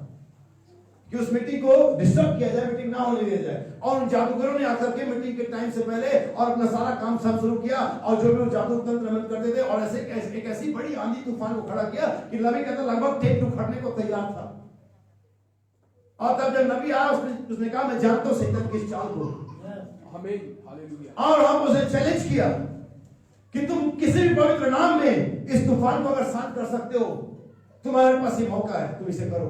कि उस मीटिंग को डिस्टर्ब किया जाए, मीटिंग ना होने दिया जाए। और उन जादूगरों ने आकर के मीटिंग के टाइम से पहले और अपना सारा काम सब शुरू किया, और जो भी वो जादू तंत्र अमल करते थे, और ऐसे एक ऐसी बड़ी आंधी तूफान को खड़ा किया कि नबी कहता लगभग टेक उखड़ने को तैयार था। और तब जब नबी आया, उसने कहा मैं जानता हूं शैतान की इस चाल को, और हम उसे चैलेंज किया कि तुम किसी भी पवित्र नाम में इस तूफान को अगर शांत कर सकते हो, तुम्हारे पास ये मौका है, तुम इसे करो।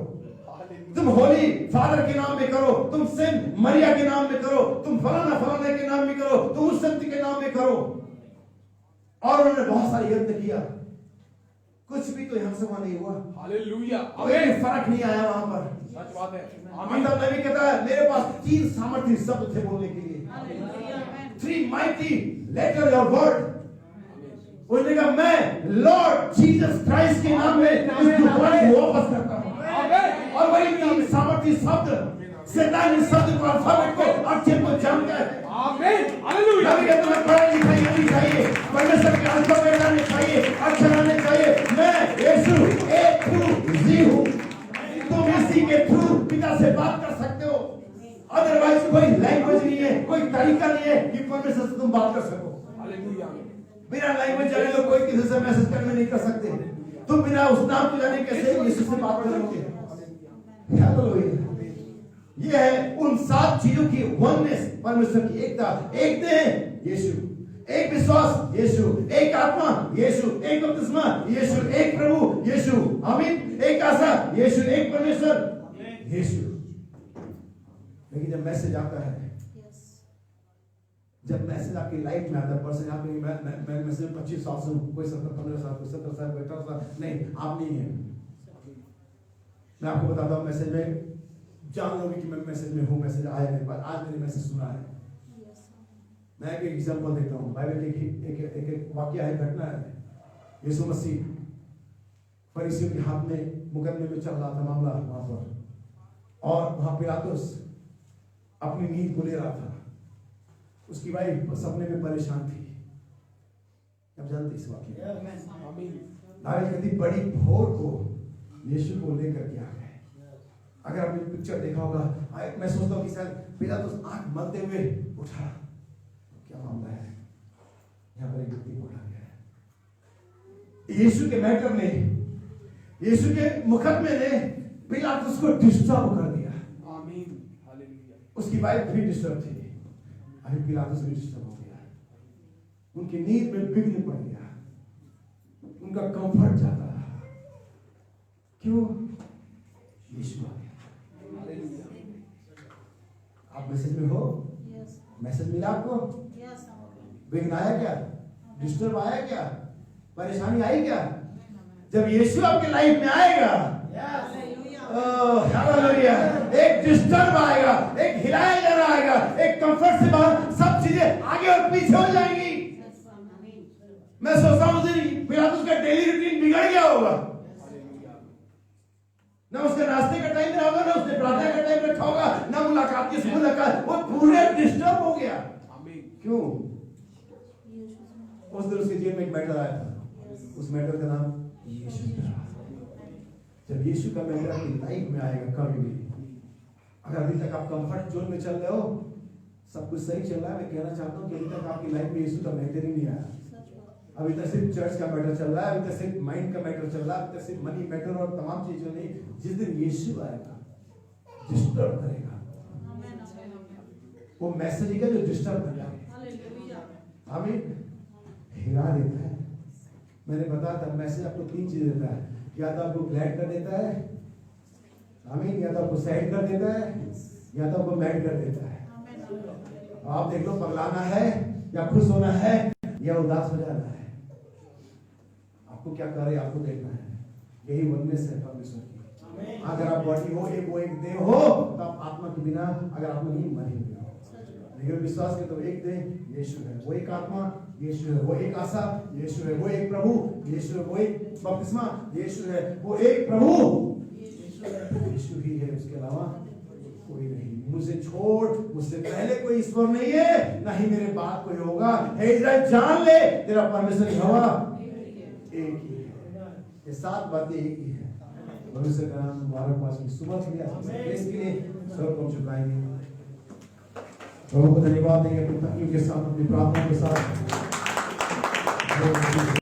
तुम होली फादर के नाम में करो, तुम सेंट मरिया के नाम में करो, तुम फलाना फलाने के नाम में करो, तुम उस संत के नाम में करो। और उन्होंने बहुत सारे यत्न किया, कुछ भी तो यहां से वहां नहीं हुआ। हालेलुया। कोई फर्क नहीं आया वहां पर। सच बात है। मतलब नबी कहता है मेरे पास 3 सामर्थ्य शब्द थे बोलने के लिए, 3 mighty letter your word। उसने कहा मैं लॉर्ड जीसस क्राइस्ट के नाम में इस तूफान को वापस करता हूं। और वही 3 सामर्थ्य शब्द, शैतान इस शब्द को, अल्फाबेट को, अक्षर को जानता है। आमीन। हालेलुया। नबी कहता है पढ़ाई लिखाई आनी चाहिए, परमेश्वर के अल्फाबेट आने चाहिए, अक्षर आने चाहिए। मैं यीशु A through Z हूं। तुम इसी के थ्रू पिता से बात कर सकते हो। अदरवाइज कोई लैंग्वेज नहीं है, कोई तरीका नहीं है कि परमेश्वर से तुम बात कर सको। हालेलुया। बिना बिना लैंग्वेज जाने तो कोई किसी से मैसेज करने नहीं कर सकते। तुम बिना उस नाम को जाने कैसे यीशु से बात करोगे? हालेलुया। ये है उन 7 चीजों की वननेस, परमेश्वर की एकता। एक देह यीशु, एक विश्वास यीशु, एक आत्मा यीशु, एक बपतिस्मा यीशु, एक प्रभु यीशु। आमीन। एक आशा यीशु, एक परमेश्वर यीशु। लेकिन जब मैसेज आता है, जब मैसेज आपकी लाइफ में आता है, पर्सन आप नहीं, मैं मैसेज 25 साल से हूं, कोई 70-15 साल, कोई 70 साल, कोई 18 साल, नहीं, आप नहीं है। मैं आपको बताता हूँ, मैसेज में जान लोगे कि मैं मैसेज में हूँ, मैसेज आया मेरे पास, आज मैंने मैसेज सुना है। मैं एक एग्जांपल देता हूँ, बाइबल की एक वाक्य है, घटना है। यीशु मसीह फरीसियों के हाथ में मुकदमे में चल रहा था मामला वहां पर, और वहां पिलातुस अपनी नींद को ले रहा था। उसकी वाइफ सपने में परेशान थी। अब जानते इस वाक्य दाऊद कहती बड़ी भोर को यीशु को लेकर के आ गए। अगर आपने पिक्चर देखा होगा, मैं सोचता हूँ कि शायद पिलातुस आंख मलते हुए उठा, क्या मामला है, यहाँ पर एक व्यक्ति पकड़ा गया है। यीशु के मैटर ने, यीशु के मुकदमे ने पिलातुस को डिस्टर्ब कर दिया। आमीन, हालेलुया। उसकी वाइफ भी डिस्टर्ब थी, अभी पिलातुस भी डिस्टर्ब हो गया, उनकी नींद में विघ्न पड़ गया, उनका कंफर्ट जाता रहा। क्यों? यीशु आ गया। हालेलुया। आप मैसेज में हो? मैसेज मिला आपको? विघ्न आया क्या? डिस्टर्ब आया क्या? परेशानी आई क्या? जब यीशु आपके लाइफ में आएगा, हालेलुया, एक डिस्टर्ब आएगा, एक हिलाया जाना आएगा, एक कंफर्ट से बाहर सब चीजें आगे और पीछे हो जाएंगी। मैं सोचता हूँ पिलातुस का डेली रूटीन बिगड़ गया होगा, ना उसके नाश्ते का टाइम रहा होगा, ना उसने प्रार्थना का टाइम रखा होगा, ना मुलाकात की मुलाकात, वो पूरे डिस्टर्ब हो गया। क्यों? उस दिन उसके जेल में एक मैटर आया था, उस मैटर का नाम यीशु था। जब यीशु का मैटर आपकी लाइफ में आएगा कभी भी, अगर अभी तक आप कंफर्ट जोन में चल रहे हो, सब कुछ सही चल रहा है, मैं कहना चाहता हूँ कि अभी तक आपकी लाइफ में यीशु का मैटर ही नहीं आया। अभी तक सिर्फ चर्च का मैटर चल रहा है, अभी तक सिर्फ माइंड का मैटर चल रहा है, अभी तक सिर्फ मनी मैटर और तमाम चीजें नहीं। जिस दिन यीशु आएगा, डिस्टर्ब करेगा, वो मैसेज ही का जो डिस्टर्ब करेगा, हमें हिला देता है। मैंने बताया था मैसेज आपको 3 चीज देता है, या तो आपको ग्लैड कर देता है, आमीन, या तो आपको सैड कर देता है, या तो आपको मैड कर देता है। आप देख लो, पगलाना है या खुश होना है या उदास हो जाना है, आपको क्या करे, आपको देखना है। यही वननेस है परमेश्वर की। अगर आप बॉडी हो, एक वो एक देह हो, तो आप आत्मा के बिना, अगर आत्मा नहीं मरी हुई हो, लेकिन विश्वास के तो एक देह यीशु है, वो एक आत्मा यीशु है, वो एक आशा यीशु है, वो एक प्रभु यीशु है, वो एक बपतिस्मा यीशु है, वो एक प्रभु यीशु ही है, उसके अलावा कोई नहीं। मुझे छोड़, मुझसे पहले कोई ईश्वर नहीं है, ना ही मेरे बाद कोई होगा। हे इज़राइल, जान ले, तेरा परमेश्वर यहोवा एक ही है। ये 7 बातें एक ही है। भविष्य का नाम मुबारक सुबह के लिए इसके लिए सब को चुकाएंगे। प्रभु को धन्यवाद देंगे अपनी पत्नियों के साथ, अपनी प्रार्थना के साथ।